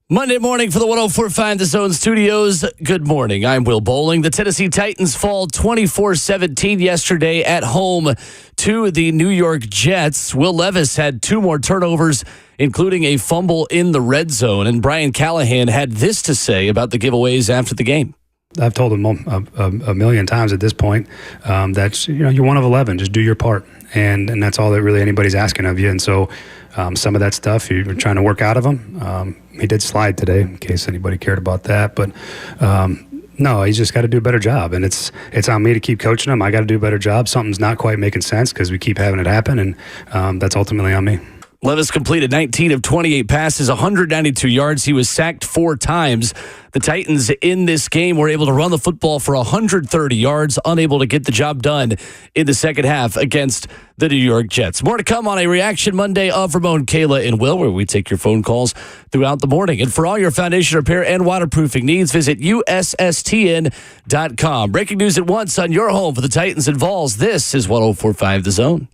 Monday morning for the 104.5 The Zone Studios. Good morning. I'm Will Bowling. The Tennessee Titans fall 24-17 yesterday at home to the New York Jets. Will Levis had two more turnovers, including a fumble in the red zone. And Brian Callahan had this to say about the giveaways after the game. I've told him a million times at this point that you're one of 11. Just do your part, and that's all that really anybody's asking of you. And so some of that stuff you're trying to work out of him. He did slide today, in case anybody cared about that. But no, he's just got to do a better job, and it's on me to keep coaching him. I got to do a better job. Something's not quite making sense because we keep having it happen, and that's ultimately on me. Levis completed 19 of 28 passes, 192 yards. He was sacked 4 times. The Titans in this game were able to run the football for 130 yards, unable to get the job done in the second half against the New York Jets. More to come on a Reaction Monday of Ramon, Kayla, and Will, where we take your phone calls throughout the morning. And for all your foundation repair and waterproofing needs, visit USSTN.com. Breaking news at once on your home for the Titans and Vols. This is 104.5 The Zone.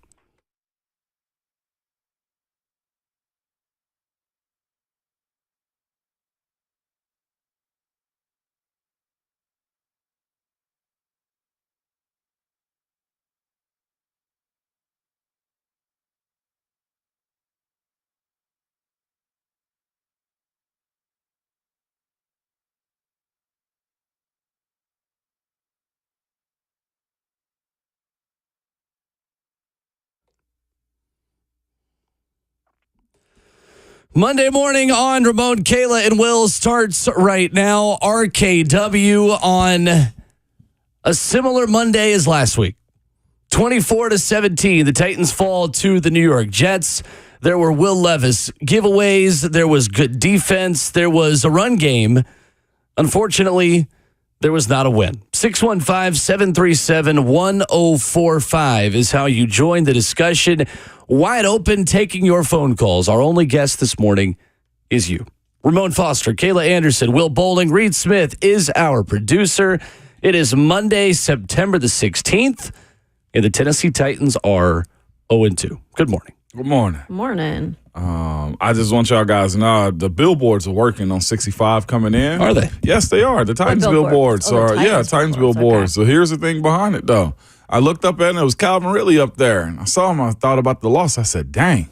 Monday morning on Ramon, Kayla, and Will starts right now. RKW on a similar Monday as last week. 24-17, the Titans fall to the New York Jets. There were Will Levis giveaways. There was good defense. There was a run game. Unfortunately, there was not a win. 615-737-1045 is how you join the discussion. Wide open, taking your phone calls. Our only guest this morning is you. Ramon Foster, Kayla Anderson, Will Bowling, Reed Smith is our producer. It is Monday, September the 16th, and the Tennessee Titans are 0-2. Good morning. Good morning. Morning. I just want y'all guys to know the billboards are working on 65 coming in. Are they? Yes, they are. The Titans billboards are. Titans billboards. Okay. So here's the thing behind it, though. I looked up at it, and it was Calvin Ridley up there. And I saw him. I thought about the loss. I said, dang,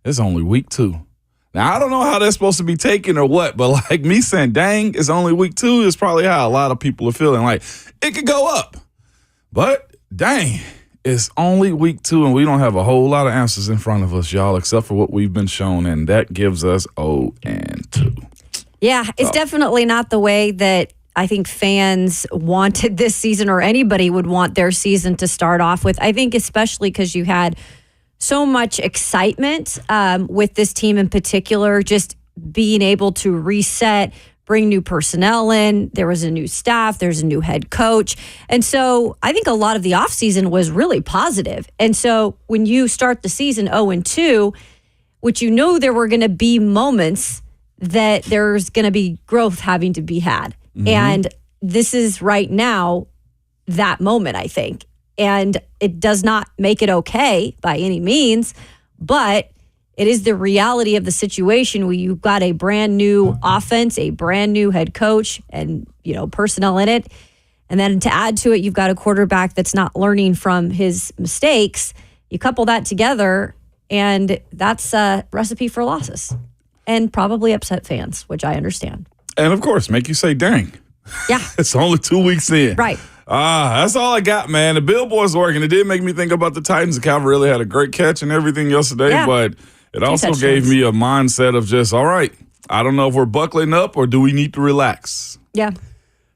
it's only week 2. Now, I don't know how that's supposed to be taken or what, but like me saying, dang, it's only week 2 is probably how a lot of people are feeling. Like, it could go up. But, dang, it's only week 2, and we don't have a whole lot of answers in front of us, y'all, except for what we've been shown, and that gives us 0-2. Yeah, it's definitely not the way that I think fans wanted this season or anybody would want their season to start off with. I think especially because you had so much excitement with this team in particular, just being able to reset, bring new personnel in. There was a new staff. There's a new head coach. And so I think a lot of the offseason was really positive. And so when you start the season 0-2, which you know there were going to be moments that there's going to be growth having to be had. Mm-hmm. And this is right now that moment, I think. And it does not make it okay by any means, but it is the reality of the situation where you've got a brand new offense, a brand new head coach, and personnel in it. And then to add to it, you've got a quarterback that's not learning from his mistakes. You couple that together, and that's a recipe for losses and probably upset fans, which I understand. And, of course, make you say, dang. Yeah. It's only 2 weeks in. Right. That's all I got, man. The billboard's working. It did make me think about the Titans. Calvin really had a great catch and everything yesterday, but it also gave me a mindset of just, all right, I don't know if we're buckling up or do we need to relax? Yeah.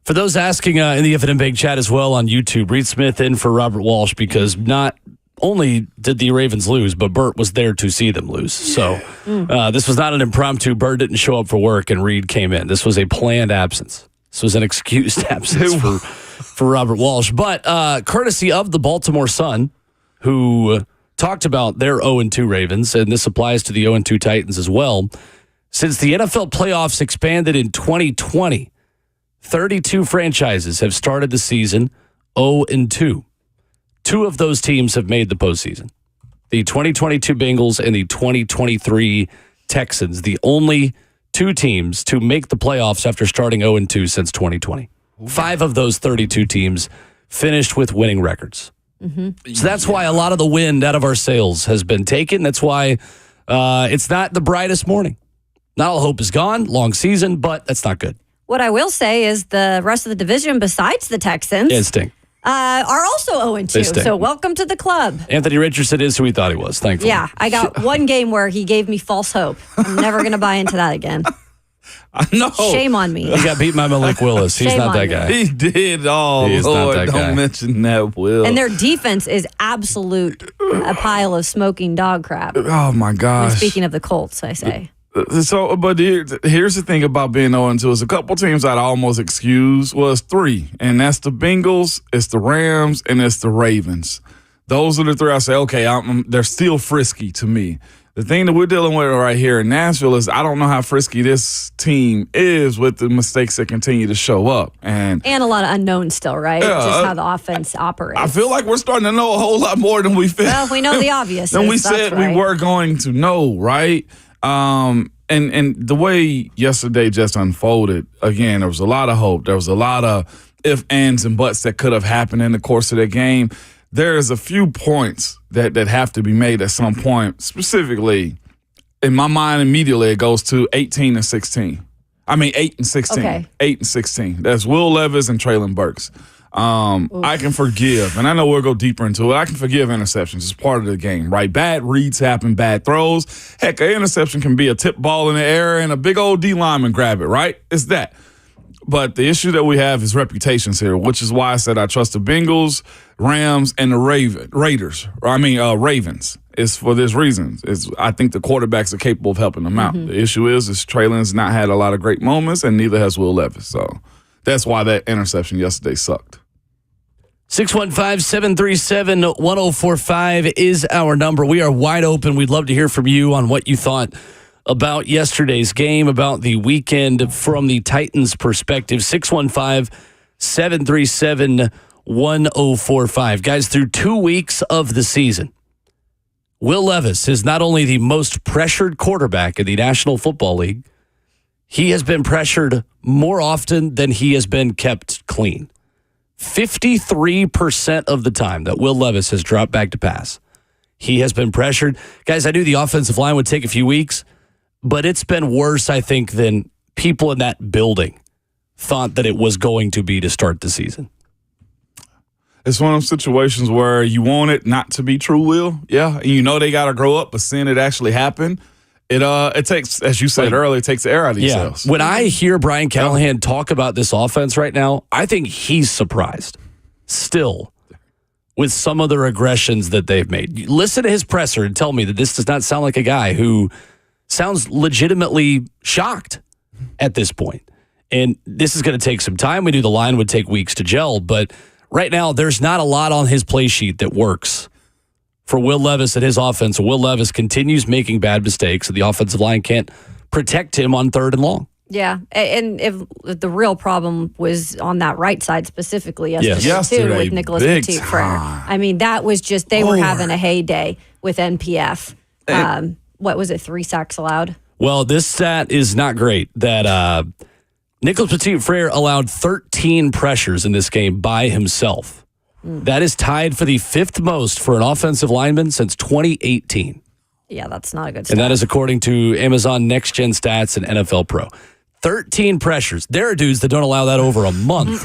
For those asking in the If It Ain't Big chat as well on YouTube, Reed Smith in for Robert Walsh because not only did the Ravens lose, but Burt was there to see them lose. So this was not an impromptu. Burt didn't show up for work and Reed came in. This was a planned absence. This was an excused absence for Robert Walsh. But courtesy of the Baltimore Sun, who talked about their 0-2 Ravens, and this applies to the 0-2 Titans as well. Since the NFL playoffs expanded in 2020, 32 franchises have started the season 0-2. 2 of those teams have made the postseason. The 2022 Bengals and the 2023 Texans, the only two teams to make the playoffs after starting 0-2 since 2020. 5 of those 32 teams finished with winning records. So that's why a lot of the wind out of our sails has been taken. That's why it's not the brightest morning. Not all hope is gone. Long season, but that's not good. What I will say is the rest of the division, besides the Texans, are also 0-2. So welcome to the club. Anthony Richardson is who he thought he was, thankfully. Yeah, I got one game where he gave me false hope. I'm never going to buy into that again. I know. Shame on me. He got beat by Malik Willis. He's not that guy. He did. Oh, Lord, don't mention that, Will. And their defense is absolute a pile of smoking dog crap. Oh, my gosh. Speaking of the Colts, I say. So, but here's the thing about being 0-2 is a couple teams I'd almost excuse was 3, and that's the Bengals, it's the Rams, and it's the Ravens. Those are the 3 I say, okay, they're still frisky to me. The thing that we're dealing with right here in Nashville is I don't know how frisky this team is with the mistakes that continue to show up. And a lot of unknowns still, right? Just how the offense operates. I feel like we're starting to know a whole lot more than we feel. Well, we know the obvious. Than we said we were going to know, right? And the way yesterday just unfolded, again, there was a lot of hope. There was a lot of ifs, ands, and buts that could have happened in the course of the game. There's a few points that have to be made at some point. Specifically, in my mind, immediately it goes to 18 and 16. I mean, 8 and 16. Okay. 8 and 16. That's Will Levis and Traylon Burks. I can forgive, and I know we'll go deeper into it. I can forgive interceptions. It's part of the game, right? Bad reads happen, bad throws. Heck, an interception can be a tip ball in the air and a big old D lineman grab it, right? It's that. But the issue that we have is reputations here, which is why I said I trust the Bengals, Rams, and the Ravens. It's for this reason. I think the quarterbacks are capable of helping them out. The issue is Traylon's not had a lot of great moments, and neither has Will Levis. So that's why that interception yesterday sucked. 615-737-1045 is our number. We are wide open. We'd love to hear from you on what you thought about yesterday's game, about the weekend from the Titans' perspective. 615-737-1045. Guys, through 2 weeks of the season, Will Levis is not only the most pressured quarterback in the National Football League, he has been pressured more often than he has been kept clean. 53% of the time that Will Levis has dropped back to pass, he has been pressured. Guys, I knew the offensive line would take a few weeks, but it's been worse, I think, than people in that building thought that it was going to be to start the season. It's one of those situations where you want it not to be true, Will. Yeah, and you know they got to grow up, but seeing it actually happen, it takes, as you said earlier, it takes the air out of yourselves. When I hear Brian Callahan talk about this offense right now, I think he's surprised still with some of the regressions that they've made. Listen to his presser and tell me that this does not sound like a guy who sounds legitimately shocked at this point. And this is going to take some time. We knew the line would take weeks to gel, but right now there's not a lot on his play sheet that works for Will Levis and his offense. Will Levis continues making bad mistakes, and the offensive line can't protect him on 3rd and long. Yeah, and if the real problem was on that right side specifically yesterday too, with Nicholas Petit-Frere. I mean, that was just, they were having a heyday with NPF. What was it, 3 sacks allowed? Well, this stat is not great. That Nicholas Petit-Frere allowed 13 pressures in this game by himself. That is tied for the 5th most for an offensive lineman since 2018. Yeah, that's not a good stat. And that is according to Amazon Next Gen Stats and NFL Pro. 13 pressures. There are dudes that don't allow that over a month.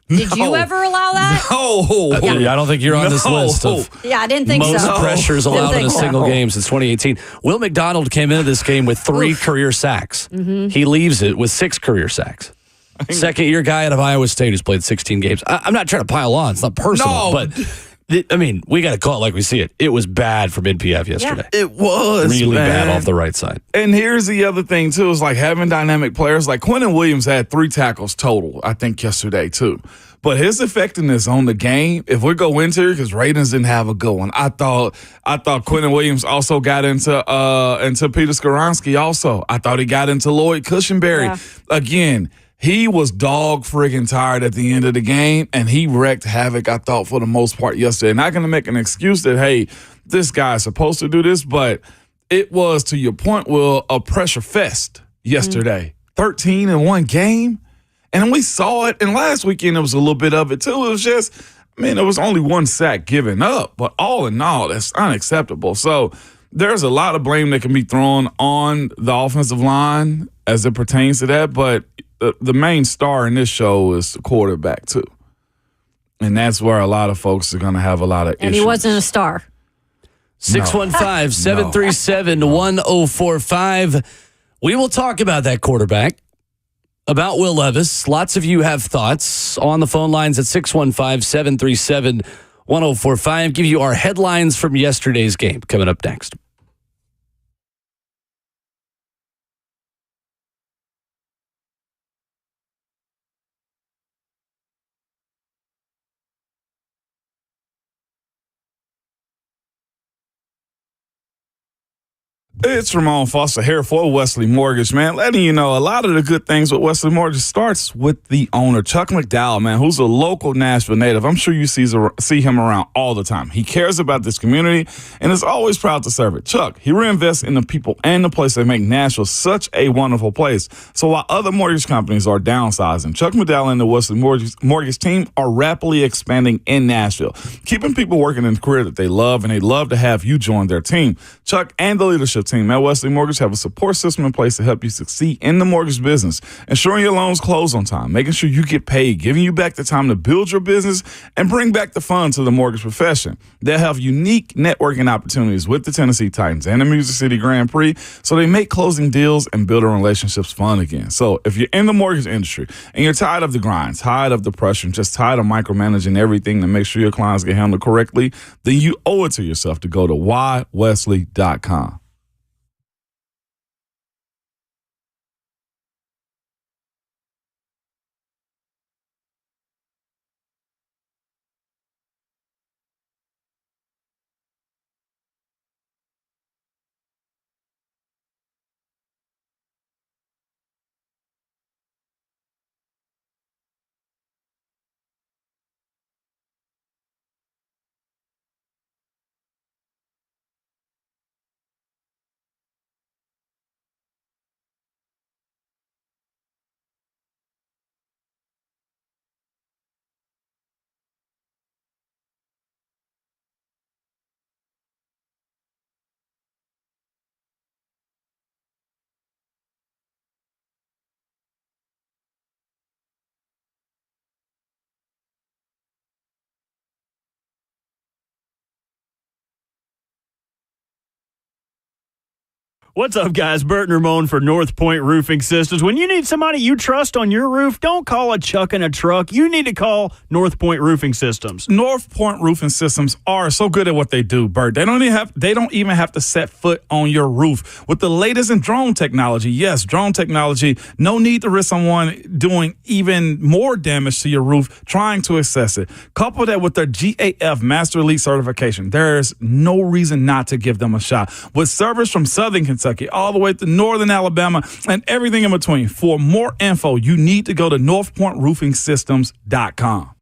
Did you ever allow that? No. I don't think you're on this list of I didn't think most so. pressures allowed in a single game since 2018. Will McDonald came into this game with 3 career sacks. He leaves it with 6 career sacks. Second-year guy out of Iowa State who's played 16 games. I'm not trying to pile on. It's not personal. But, we got to call it like we see it. It was bad from NPF yesterday. Yeah. It was, really bad off the right side. And here's the other thing, too, is like having dynamic players. Like Quentin Williams had 3 tackles total, I think, yesterday, too. But his effectiveness on the game, if we go into it, because Ravens didn't have a good one. I thought Quentin Williams also got into Peter Skoronski also. I thought he got into Lloyd Cushenberry. Yeah. Again, he was dog friggin' tired at the end of the game, and he wreaked havoc, I thought, for the most part yesterday. Not going to make an excuse that, hey, this guy's supposed to do this, but it was, to your point, Will, a pressure fest yesterday. 13 in one game. And we saw it. And last weekend, there was a little bit of it, too. It was just, there was only one sack given up. But all in all, that's unacceptable. So there's a lot of blame that can be thrown on the offensive line as it pertains to that. But the main star in this show is the quarterback, too. And that's where a lot of folks are going to have a lot of issues. And he wasn't a star. 615-737-1045. We will talk about that quarterback, about Will Levis. Lots of you have thoughts on the phone lines at 615-737-1045. Give you our headlines from yesterday's game coming up next. It's Ramon Foster here for Wesley Mortgage, man. Letting you know a lot of the good things with Wesley Mortgage starts with the owner, Chuck McDowell, man, who's a local Nashville native. I'm sure you see him around all the time. He cares about this community and is always proud to serve it. Chuck, he reinvests in the people and the place that make Nashville such a wonderful place. So while other mortgage companies are downsizing, Chuck McDowell and the Wesley Mortgage team are rapidly expanding in Nashville, keeping people working in a career that they love, and they love to have you join their team. Chuck and the leadership team at Wesley Mortgage have a support system in place to help you succeed in the mortgage business, ensuring your loans close on time, making sure you get paid, giving you back the time to build your business, and bring back the fun to the mortgage profession. They'll have unique networking opportunities with the Tennessee Titans and the Music City Grand Prix, so they make closing deals and building relationships fun again. So if you're in the mortgage industry and you're tired of the grind, tired of the pressure, and just tired of micromanaging everything to make sure your clients get handled correctly, then you owe it to yourself to go to whywesley.com. What's up, guys? Bert and Ramon for North Point Roofing Systems. When you need somebody you trust on your roof, don't call a Chuck in a truck. You need to call North Point Roofing Systems. North Point Roofing Systems are so good at what they do, Bert. They don't even have to set foot on your roof. With the latest in drone technology, yes, drone technology, no need to risk someone doing even more damage to your roof trying to assess it. Couple that with their GAF Master Elite certification. There's no reason not to give them a shot. With service from Southern Kentucky all the way to Northern Alabama and everything in between. For more info, you need to go to northpointroofingsystems.com.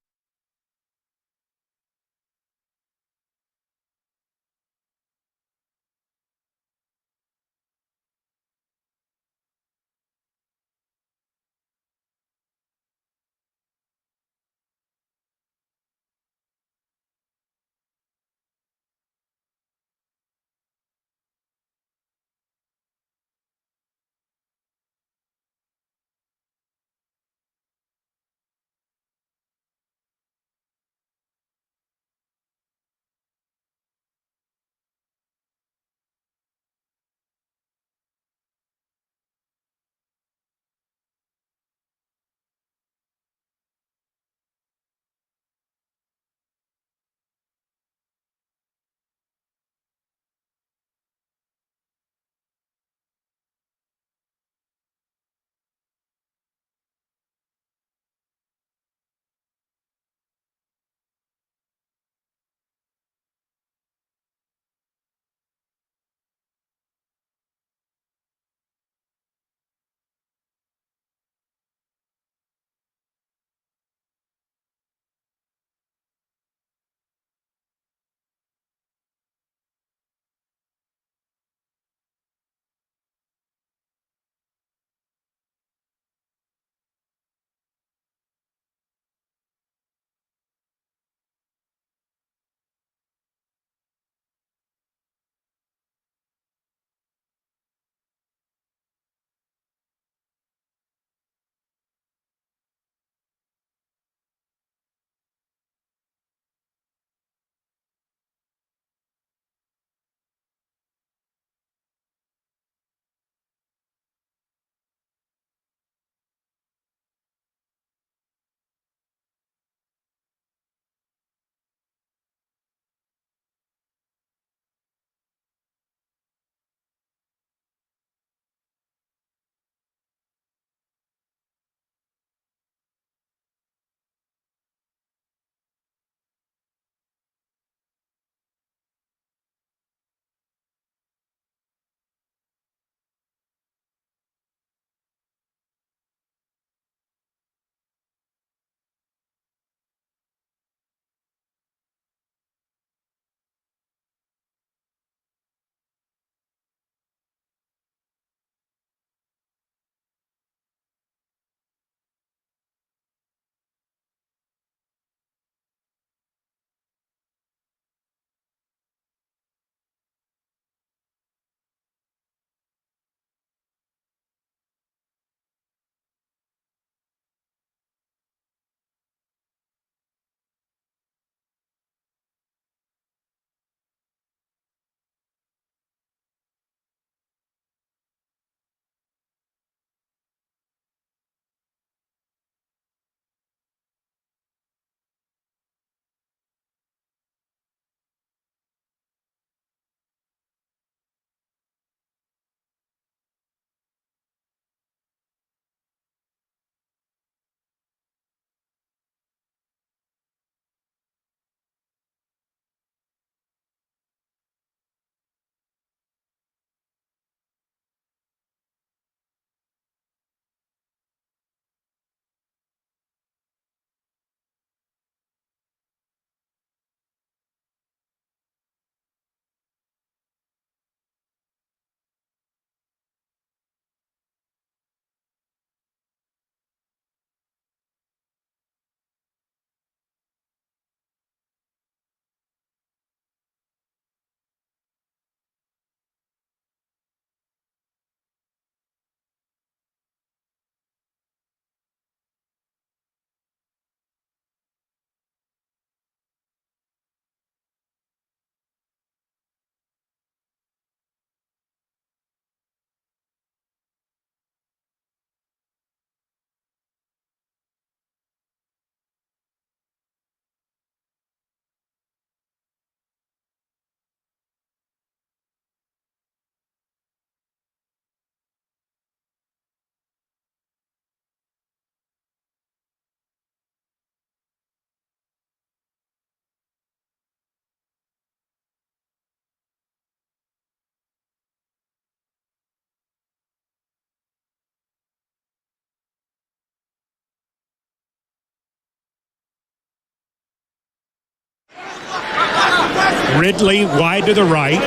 Ridley wide to the right.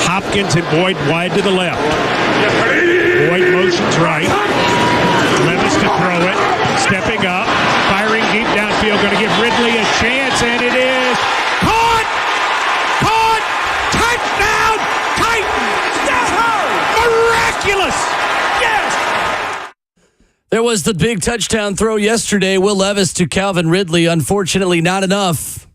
Hopkins and Boyd wide to the left. Boyd motions right. Levis to throw it. Stepping up. Firing deep downfield. Going to give Ridley a chance, and it is caught! Caught! Touchdown! Titans! Miraculous! Yes! There was the big touchdown throw yesterday. Will Levis to Calvin Ridley. Unfortunately, not enough.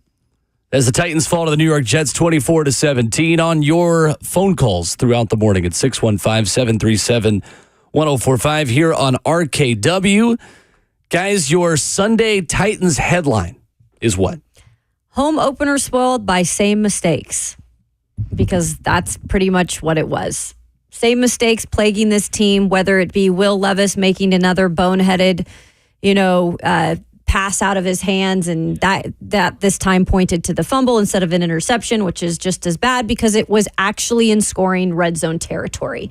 As the Titans fall to the New York Jets 24-17 on your phone calls throughout the morning at 615-737-1045 here on RKW. Guys, your Sunday Titans headline is what? Home opener spoiled by same mistakes, because that's pretty much what it was. Same mistakes plaguing this team, whether it be Will Levis making another boneheaded, pass out of his hands, and that this time pointed to the fumble instead of an interception, which is just as bad because it was actually in scoring red zone territory.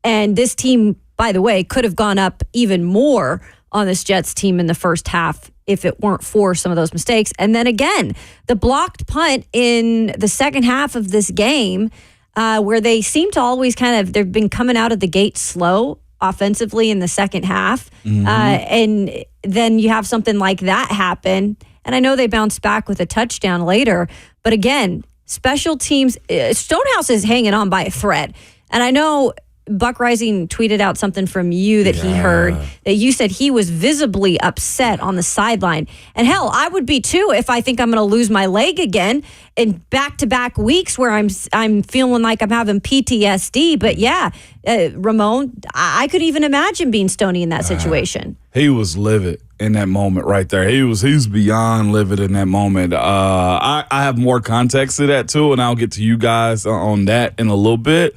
And this team, by the way, could have gone up even more on this Jets team in the first half if it weren't for some of those mistakes. And then again, the blocked punt in the second half of this game, where they seem to always they've been coming out of the gate slow offensively in the second half. And then you have something like that happen. And I know they bounced back with a touchdown later. But again, special teams, Stonehouse is hanging on by a thread. And I know Buck Rising tweeted out something from you that he heard, that you said he was visibly upset on the sideline. And hell, I would be too if I think I'm going to lose my leg again in back-to-back weeks where I'm feeling like I'm having PTSD. But yeah, Ramon, I could even imagine being Stoney in that situation. He was livid in that moment right there. He was beyond livid in that moment. I have more context to that too, and I'll get to you guys on that in a little bit.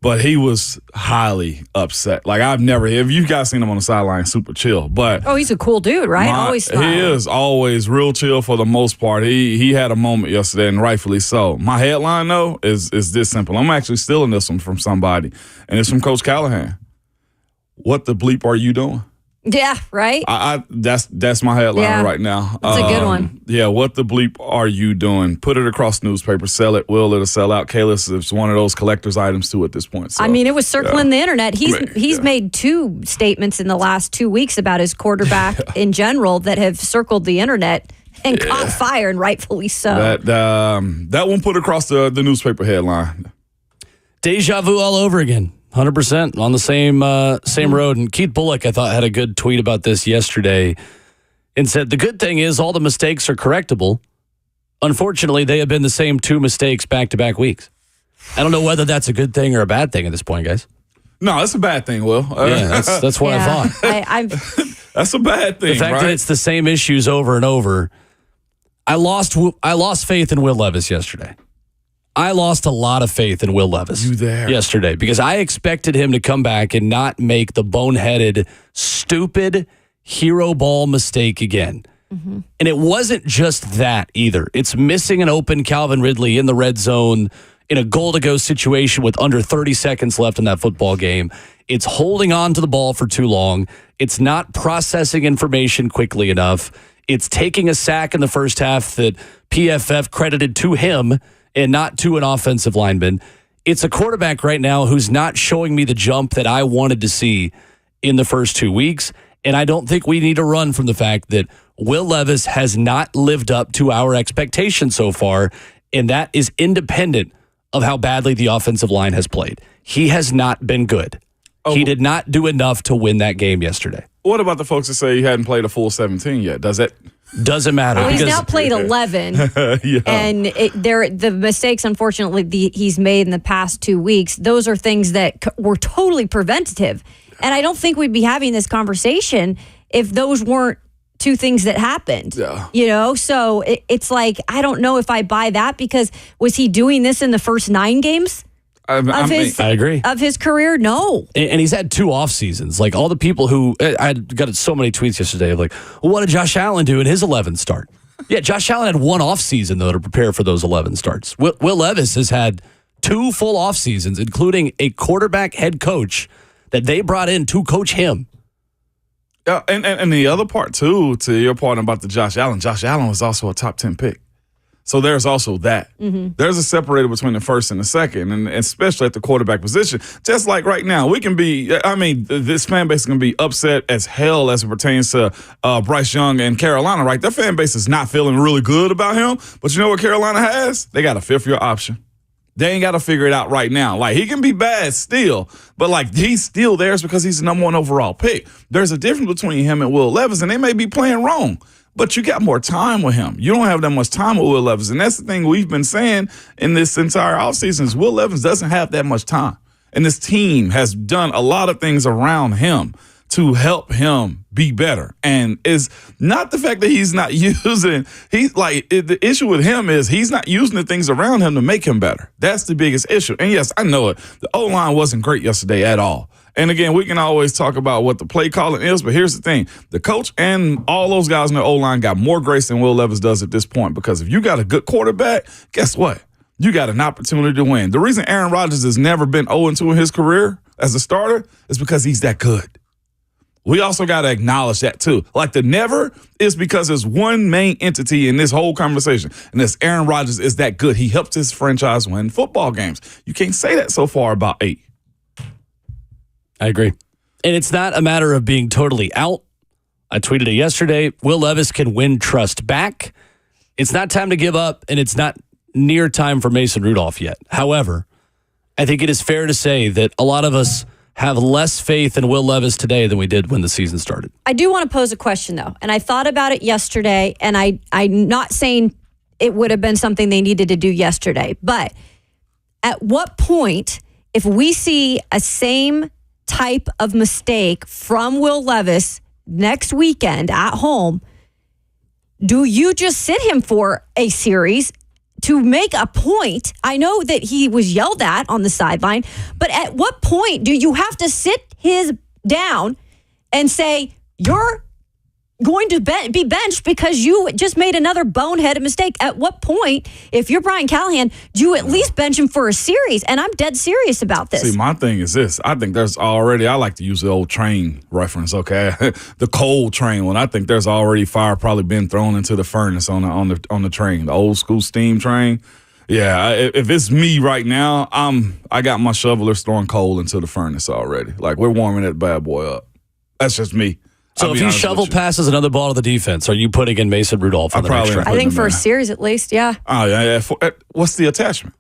But he was highly upset. Like, if you guys seen him on the sideline, super chill. But he's a cool dude, right? Always smiling. He is always real chill for the most part. He had a moment yesterday, and rightfully so. My headline, though, is this simple. I'm actually stealing this one from somebody, and it's from Coach Callahan. What the bleep are you doing? Yeah, right? That's my headline right now. That's a good one. Yeah, what the bleep are you doing? Put it across newspapers, sell it, it'll sell out. Kalis is one of those collector's items too at this point. So, I mean, it was circling the internet. He's made two statements in the last 2 weeks about his quarterback in general that have circled the internet and caught fire, and rightfully so. That one put across the newspaper headline. Deja vu all over again. 100% on the same road. And Keith Bullock, I thought, had a good tweet about this yesterday and said, the good thing is all the mistakes are correctable. Unfortunately, they have been the same two mistakes back-to-back weeks. I don't know whether that's a good thing or a bad thing at this point, guys. No, that's a bad thing, Will. Yeah, that's what I thought. That's a bad thing, the fact that it's the same issues over and over. I lost faith in Will Levis yesterday. I lost a lot of faith in Will Levis yesterday because I expected him to come back and not make the boneheaded, stupid hero ball mistake again. Mm-hmm. And it wasn't just that either. It's missing an open Calvin Ridley in the red zone in a goal-to-go situation with under 30 seconds left in that football game. It's holding on to the ball for too long. It's not processing information quickly enough. It's taking a sack in the first half that PFF credited to him and not to an offensive lineman. It's a quarterback right now who's not showing me the jump that I wanted to see in the first 2 weeks. And I don't think we need to run from the fact that Will Levis has not lived up to our expectations so far. And that is independent of how badly the offensive line has played. He has not been good. He did not do enough to win that game yesterday. What about the folks that say he hadn't played a full 17 yet? Doesn't matter. Well, he's now played 11, and the mistakes, unfortunately, he's made in the past 2 weeks, those are things that were totally preventative. And I don't think we'd be having this conversation if those weren't two things that happened. Yeah. So it's like, I don't know if I buy that, because was he doing this in the first 9 games? I agree. Of his career? No. And he's had 2 off seasons. Like all the people who, I got so many tweets yesterday of like, well, what did Josh Allen do in his 11th start? Yeah, Josh Allen had 1 off season, though, to prepare for those 11 starts. Will Levis has had 2 full off seasons, including a quarterback head coach that they brought in to coach him. Yeah, and the other part, too, to your point about the Josh Allen was also a top 10 pick. So there's also that. There's a separator between the first and the second, and especially at the quarterback position. Just like right now, we can be, this fan base is going to be upset as hell as it pertains to Bryce Young and Carolina, right? Their fan base is not feeling really good about him, but you know what Carolina has? They got a fifth-year option. They ain't got to figure it out right now. Like, he can be bad still, but, like, he's still theirs because he's the number 1 overall pick. There's a difference between him and Will Levis, and they may be playing wrong. But you got more time with him. You don't have that much time with Will Levis. And that's the thing we've been saying in this entire offseason is Will Levis doesn't have that much time. And this team has done a lot of things around him to help him be better. And it's not the fact that he's not using, the issue with him is he's not using the things around him to make him better. That's the biggest issue. And yes, I know it. The O-line wasn't great yesterday at all. And again, we can always talk about what the play calling is, but here's the thing. The coach and all those guys in the O-line got more grace than Will Levis does at this point, because if you got a good quarterback, guess what? You got an opportunity to win. The reason Aaron Rodgers has never been 0-2 in his career as a starter is because he's that good. We also got to acknowledge that, too. Like, the never is because there's one main entity in this whole conversation, and that's Aaron Rodgers is that good. He helped his franchise win football games. You can't say that so far about 8. I agree. And it's not a matter of being totally out. I tweeted it yesterday. Will Levis can win trust back. It's not time to give up, and it's not near time for Mason Rudolph yet. However, I think it is fair to say that a lot of us have less faith in Will Levis today than we did when the season started. I do want to pose a question, though, and I thought about it yesterday, and I'm not saying it would have been something they needed to do yesterday, but at what point, if we see a same type of mistake from Will Levis next weekend at home, do you just sit him for a series to make a point? I know that he was yelled at on the sideline, but at what point do you have to sit his down and say, you're going to be benched because you just made another boneheaded mistake? At what point, if you're Brian Callahan, do you at least bench him for a series? And I'm dead serious about this. See, my thing is this. I think there's already, I like to use the old train reference, okay? The coal train one. I think there's already fire probably been thrown into the furnace on the train, the old school steam train. Yeah, if it's me right now, I got my shovelers throwing coal into the furnace already. Like, we're warming that bad boy up. That's just me. So if he shovel passes another ball to the defense, are you putting in Mason Rudolph on the next round? I think for a series at least, yeah. Oh, yeah. What's the attachment?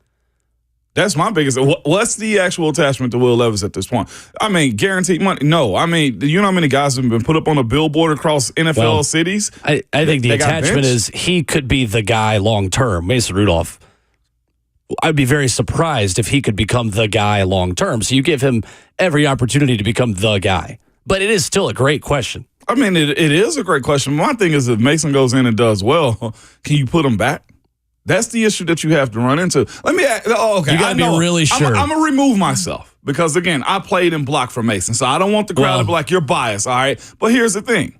That's my biggest. What's the actual attachment to Will Levis at this point? I mean, guaranteed money? No. I mean, you know how many guys have been put up on a billboard across NFL cities? I think the attachment is he could be the guy long term. Mason Rudolph, I'd be very surprised if he could become the guy long term. So you give him every opportunity to become the guy. But it is still a great question. I mean, it is a great question. My thing is, if Mason goes in and does well, can you put him back? That's the issue that you have to run into. Let me ask. Oh, okay. You got to be really sure. I'm going to remove myself because, again, I played in block for Mason, so I don't want the crowd to be like, you're biased, all right? But here's the thing.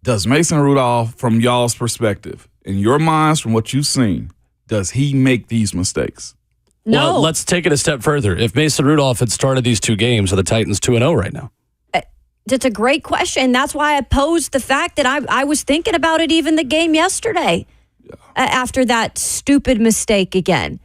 Does Mason Rudolph, from y'all's perspective, in your minds, from what you've seen, does he make these mistakes? No. Well, let's take it a step further. If Mason Rudolph had started these 2 games, are the Titans 2-0 right now? That's a great question. That's why I posed the fact that I was thinking about it even the game yesterday after that stupid mistake again.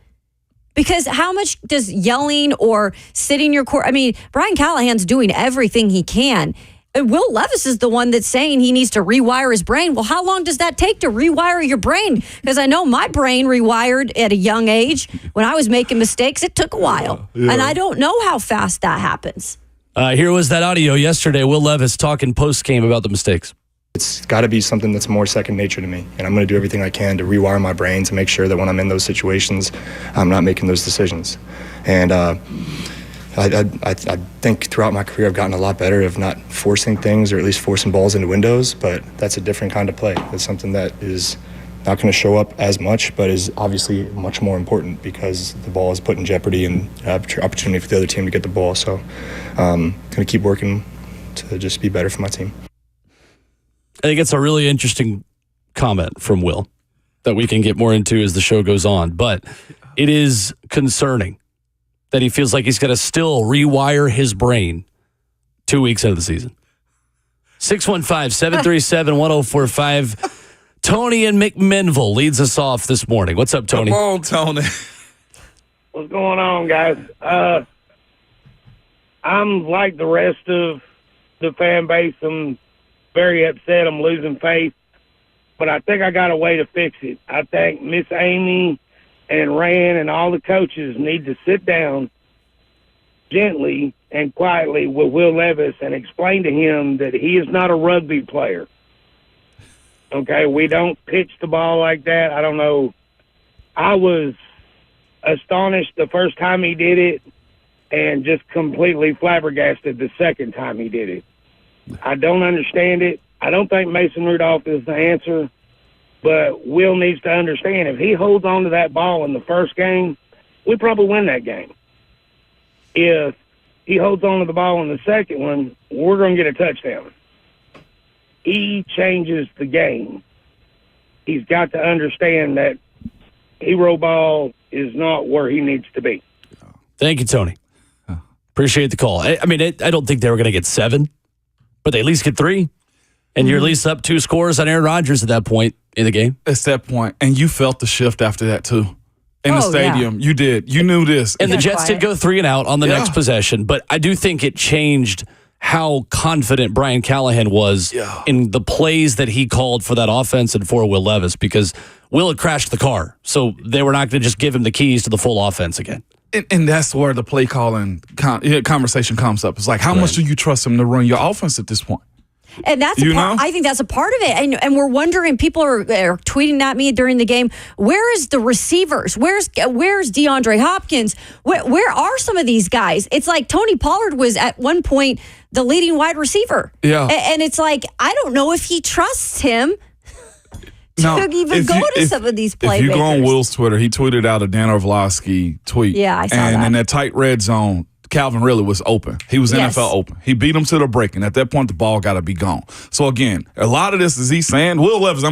Because how much does yelling or sitting your court? I mean, Brian Callahan's doing everything he can. And Will Levis is the one that's saying he needs to rewire his brain. Well, how long does that take to rewire your brain? Because I know my brain rewired at a young age. When I was making mistakes, it took a while. Yeah. And I don't know how fast that happens. Here was that audio yesterday. Will Levis talking post-game about the mistakes. It's got to be something that's more second nature to me, and I'm going to do everything I can to rewire my brain to make sure that when I'm in those situations, I'm not making those decisions. And I think throughout my career I've gotten a lot better of not forcing things, or at least forcing balls into windows, but that's a different kind of play. It's something that is not going to show up as much, but is obviously much more important because the ball is put in jeopardy and opportunity for the other team to get the ball. So I'm going to keep working to just be better for my team. I think it's a really interesting comment from Will that we can get more into as the show goes on, but it is concerning that he feels like he's got to still rewire his brain 2 weeks into the season. 615-737-1045. Tony in McMinnville leads us off this morning. What's up, Tony? Come on, Tony. What's going on, guys? I'm like the rest of the fan base. I'm very upset. I'm losing faith. But I think I got a way to fix it. I think Miss Amy and Rand and all the coaches need to sit down gently and quietly with Will Levis and explain to him that he is not a rugby player. Okay, we don't pitch the ball like that. I don't know. I was astonished the first time he did it and just completely flabbergasted the second time he did it. I don't understand it. I don't think Mason Rudolph is the answer, but Will needs to understand if he holds on to that ball in the first game, we probably win that game. If he holds on to the ball in the second one, we're going to get a touchdown. He changes the game. He's got to understand that hero ball is not where he needs to be. Thank you, Tony. Appreciate the call. I mean, I don't think they were going to get 7, but they at least get 3. And you're at least up 2 scores on Aaron Rodgers at that point in the game. It's that point. And you felt the shift after that, too. In the stadium. Yeah. You did. You knew this. And the Jets did go 3 and out on the next possession. But I do think it changed how confident Brian Callahan was in the plays that he called for that offense and for Will Levis, because Will had crashed the car. So they were not going to just give him the keys to the full offense again. And that's where the play calling conversation comes up. It's like, how much do you trust him to run your offense at this point? And that's I think that's a part of it. And we're wondering, people are tweeting at me during the game, where is the receivers? Where's Deandre Hopkins? Where are some of these guys? It's like Tony Pollard was at one point the leading wide receiver. Yeah. And it's like, I don't know if he trusts him to even go to some of these playmakers. If you go on Will's Twitter, he tweeted out a Dan Orlovsky tweet. Yeah, I saw that. And in that tight red zone, Calvin really was open. He was NFL open. He beat him to the break, and at that point, the ball got to be gone. So again, a lot of this is he's saying, Will Levis,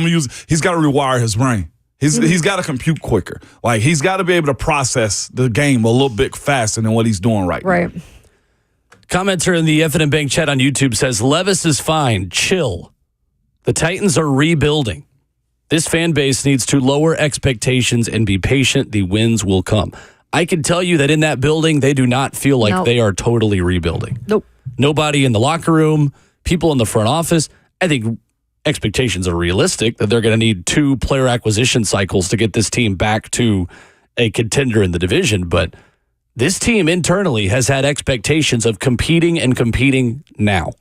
he's got to rewire his brain. He's got to compute quicker. Like, he's got to be able to process the game a little bit faster than what he's doing right now. Commenter in the F&M Bank chat on YouTube says, Levis is fine. Chill. The Titans are rebuilding. This fan base needs to lower expectations and be patient. The wins will come. I can tell you that in that building, they do not feel like they are totally rebuilding. Nope. Nobody in the locker room, people in the front office. I think expectations are realistic that they're going to need 2 player acquisition cycles to get this team back to a contender in the division. But this team internally has had expectations of competing now.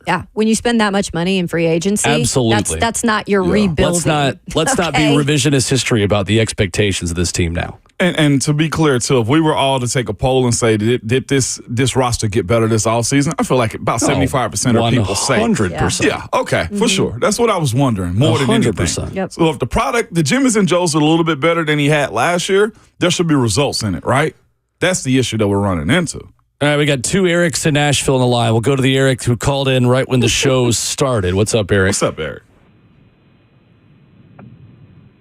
Yeah, when you spend that much money in free agency, absolutely, that's not your rebuilding. Let's not be revisionist history about the expectations of this team now. And to be clear, too, if we were all to take a poll and say, did this roster get better this offseason? I feel like about 75% of people say. 100%. Yeah, okay, for sure. That's what I was wondering, more than anything. Yep. So if the Jimmys and Joes are a little bit better than he had last year, there should be results in it, right? That's the issue that we're running into. All right, we got 2 Erics in Nashville on the line. We'll go to the Eric who called in right when the show started. What's up, Eric? What's up, Eric?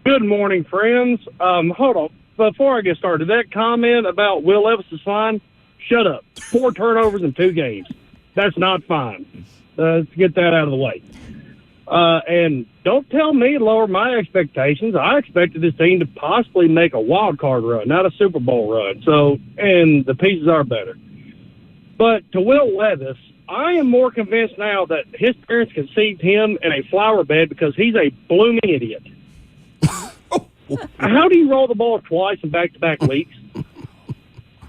Good morning, friends. Hold on. Before I get started, that comment about Will Levis is fine, shut up. 4 turnovers in 2 games. That's not fine. Let's get that out of the way. And don't tell me to lower my expectations. I expected this team to possibly make a wild card run, not a Super Bowl run. So, and the pieces are better. But to Will Levis, I am more convinced now that his parents conceived him in a flower bed because he's a blooming idiot. How do you roll the ball twice in back-to-back weeks?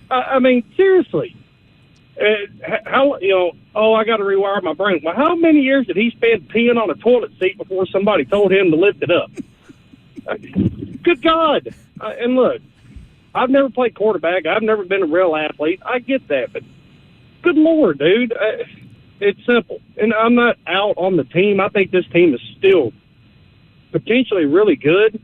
I mean, seriously. I got to rewire my brain. Well, how many years did he spend peeing on a toilet seat before somebody told him to lift it up? Good God. And look, I've never played quarterback. I've never been a real athlete. I get that, but good Lord, dude. It's simple. And I'm not out on the team. I think this team is still potentially really good.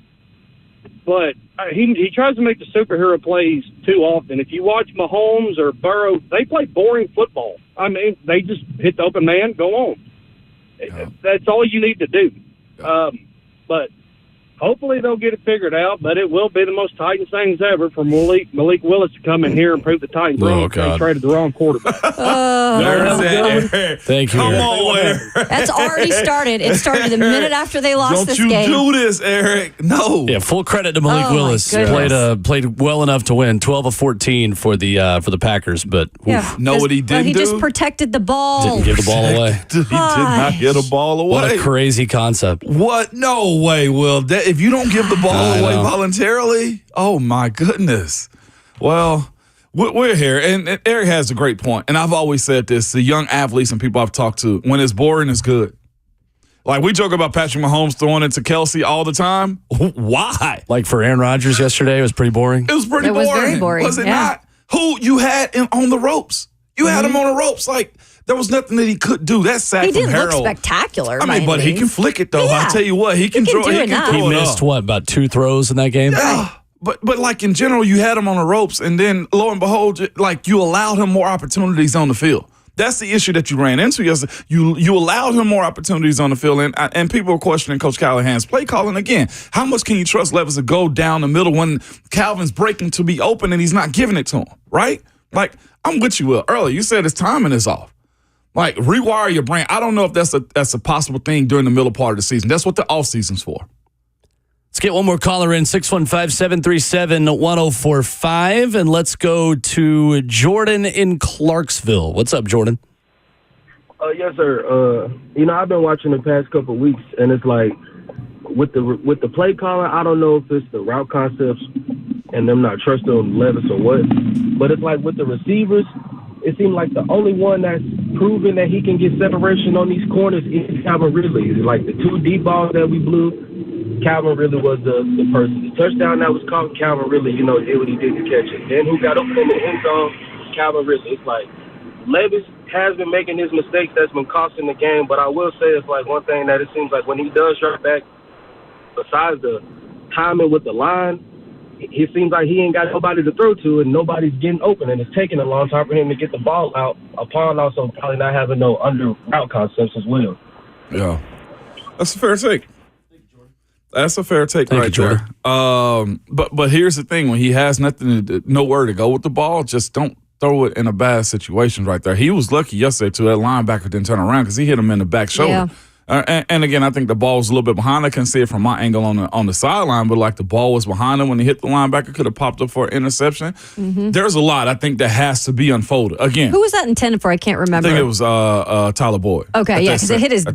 But he tries to make the superhero plays too often. If you watch Mahomes or Burrow, they play boring football. I mean, they just hit the open man, go on. Yeah. That's all you need to do. But hopefully they'll get it figured out, but it will be the most Titans things ever for Malik Willis to come in here and prove the Titans wrong. They traded the wrong quarterback. Thank you. Come on, That's already started. It started the minute after they lost this game. Don't you do this, Eric. No. Yeah, full credit to Malik Willis. Played well enough to win 12 of 14 for the Packers, but know what he did? He just protected the ball. Didn't give the ball away. He did not get a ball away. What a crazy concept. What? No way, Will. If you don't give the ball away voluntarily, oh my goodness. Well, we're here, and Eric has a great point. And I've always said this: the young athletes and people I've talked to, when it's boring, it's good. Like we joke about Patrick Mahomes throwing it to Kelsey all the time. Why? Like for Aaron Rodgers yesterday, it was pretty boring. It was pretty boring. It was very boring. Was it not? Who you had him on the ropes? You had him on the ropes. Like there was nothing that he could do. That sack he from didn't Harold. look spectacular. I mean, but he can flick it though. Yeah. I tell you what, he can throw it. He missed about 2 throws in that game. Yeah. But like in general, you had him on the ropes, and then lo and behold, like you allowed him more opportunities on the field. That's the issue that you ran into yesterday. You allowed him more opportunities on the field, and people are questioning Coach Callahan's play calling again. How much can you trust Levis to go down the middle when Calvin's breaking to be open and he's not giving it to him, right? Like, I'm with you, Will. Earlier, you said his timing is off. Like, rewire your brain. I don't know if that's a possible thing during the middle part of the season. That's what the offseason's for. Let's get one more caller in, 615-737-1045, and let's go to Jordan in Clarksville. What's up, Jordan? Yes, sir. I've been watching the past couple of weeks, and it's like with the play calling, I don't know if it's the route concepts and them not trusting Levis or what, but it's like with the receivers, it seemed like the only one that's proven that he can get separation on these corners is Calvin Ridley. Like the 2 deep balls that we blew, Calvin Ridley was the person. The touchdown that was caught, Calvin Ridley, did what he did to catch it. Then who got open in the end zone? Calvin Ridley. It's like Levis has been making his mistakes that's been costing the game, but I will say it's like one thing that it seems like when he does drop back, besides the timing with the line, it seems like he ain't got nobody to throw to and nobody's getting open, and it's taking a long time for him to get the ball out upon also probably not having no under route concepts as well. Yeah. That's a fair take. That's a fair take right there. But here's the thing: when he has nowhere to go with the ball, just don't throw it in a bad situation right there. He was lucky yesterday too. That linebacker didn't turn around because he hit him in the back shoulder. Yeah. And again, I think the ball was a little bit behind. I couldn't see it from my angle on the sideline, but like the ball was behind him when he hit the linebacker, could have popped up for an interception. Mm-hmm. There's a lot I think that has to be unfolded. Again, who was that intended for? I can't remember. I think it was Tyler Boyd. Okay, yeah, because it hit his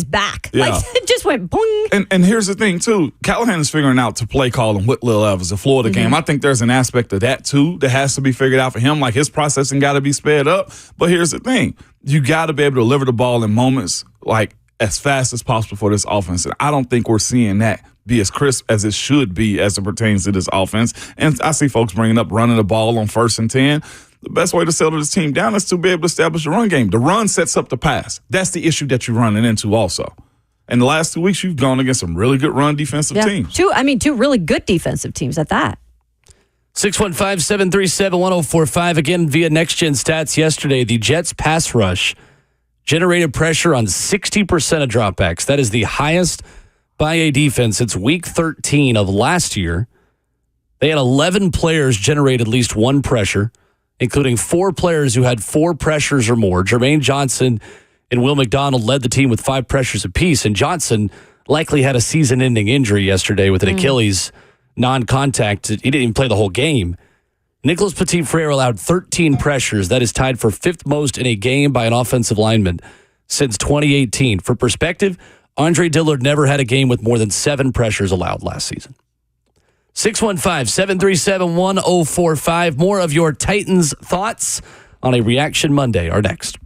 back. Yeah. Like it just went boing. And here's the thing too, Callahan is figuring out to play calling with Lil Evans, the Florida game. I think there's an aspect of that too that has to be figured out for him. Like his processing got to be sped up. But here's the thing, you got to be able to deliver the ball in moments like as fast as possible for this offense. And I don't think we're seeing that be as crisp as it should be as it pertains to this offense. And I see folks bringing up running the ball on 1st and 10. The best way to settle this team down is to be able to establish a run game. The run sets up the pass. That's the issue that you're running into also. And the last 2 weeks, you've gone against some really good run defensive teams. Two really good defensive teams at that. 615-737-1045. Again, via Next Gen Stats yesterday, the Jets pass rush generated pressure on 60% of dropbacks. That is the highest by a defense since week 13 of last year. They had 11 players generate at least 1 pressure, including 4 players who had 4 pressures or more. Jermaine Johnson and Will McDonald led the team with 5 pressures apiece, and Johnson likely had a season-ending injury yesterday with an Achilles non-contact. He didn't even play the whole game. Nicholas Petit-Frere allowed 13 pressures. That is tied for 5th most in a game by an offensive lineman since 2018. For perspective, Andre Dillard never had a game with more than 7 pressures allowed last season. 615-737-1045. More of your Titans thoughts on a Reaction Monday are next.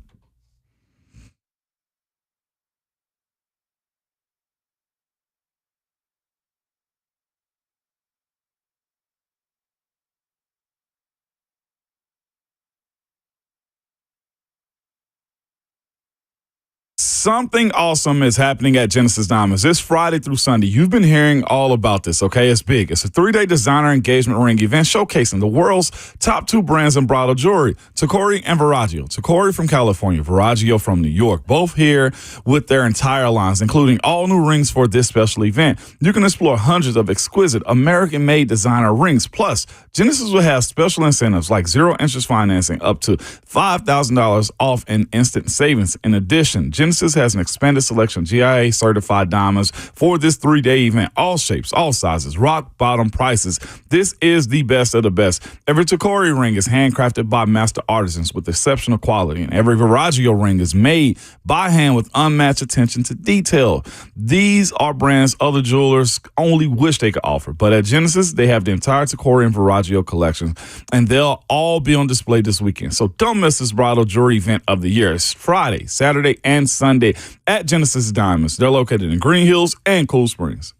Something awesome is happening at Genesis Diamonds this Friday through Sunday. You've been hearing all about this, okay? It's big. It's a 3-day designer engagement ring event showcasing the world's top 2 brands in bridal jewelry, Tacori and Verragio. Tacori from California, Verragio from New York, both here with their entire lines, including all new rings for this special event. You can explore hundreds of exquisite American-made designer rings. Plus, Genesis will have special incentives like 0-interest financing up to $5,000 off in instant savings. In addition, Genesis has an expanded selection of GIA-certified diamonds for this 3-day event. All shapes, all sizes, rock-bottom prices. This is the best of the best. Every Tacori ring is handcrafted by master artisans with exceptional quality, and every Verragio ring is made by hand with unmatched attention to detail. These are brands other jewelers only wish they could offer, but at Genesis, they have the entire Tacori and Verragio collection, and they'll all be on display this weekend. So don't miss this bridal jewelry event of the year. It's Friday, Saturday, and Sunday at Genesis Diamonds. They're located in Green Hills and Cool Springs.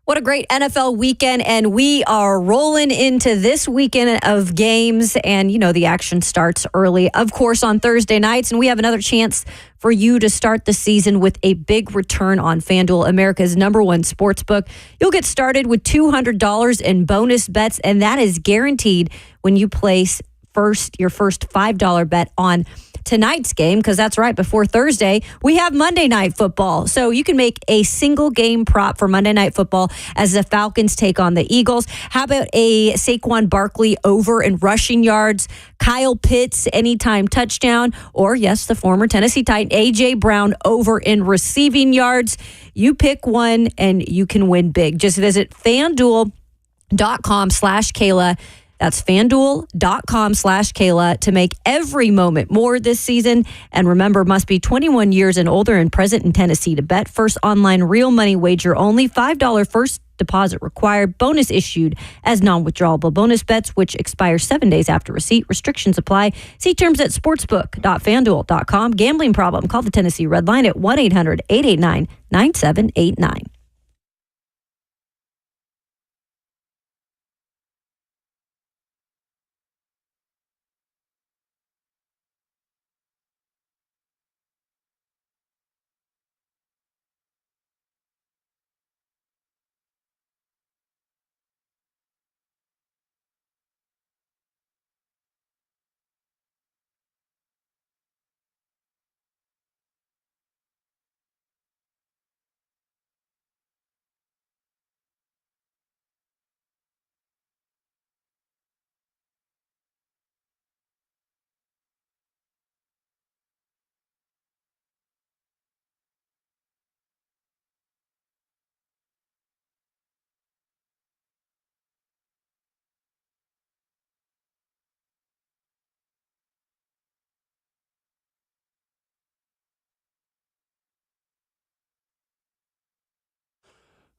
What a great NFL weekend, and we are rolling into this weekend of games, and you know the action starts early, of course, on Thursday nights, and we have another chance for you to start the season with a big return on FanDuel, America's #1 sportsbook. You'll get started with $200 in bonus bets, and that is guaranteed when you place your first $5 bet on tonight's game, because that's right, before Thursday, we have Monday Night Football. So you can make a single game prop for Monday Night Football as the Falcons take on the Eagles. How about a Saquon Barkley over in rushing yards, Kyle Pitts anytime touchdown, or yes, the former Tennessee Titan A.J. Brown over in receiving yards? You pick one and you can win big. Just visit FanDuel.com/Kayla. That's FanDuel.com/Kayla to make every moment more this season. And remember, must be 21 years and older and present in Tennessee to bet. First online real money wager only. $5 first deposit required. Bonus issued as non-withdrawable bonus bets, which expire 7 days after receipt. Restrictions apply. See terms at sportsbook.fanduel.com. Gambling problem? Call the Tennessee Red Line at 1-800-889-9789.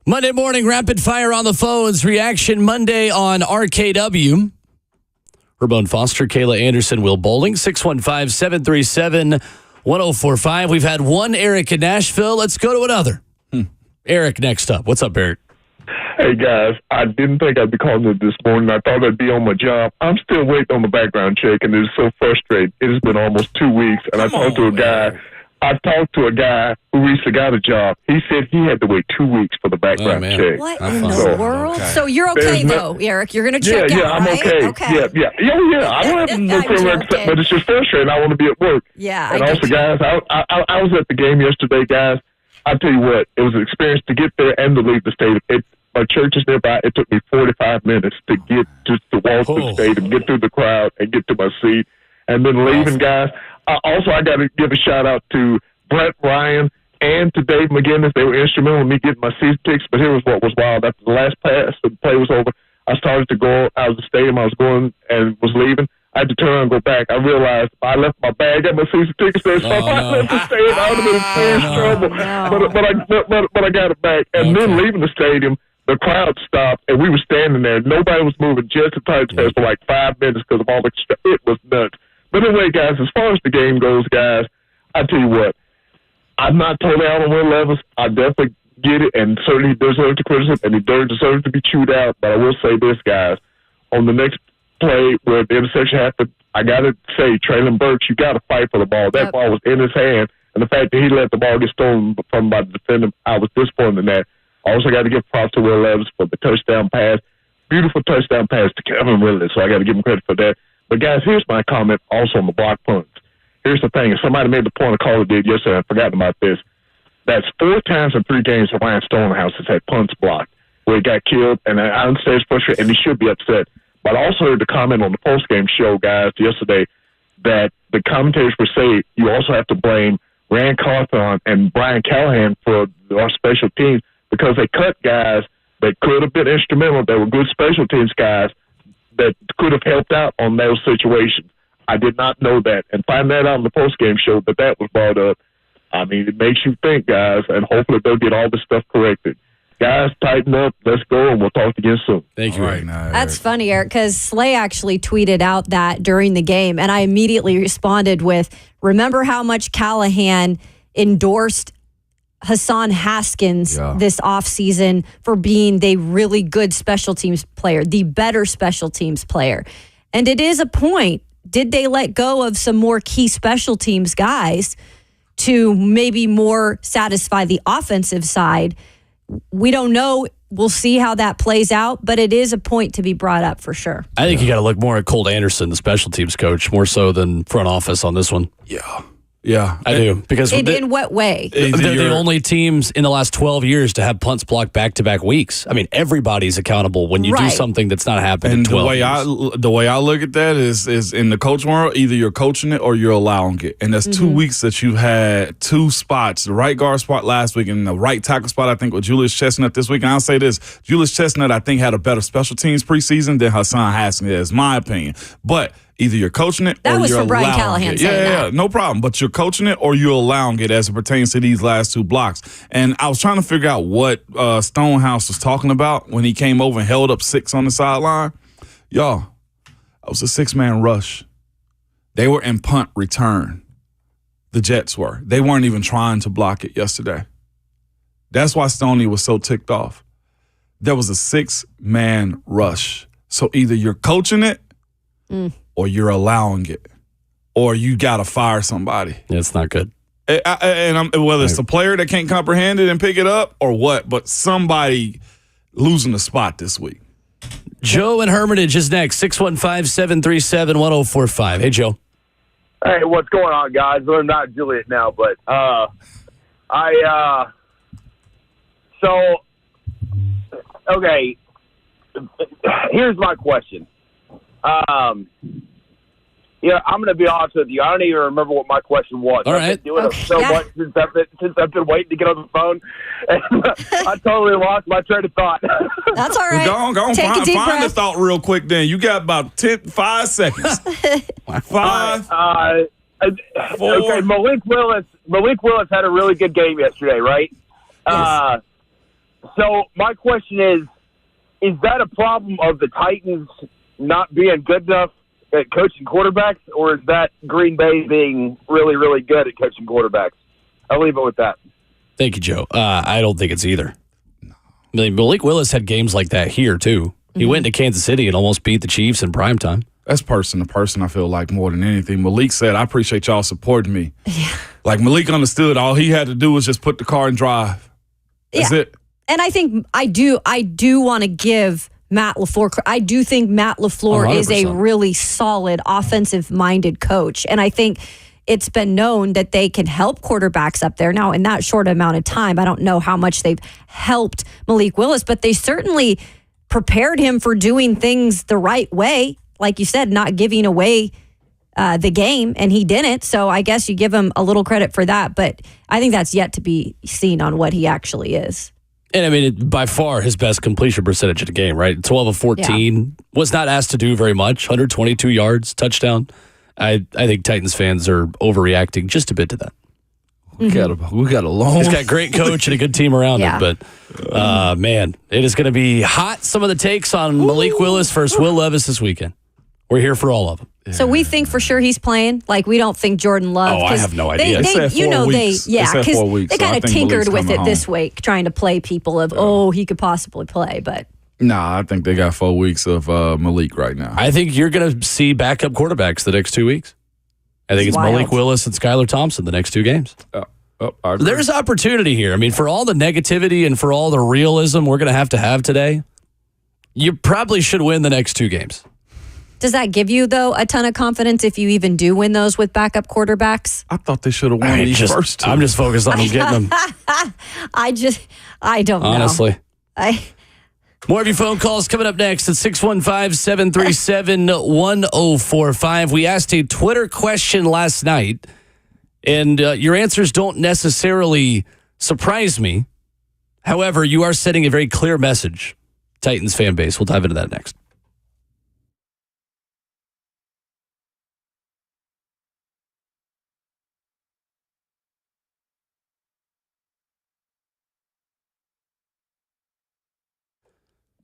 Monday morning, rapid fire on the phones. Reaction Monday on RKW. Ramon Foster, Kayla Anderson, Will Bowling, 615-737-1045. We've had one Eric in Nashville. Let's go to another. Eric next up. What's up, Eric? Hey, guys. I didn't think I'd be calling it this morning. I thought I'd be on my job. I'm still waiting on the background check, and it's so frustrating. It has been almost 2 weeks, and I talked to a guy who recently got a job. He said he had to wait 2 weeks for the background check. What in the world? Okay. So you're okay, though, Eric. You're going to check out, I'm right? okay. Yeah. I don't have no criminal record, but it's just frustrating. I want to be at work. Yeah, and also, guys, I was at the game yesterday, guys. I'll tell you what, it was an experience to get there and to leave the stadium. Our church is nearby. It took me 45 minutes to get to walk through the stadium, get through the crowd, and get to my seat. And then leaving, guys. Also, I got to give a shout-out to Brett Ryan and to Dave McGinnis. They were instrumental in me getting my season tickets, but here was what was wild. After the last pass, the play was over, I started to go out of the stadium. I was going and was leaving. I had to turn around and go back. I realized I left my bag at my season tickets there, so if I left the stadium, I would have been in serious trouble. But I got it back. And then leaving the stadium, the crowd stopped, and we were standing there. Nobody was moving, just the Titans fans for like 5 minutes because of all the stuff. It was nuts. But anyway, guys, as far as the game goes, guys, I tell you what, I'm not totally out on Will Levis. I definitely get it, and certainly he deserves the criticism, and he deserves to be chewed out. But I will say this, guys, on the next play where the interception happened, I got to say, Traylon Burks, you got to fight for the ball. That ball was in his hand, and the fact that he let the ball get stolen from by the defender, I was disappointed in that. Also got to give props to Will Levis for the touchdown pass. Beautiful touchdown pass to Kevin Ridley, so I got to give him credit for that. But, guys, here's my comment also on the block punts. Here's the thing. Somebody made the point a caller did yesterday. I've forgotten about this. That's 4 times in 3 games that Ryan Stonehouse has had punts blocked where he got killed, and I understand it's frustrating, and he should be upset. But I also heard the comment on the post-game show, guys, yesterday that the commentators were saying you also have to blame Rand Carthon and Brian Callahan for our special teams because they cut guys that could have been instrumental. They were good special teams guys that could have helped out on those situations. I did not know that. And find that out on the post-game show that was brought up. I mean, it makes you think, guys, and hopefully they'll get all this stuff corrected. Guys, tighten up. Let's go, and we'll talk again soon. Thank you, Eric. That's funny, Eric, because Slay actually tweeted out that during the game, and I immediately responded with, remember how much Callahan endorsed Hassan Haskins this offseason for being the really good special teams player, the better special teams player. And it is a point. Did they let go of some more key special teams guys to maybe more satisfy the offensive side? we don't know. We'll see how that plays out, but it is a point to be brought up for sure. I think you got to look more at Colt Anderson, the special teams coach, more so than front office on this one. Yeah, I do. Because in what way? They're the only teams in the last 12 years to have punts blocked back-to-back weeks. I mean, everybody's accountable when you do something that's not happening in 12 years. The way I look at that is in the coach world, either you're coaching it or you're allowing it. And that's 2 weeks that you had two spots, the right guard spot last week and the right tackle spot, I think, with Julius Chestnut this week. And I'll say this, Julius Chestnut, I think, had a better special teams preseason than Hassan Haskins, is my opinion. But either you're coaching it or you're allowing Brian Callahan it. saying Yeah, no problem. But you're coaching it or you're allowing it as it pertains to these last two blocks. And I was trying to figure out what Stonehouse was talking about when he came over and held up 6 on the sideline. Y'all, it was a 6-man rush. They were in punt return. The Jets were. They weren't even trying to block it yesterday. That's why Stoney was so ticked off. There was a 6-man rush. So either you're coaching it or you're allowing it, or you got to fire somebody. Yeah, it's not good. Whether it's the player that can't comprehend it and pick it up or what, but somebody losing the spot this week. Joe in Hermitage is next, 615-737-1045. Hey, Joe. Hey, what's going on, guys? Well, I'm not Juliet now, but okay, here's my question. I'm going to be honest with you. I don't even remember what my question was. All right. I've been doing it so much since I've been waiting to get on the phone. And I totally lost my train of thought. That's all right. Go on, Take a deep find breath. the thought real quick then. You got about 5 seconds. 5, 4. Okay, Malik Willis had a really good game yesterday, right? Yes. So my question is that a problem of the Titans not being good enough at coaching quarterbacks, or is that Green Bay being really, really good at coaching quarterbacks? I'll leave it with that. Thank you, Joe. I don't think it's either. I mean, Malik Willis had games like that here, too. He went to Kansas City and almost beat the Chiefs in primetime. That's person to person, I feel like, more than anything. Malik said, I appreciate y'all supporting me. Yeah. Like, Malik understood all he had to do was just put the car and drive. That's it. And I think I do want to give Matt LaFleur. I do think Matt LaFleur 100%. is a really solid offensive-minded coach. And I think it's been known that they can help quarterbacks up there. Now, in that short amount of time, I don't know how much they've helped Malik Willis, but they certainly prepared him for doing things the right way. Like you said, not giving away the game, and he didn't. So I guess you give him a little credit for that. But I think that's yet to be seen on what he actually is. And I mean, by far his best completion percentage of the game, right? 12 of 14. Was not asked to do very much. 122 yards, touchdown. I think Titans fans are overreacting just a bit to that. We got a long. He's got a great coach and a good team around him, but man, it is going to be hot. Some of the takes on Malik Willis versus Will Levis this weekend. We're here for all of them. So we think for sure he's playing. Like, we don't think Jordan Love. Oh, I have no idea. They said 4 weeks. Because they kind of tinkered with it this week, trying to play people of, he could possibly play, but. Nah, I think they got 4 weeks of Malik right now. I think you're going to see backup quarterbacks the next 2 weeks. I think it's wild. Malik Willis and Skylar Thompson the next 2 games. There's opportunity here. I mean, for all the negativity and for all the realism we're going to have today, you probably should win the next 2 games. Does that give you, though, a ton of confidence if you even do win those with backup quarterbacks? I thought they should have won these first 2. I'm just focused on getting them. I don't know. Honestly. More of your phone calls coming up next at 615-737-1045. We asked a Twitter question last night, and your answers don't necessarily surprise me. However, you are sending a very clear message, Titans fan base. We'll dive into that next.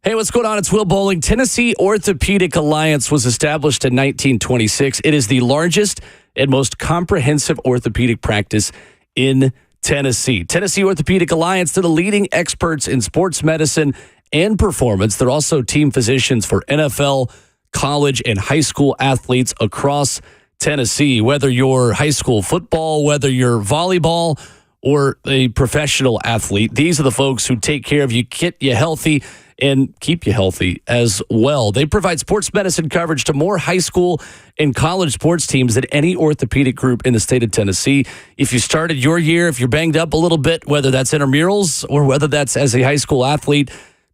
Hey, what's going on? It's Will Bowling. Tennessee Orthopedic Alliance was established in 1926. It is the largest and most comprehensive orthopedic practice in Tennessee. Tennessee Orthopedic Alliance, they're the leading experts in sports medicine and performance. They're also team physicians for NFL, college, and high school athletes across Tennessee. Whether you're high school football, whether you're volleyball, or a professional athlete. These are the folks who take care of you, get you healthy, and keep you healthy as well. They provide sports medicine coverage to more high school and college sports teams than any orthopedic group in the state of Tennessee. If you started your year, if you're banged up a little bit, whether that's intramurals or whether that's as a high school athlete,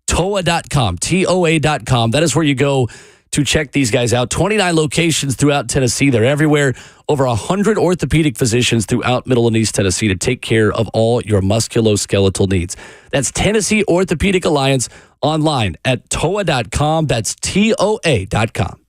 TOA.com, TOA.com. That is where you go to check these guys out. 29 locations throughout Tennessee. They're everywhere. Over 100 orthopedic physicians throughout Middle and East Tennessee to take care of all your musculoskeletal needs. That's Tennessee Orthopedic Alliance, online at TOA.com. That's TOA.com.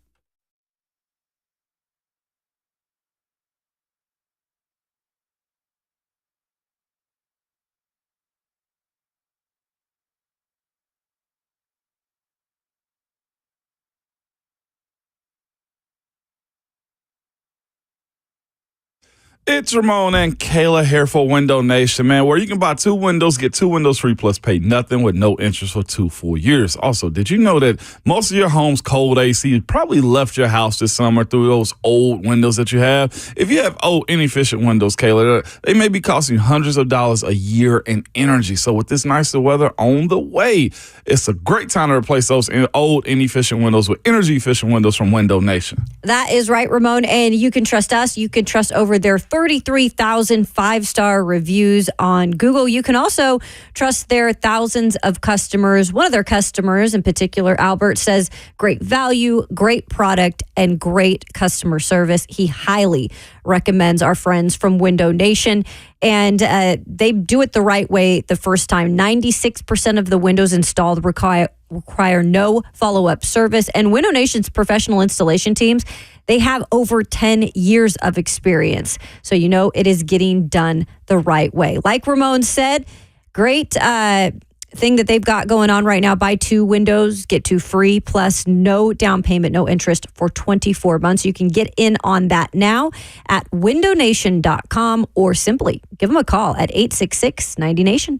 It's Ramon and Kayla here for Window Nation, man, where you can buy 2 windows, get 2 windows free, plus pay nothing with no interest for 2 full years. Also, did you know that most of your home's cold AC probably left your house this summer through those old windows that you have? If you have old, inefficient windows, Kayla, they may be costing you hundreds of dollars a year in energy. So with this nicer weather on the way, it's a great time to replace those old, inefficient windows with energy-efficient windows from Window Nation. That is right, Ramon, and you can trust us. You can trust over their 33,000 five-star reviews on Google. You can also trust their thousands of customers. One of their customers in particular, Albert, says great value, great product, and great customer service. He highly recommends our friends from Window Nation, and they do it the right way the first time. 96% of the windows installed require no follow-up service, and Window Nation's professional installation teams, they have over 10 years of experience. So you know it is getting done the right way. Like Ramon said, great thing that they've got going on right now. Buy 2 windows, get 2 free, plus no down payment, no interest for 24 months. You can get in on that now at windownation.com or simply give them a call at 866-90Nation.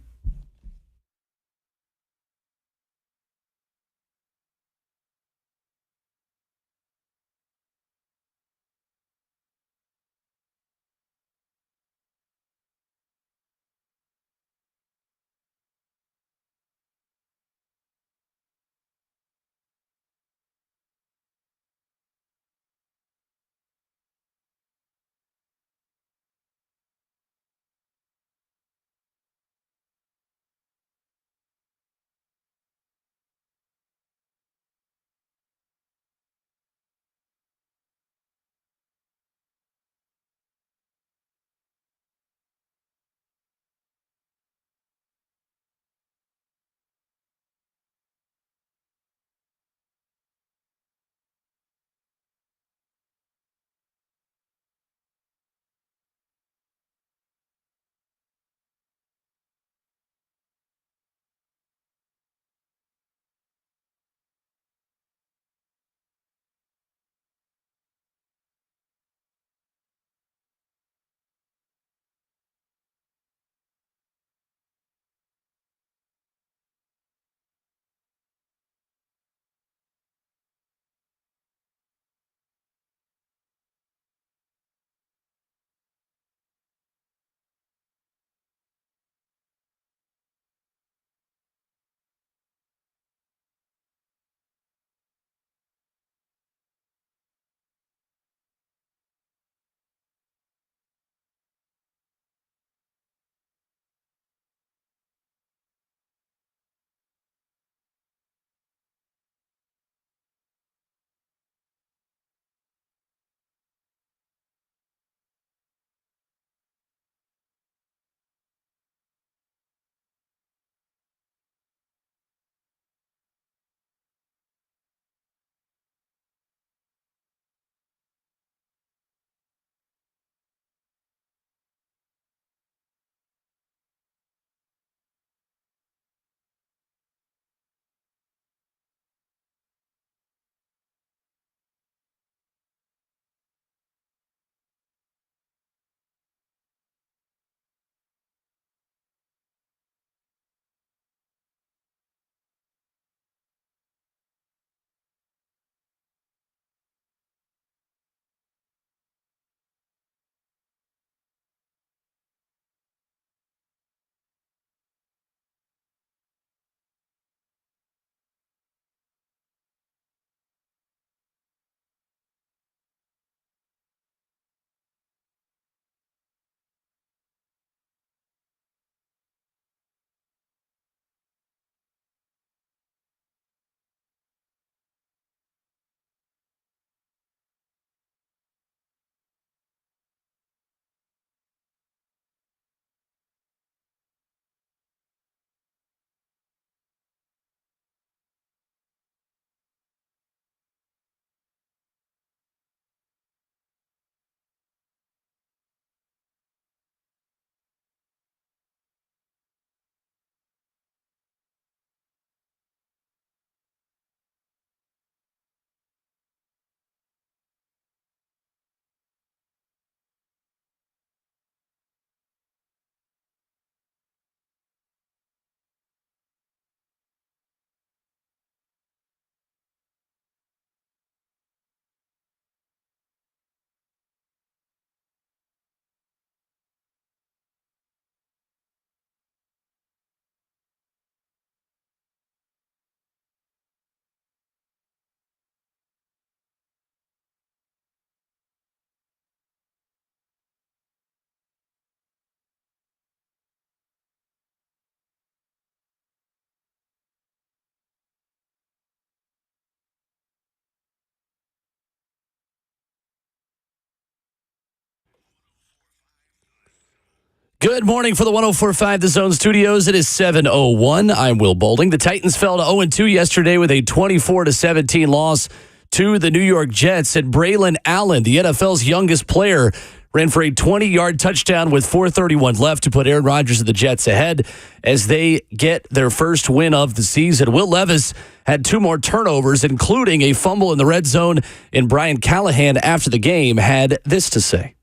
Good morning for the 104.5 The Zone Studios. It is 7:01. I'm Will Boulding. The Titans fell to 0-2 yesterday with a 24-17 loss to the New York Jets. And Braylon Allen, the NFL's youngest player, ran for a 20-yard touchdown with 4:31 left to put Aaron Rodgers and the Jets ahead as they get their first win of the season. Will Levis had 2 more turnovers, including a fumble in the red zone. And Brian Callahan, after the game, had this to say.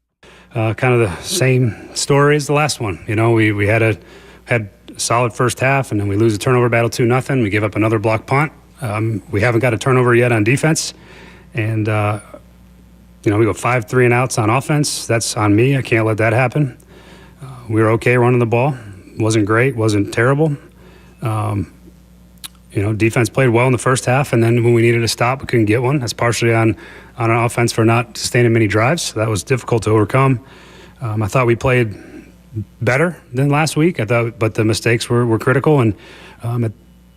Kind of the same story as the last one. You know, we had a solid first half, and then we lose a turnover battle 2-0. We give up another block punt. We haven't got a turnover yet on defense, and we go 5 3-and-outs on offense. That's on me. I can't let that happen. We were okay running the ball. Wasn't great. Wasn't terrible. Defense played well in the first half, and then when we needed a stop, we couldn't get one. That's partially on an offense for not sustaining many drives. So that was difficult to overcome. I thought we played better than last week. But the mistakes were critical. And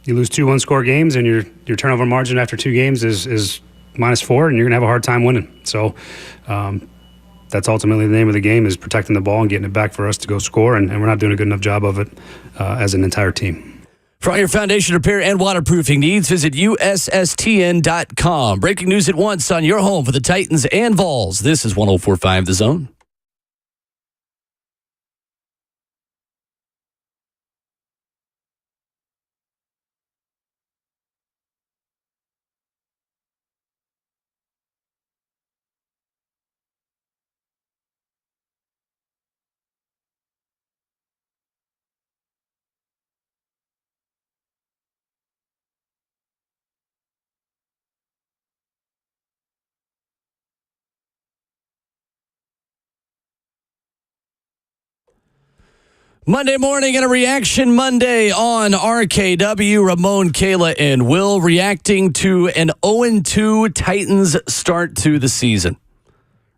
you lose 2 one-score games, and your turnover margin after 2 games is -4, and you're gonna have a hard time winning. So that's ultimately the name of the game, is protecting the ball and getting it back for us to go score. And we're not doing a good enough job of it as an entire team. For all your foundation repair and waterproofing needs, visit USSTN.com. Breaking news at once on your home for the Titans and Vols. This is 104.5 The Zone. Monday morning and a Reaction Monday on RKW. Ramon, Kayla, and Will reacting to an 0-2 Titans start to the season.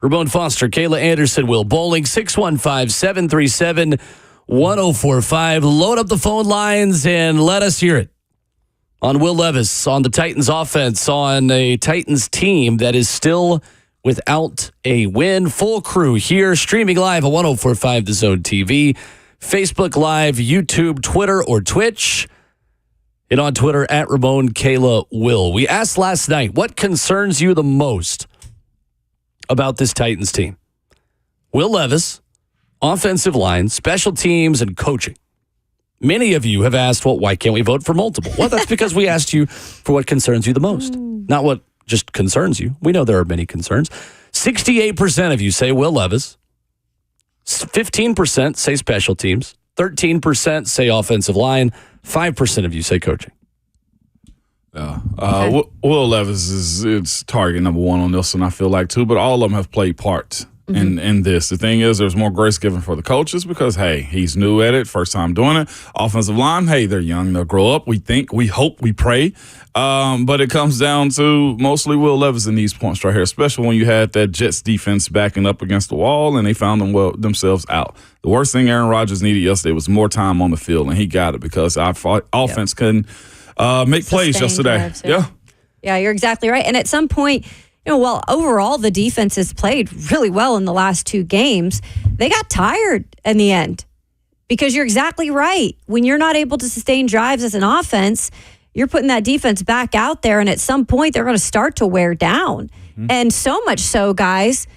Ramon Foster, Kayla Anderson, Will Boulding, 615-737-1045. Load up the phone lines and let us hear it. On Will Levis, on the Titans offense, on a Titans team that is still without a win. Full crew here, streaming live at 104.5 The Zone TV. Facebook Live, YouTube, Twitter, or Twitch. And on Twitter, at Ramon, Kayla, Will. We asked last night, what concerns you the most about this Titans team? Will Levis, offensive line, special teams, and coaching. Many of you have asked, well, why can't we vote for multiple? Well, that's because we asked you for what concerns you the most, not what just concerns you. We know there are many concerns. 68% of you say Will Levis. 15% say special teams. 13% say offensive line. 5% of you say coaching. Will Levis it's target number 1 on this one, I feel like, too. But all of them have played parts in this. The thing is, there's more grace given for the coaches because, hey, he's new at it, first time doing it. Offensive line, hey, they're young, they'll grow up. We think, we hope, we pray. But it comes down to mostly Will Levis in these points right here, especially when you had that Jets defense backing up against the wall and they found themselves out. The worst thing Aaron Rodgers needed yesterday was more time on the field, and he got it because our offense couldn't make plays yesterday. Drives, yeah, you're exactly right. And at some point, while overall the defense has played really well in the last 2 games, they got tired in the end because you're exactly right. When you're not able to sustain drives as an offense, you're putting that defense back out there, and at some point they're going to start to wear down. And so much so, guys,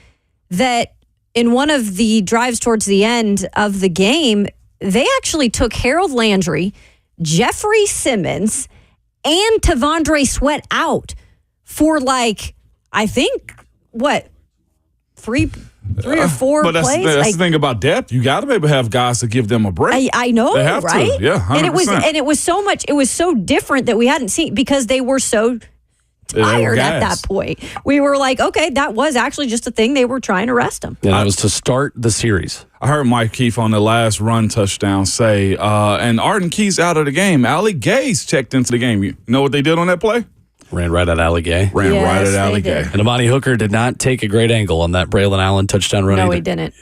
that in one of the drives towards the end of the game, they actually took Harold Landry, Jeffrey Simmons, and Tavondre Sweat out for I think, 3 or 4 but plays? That's the thing about depth. You got to be able to have guys to give them a break. I know, they have right? To. Yeah, 100%. And it was so much. It was so different that we hadn't seen because they were so tired at that point. We were like, okay, that was actually just a thing. They were trying to rest them. And that was to start the series. I heard Mike Keefe on the last run touchdown say, and Arden Key's out of the game. Ali Gay's checked into the game. You know what they did on that play? Ran right at Ali Gay. Right at Ali Gay. And Amani Hooker did not take a great angle on that Braylon Allen touchdown run. No, either. he didn't.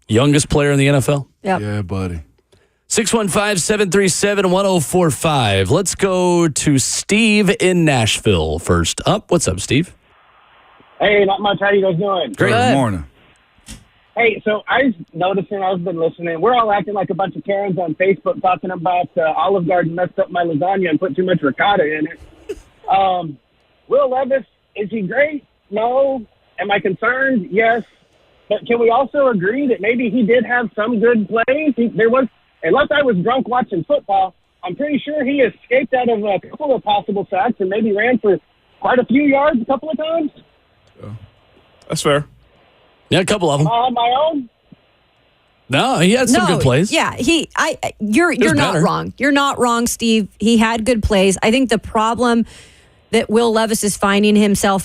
Youngest player in the NFL. Yep. Yeah, buddy. 615-737-1045. Let's go to Steve in Nashville first up. What's up, Steve? Hey, not much. How you guys doing? Great. Good morning. Hey, so I was noticing, I've been listening, we're all acting like a bunch of Karens on Facebook talking about Olive Garden messed up my lasagna and put too much ricotta in it. Will Levis, is he great? No. Am I concerned? Yes. But can we also agree that maybe he did have some good plays? Unless I was drunk watching football, I'm pretty sure he escaped out of a couple of possible sacks and maybe ran for quite a few yards a couple of times. That's fair. Yeah, a couple of them. On my own? No, he had some good plays. Yeah, you're not better. wrong. You're not wrong, Steve. He had good plays. I think the problem that Will Levis is finding himself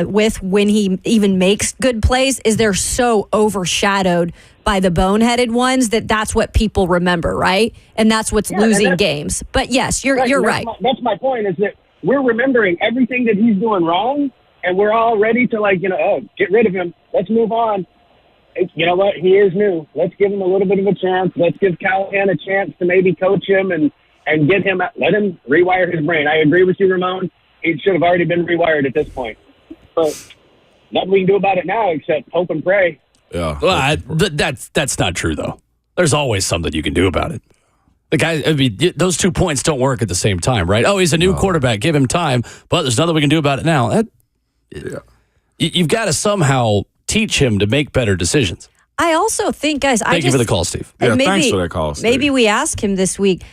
with when he even makes good plays is they're so overshadowed by the boneheaded ones that's what people remember, right? And that's what's losing games. But yes, you're right. That's my point, is that we're remembering everything that he's doing wrong, and we're all ready to get rid of him. Let's move on. You know what? He is new. Let's give him a little bit of a chance. Let's give Callahan a chance to maybe coach him and let him rewire his brain. I agree with you, Ramon. It should have already been rewired at this point. But nothing we can do about it now except hope and pray. Yeah. Well, that's not true, though. There's always something you can do about it. The guy, those 2 points don't work at the same time, right? Oh, he's a new quarterback. Give him time. But there's nothing we can do about it now. You've got to somehow teach him to make better decisions. I also think, guys, Thank you for the call, Steve. Yeah, thanks for that call, Steve. Maybe we ask him this week.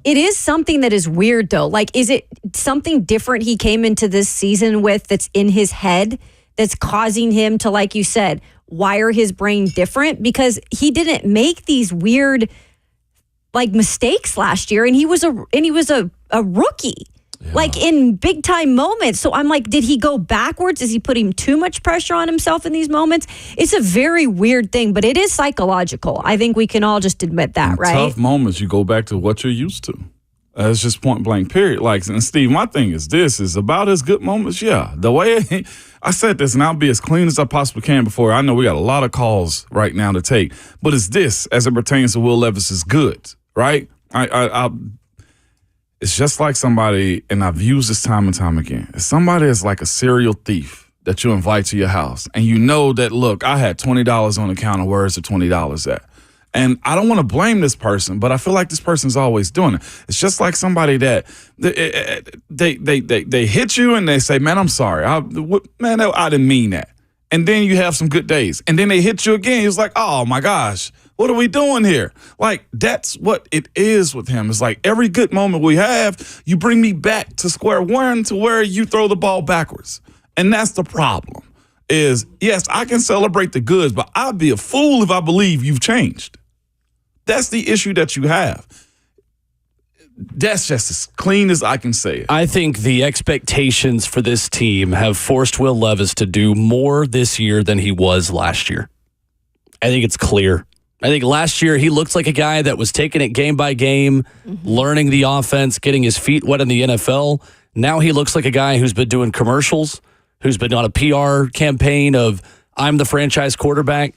It is something that is weird, though. Like, is it something different he came into this season with that's in his head that's causing him to, like you said, wire his brain different? Because he didn't make these weird, mistakes last year, and he was a rookie. Like in big time moments. So I'm like, did he go backwards? Is he putting too much pressure on himself in these moments? It's a very weird thing, but it is psychological. I think we can all just admit that, right? Tough moments, you go back to what you're used to. It's just point blank, period. And Steve, my thing is about his good moments. Yeah. The way I said this, and I'll be as clean as I possibly can before. I know we got a lot of calls right now to take, but it's this as it pertains to Will Levis's good, right? It's just like somebody, and I've used this time and time again. If somebody is like a serial thief that you invite to your house, and you know that, look, I had $20 on the counter, where's the $20 at? And I don't want to blame this person, but I feel like this person's always doing it. It's just like somebody that they hit you and they say, man, I'm sorry. I didn't mean that. And then you have some good days. And then they hit you again. It's like, oh, my gosh. What are we doing here? Like, that's what it is with him. It's like every good moment we have, you bring me back to square one to where you throw the ball backwards. And that's the problem is, yes, I can celebrate the goods, but I'd be a fool if I believe you've changed. That's the issue that you have. That's just as clean as I can say it. I think the expectations for this team have forced Will Levis to do more this year than he was last year. I think it's clear. I think last year he looked like a guy that was taking it game by game, learning the offense, getting his feet wet in the NFL. Now he looks like a guy who's been doing commercials, who's been on a PR campaign of I'm the franchise quarterback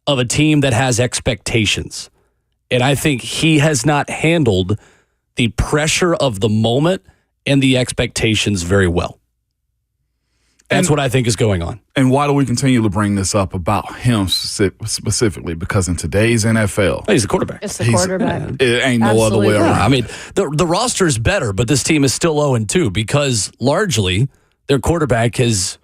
of a team that has expectations. And I think he has not handled the pressure of the moment and the expectations very well. That's what I think is going on. And why do we continue to bring this up about him specifically? Because in today's NFL, he's a quarterback. It's the quarterback. It ain't no other way around. I mean, the roster is better, but this team is still 0-2 because largely their quarterback has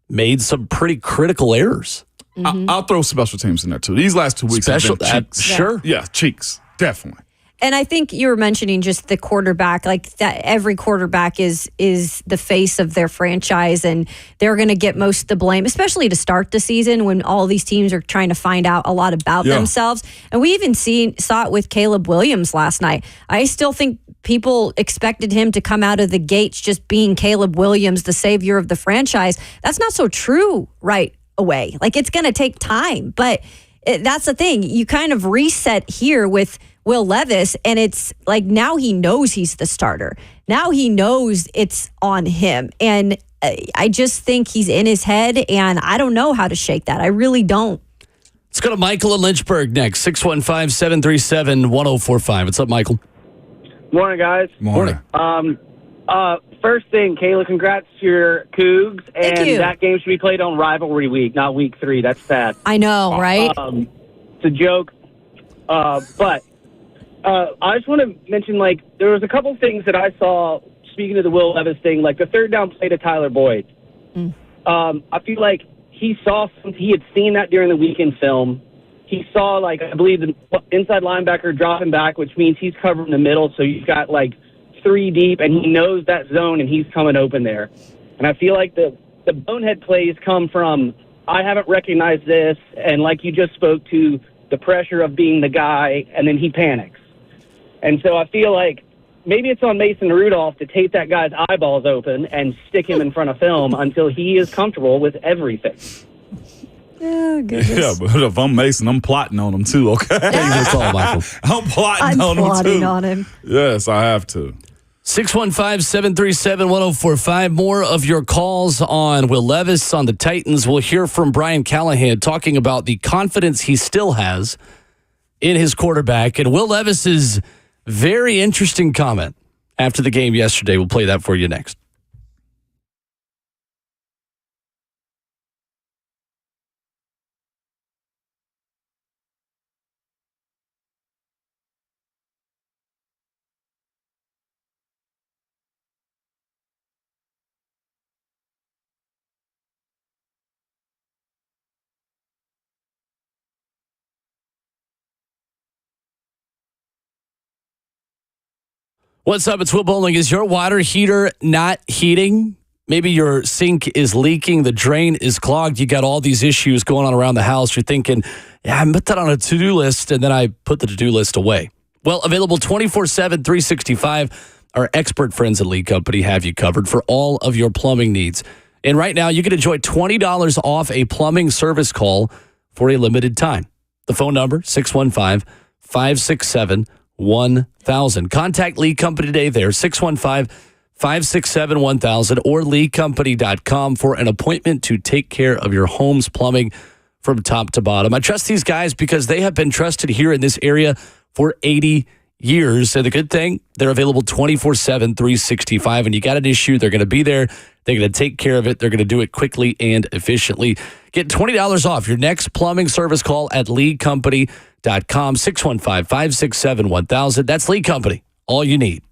made some pretty critical errors. I'll throw special teams in there too. These last 2 weeks have been cheeks. Sure. Yeah, cheeks. Definitely. And I think you were mentioning just the quarterback, like that every quarterback is the face of their franchise and they're going to get most of the blame, especially to start the season when all these teams are trying to find out a lot about themselves. And we even saw it with Caleb Williams last night. I still think people expected him to come out of the gates just being Caleb Williams, the savior of the franchise. That's not so true right away. Like, it's going to take time. But that's the thing. You kind of reset here with Will Levis, and it's like now he knows he's the starter. Now he knows it's on him. And I just think he's in his head, and I don't know how to shake that. I really don't. Let's go to Michael in Lynchburg next. 615-737-1045. What's up, Michael? Morning, guys. Morning. First thing, Kayla, congrats to your Cougs. Thank And you. that game should be played on rivalry week, not week 3. That's sad. I know, right? It's a joke. But I just want to mention, there was a couple things that I saw, speaking of the Will Levis thing, like the third down play to Tyler Boyd. I feel like he had seen that during the weekend film. He saw, I believe, the inside linebacker dropping back, which means he's covering the middle, so you've got, 3 deep, and he knows that zone, and he's coming open there. And I feel like the bonehead plays come from, I haven't recognized this, and like you just spoke to, the pressure of being the guy, and then he panics. And so I feel like maybe it's on Mason Rudolph to tape that guy's eyeballs open and stick him in front of film until he is comfortable with everything. Oh, goodness. Yeah, but if I'm Mason, I'm plotting on him too, okay? That's all, Michael. I'm plotting on him plotting too. on him. Yes, I have to. 615-737-1045. More of your calls on Will Levis on the Titans. We'll hear from Brian Callahan talking about the confidence he still has in his quarterback. And Will Levis's very interesting comment after the game yesterday. We'll play that for you next. What's up? It's Will Bowling. Is your water heater not heating? Maybe your sink is leaking. The drain is clogged. You got all these issues going on around the house. You're thinking, yeah, I put that on a to-do list, and then I put the to-do list away. Well, available 24/7, 365. Our expert friends at Lee Company have you covered for all of your plumbing needs. And right now, you can enjoy $20 off a plumbing service call for a limited time. The phone number, 615-567-1000. Contact Lee Company today there, 615-567-1000 or leecompany.com for an appointment to take care of your home's plumbing from top to bottom. I trust these guys because they have been trusted here in this area for 80 years. And the good thing, they're available 24/7, 365. And you got an issue, they're going to be there. They're going to take care of it. They're going to do it quickly and efficiently. Get $20 off your next plumbing service call at leecompany.com, 615-567-1000. That's Lee Company. All you need.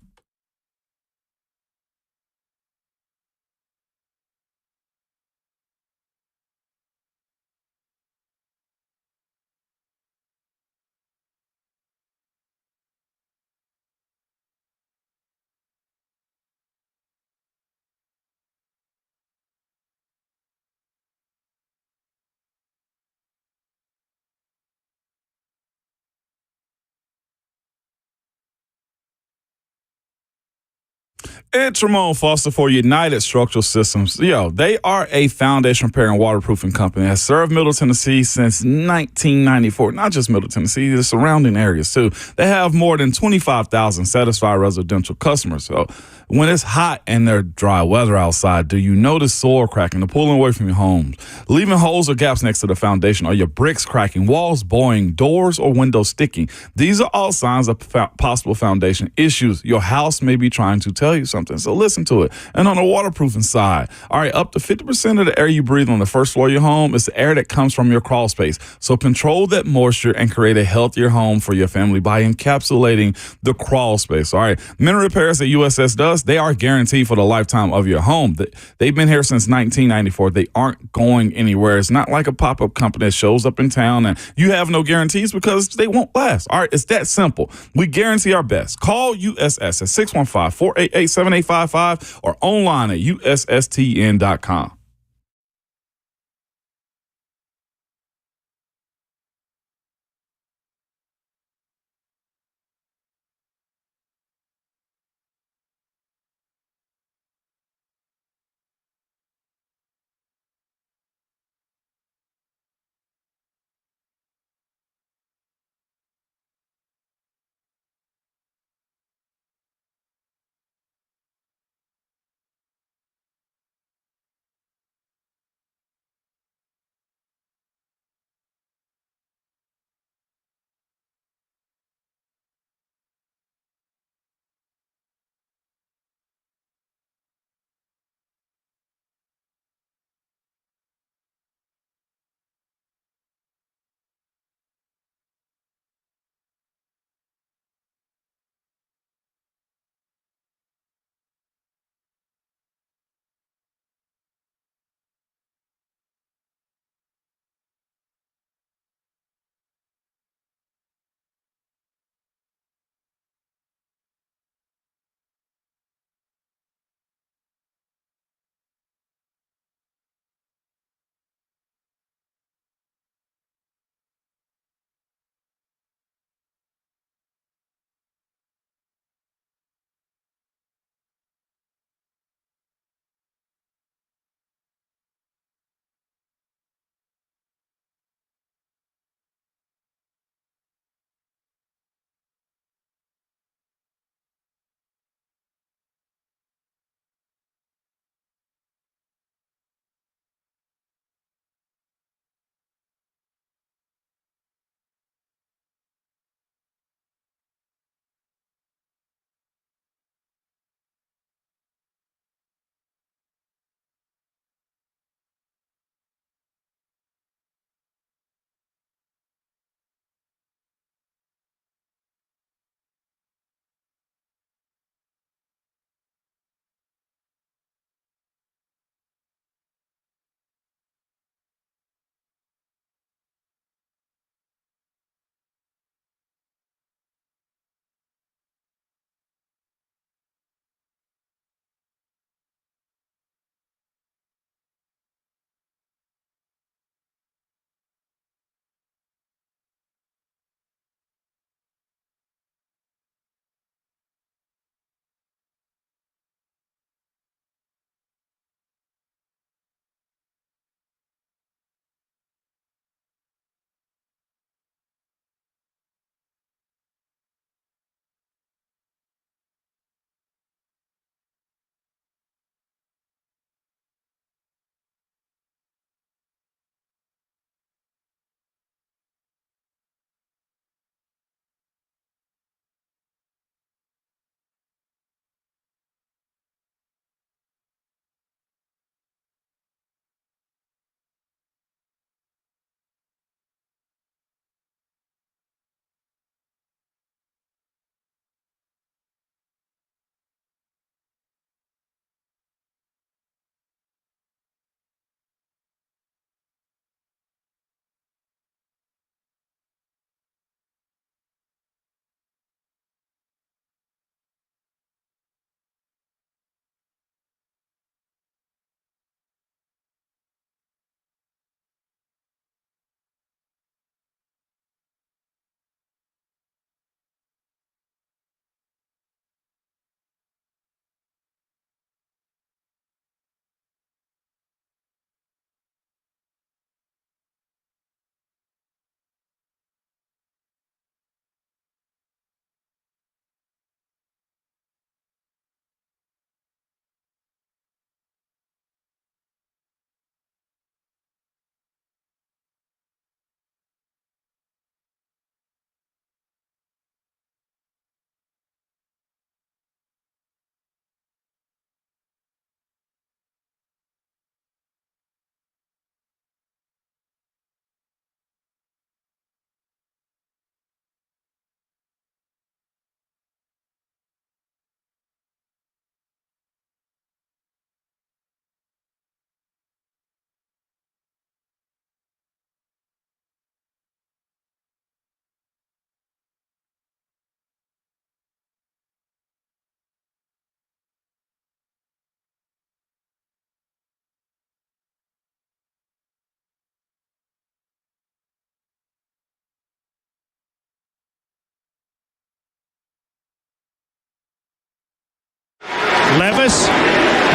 It's Ramon Foster for United Structural Systems. They are a foundation repair and waterproofing company that has served Middle Tennessee since 1994. Not just Middle Tennessee, the surrounding areas too. They have more than 25,000 satisfied residential customers. So when it's hot and there's dry weather outside, do you notice soil cracking or pulling away from your homes, leaving holes or gaps next to the foundation? Are your bricks cracking, walls bowing, doors or windows sticking? These are all signs of possible foundation issues. Your house may be trying to tell you something, so listen to it. And on the waterproofing side, all right, up to 50% of the air you breathe on the first floor of your home is the air that comes from your crawl space. So control that moisture and create a healthier home for your family by encapsulating the crawl space. All right, mineral repairs that USS does, they are guaranteed for the lifetime of your home. They've been here since 1994. They aren't going anywhere. It's not like a pop-up company that shows up in town and you have no guarantees because they won't last. All right, it's that simple. We guarantee our best. Call USS at 615-488-7855 or online at USSTN.com. Levis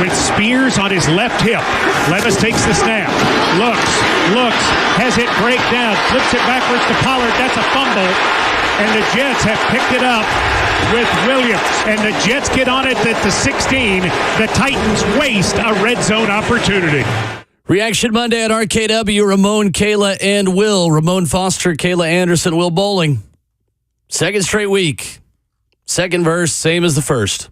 with Spears on his left hip. Levis takes the snap. Looks, has it break down, flips it backwards to Pollard. That's a fumble. And the Jets have picked it up with Williams. And the Jets get on it at the 16. The Titans waste a red zone opportunity. Reaction Monday at RKW. Ramon, Kayla, and Will. Ramon Foster, Kayla Anderson, Will Bowling. Second straight week. Second verse, same as the first.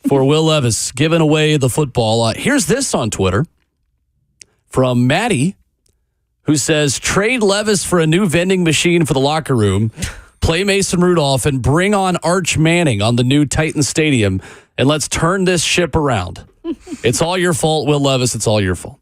For Will Levis, giving away the football. Here's this on Twitter from Maddie, who says, trade Levis for a new vending machine for the locker room, play Mason Rudolph, and bring on Arch Manning on the new Titan Stadium, and let's turn this ship around. It's all your fault, Will Levis. It's all your fault.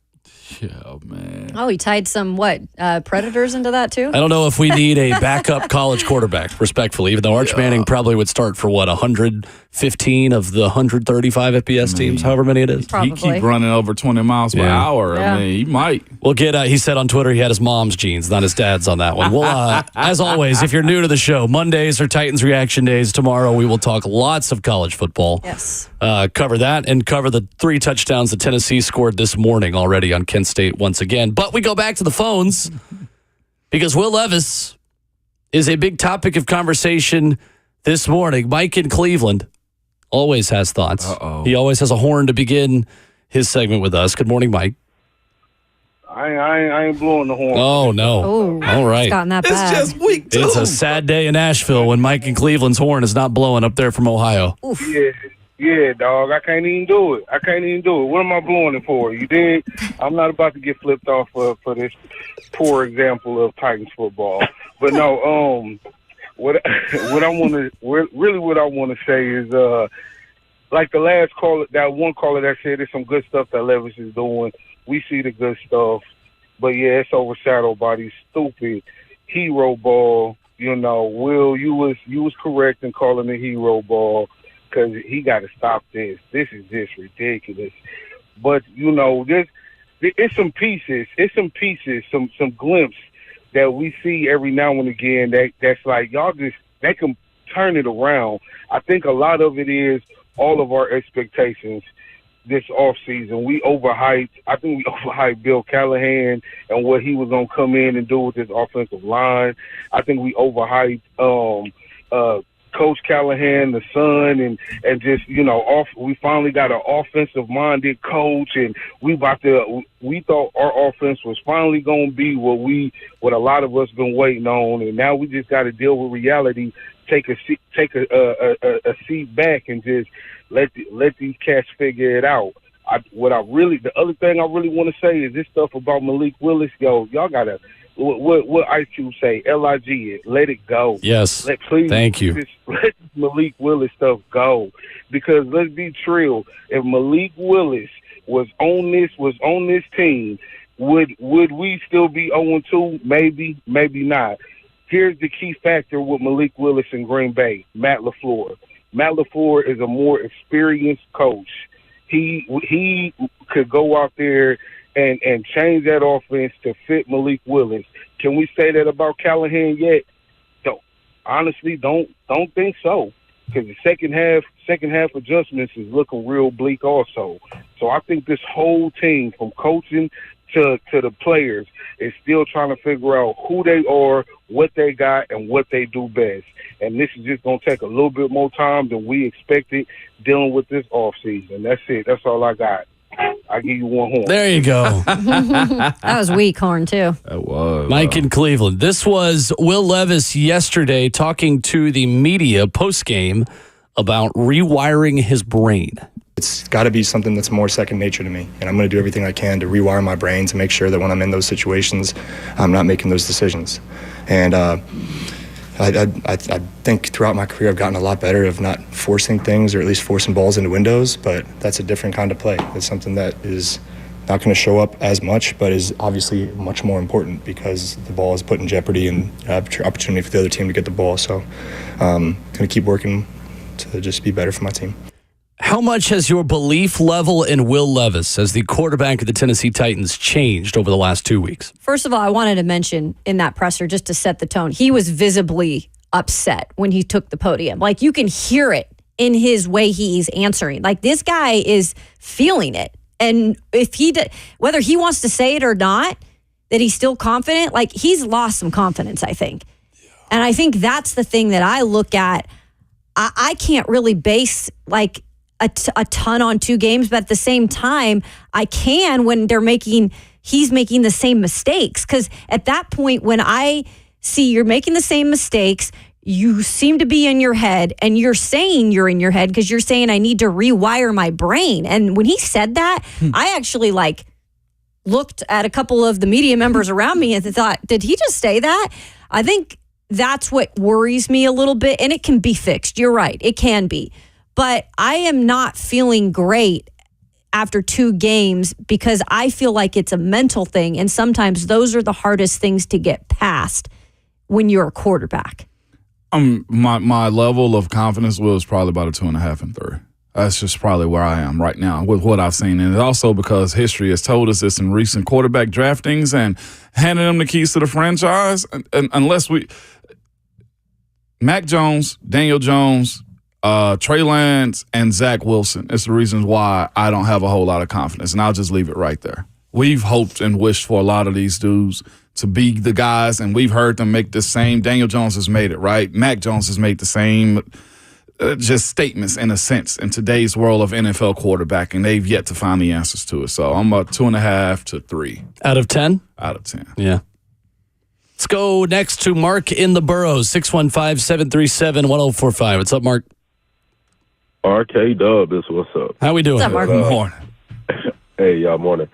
Yeah, man. Oh, he tied some, Predators into that too? I don't know if we need a backup college quarterback, respectfully, even though Arch Manning probably would start for, 115 of the 135 FBS teams, however many it is. He keep running over 20 miles per hour. Yeah. I mean, he might. We'll get, he said on Twitter he had his mom's jeans, not his dad's on that one. Well, as always, if you're new to the show, Mondays are Titans Reaction Days. Tomorrow we will talk lots of college football. Yes. Cover that and cover the 3 touchdowns that Tennessee scored this morning already on Kent State once again. But we go back to the phones because Will Levis is a big topic of conversation this morning. Mike in Cleveland always has thoughts. He always has a horn to begin his segment with us. Good morning, Mike. I ain't blowing the horn. Oh, no. Oh, all right. It's gotten that bad. It's just week 2. It's a sad day in Nashville when Mike in Cleveland's horn is not blowing up there from Ohio. Oof. Yeah, dog. I can't even do it. What am I blowing it for? You dig? I'm not about to get flipped off for this poor example of Titans football. But no, what I want to say is, like the last caller, that one caller that said there's some good stuff that Levis is doing. We see the good stuff, but yeah, it's overshadowed by these stupid hero ball. Will, you was correct in calling it hero ball. Because he got to stop this. This is just ridiculous. But it's some pieces. Some glimpses that we see every now and again. That's like they can turn it around. I think a lot of it is all of our expectations this offseason. We overhyped. I think we overhyped Bill Callahan and what he was gonna come in and do with his offensive line. I think we overhyped Coach Callahan, the son, and just we finally got an offensive-minded coach, and we thought our offense was finally going to be what a lot of us been waiting on, and now we just got to deal with reality, take a seat back, and just let these cats figure it out. The other thing I really want to say is this stuff about Malik Willis. Y'all gotta. What Ice Cube say? LIG it. Let it go. Yes. Please. Thank you. Just let Malik Willis stuff go. Because let's be true. If Malik Willis was on this team, would we still be 0-2? Maybe, maybe not. Here's the key factor with Malik Willis in Green Bay, Matt LaFleur. Matt LaFleur is a more experienced coach. He could go out there and change that offense to fit Malik Willis. Can we say that about Callahan yet? Honestly, don't think so. Because the second half adjustments is looking real bleak also. So I think this whole team, from coaching to the players, is still trying to figure out who they are, what they got, and what they do best. And this is just going to take a little bit more time than we expected dealing with this offseason. That's it. That's all I got. I give you one horn. There you go. That was weak horn, too. That was. Mike in Cleveland. This was Will Levis yesterday talking to the media post-game about rewiring his brain. It's got to be something that's more second nature to me, and I'm going to do everything I can to rewire my brain to make sure that when I'm in those situations, I'm not making those decisions. And I think throughout my career I've gotten a lot better of not forcing things, or at least forcing balls into windows, but that's a different kind of play. It's something that is not going to show up as much, but is obviously much more important because the ball is put in jeopardy and opportunity for the other team to get the ball. So going to keep working to just be better for my team. How much has your belief level in Will Levis as the quarterback of the Tennessee Titans changed over the last 2 weeks? First of all, I wanted to mention in that presser, just to set the tone, he was visibly upset when he took the podium. Like, you can hear it in his way he's answering. Like, this guy is feeling it. And if whether he wants to say it or not, that he's still confident, like, he's lost some confidence, I think. Yeah. And I think that's the thing that I look at. I can't really base like a ton on 2 games, but at the same time, I can when he's making the same mistakes. Because at that point, when I see you're making the same mistakes, you seem to be in your head, and you're saying you're in your head because you're saying I need to rewire my brain. And when he said that, I actually looked at a couple of the media members around me and thought, did he just say that? I think that's what worries me a little bit, and it can be fixed. You're right. It can be. But I am not feeling great after 2 games because I feel like it's a mental thing, and sometimes those are the hardest things to get past when you're a quarterback. My level of confidence was probably about a 2.5 and 3. That's just probably where I am right now with what I've seen. And also because history has told us this in recent quarterback draftings and handing them the keys to the franchise. Unless Mac Jones, Daniel Jones, Trey Lance, and Zach Wilson. It's the reasons why I don't have a whole lot of confidence. And I'll just leave it right there. We've hoped and wished for a lot of these dudes to be the guys, and we've heard them make the same. Daniel Jones has made it, right? Mac Jones has made the same just statements in a sense in today's world of NFL quarterback, and they've yet to find the answers to it. So I'm about 2.5 to 3. Out of 10? Out of 10. Yeah. Let's go next to Mark in the Boroughs, 615-737-1045. What's up, Mark? RK Dub is what's up. How we doing? What's up, Mark? Good morning. Hey, y'all, morning.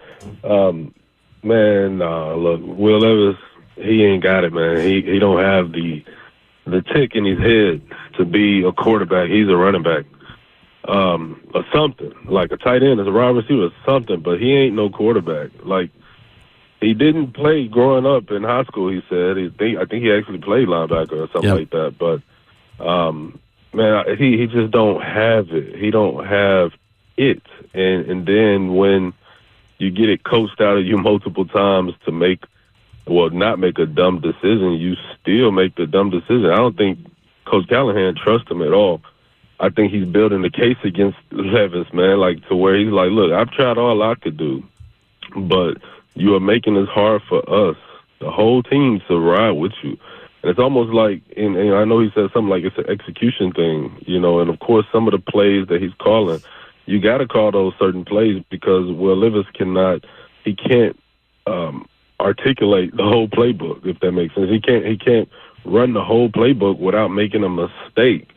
Look, Will Levis, he ain't got it, man. He don't have the tick in his head to be a quarterback. He's a running back. Or something. Like a tight end as a wide receiver or something, but he ain't no quarterback. Like, he didn't play growing up in high school, he said. I think he actually played linebacker or something like that. But, he just don't have it. He don't have it. And then when you get it coached out of you multiple times to not make a dumb decision, you still make the dumb decision. I don't think Coach Callahan trusts him at all. I think he's building the case against Levis, man, like to where he's like, look, I've tried all I could do, but you are making this hard for us, the whole team, to ride with you. And it's almost like, and I know he said something like it's an execution thing, and of course some of the plays that he's calling, you got to call those certain plays because Will Levis can't articulate the whole playbook, if that makes sense. He can't run the whole playbook without making a mistake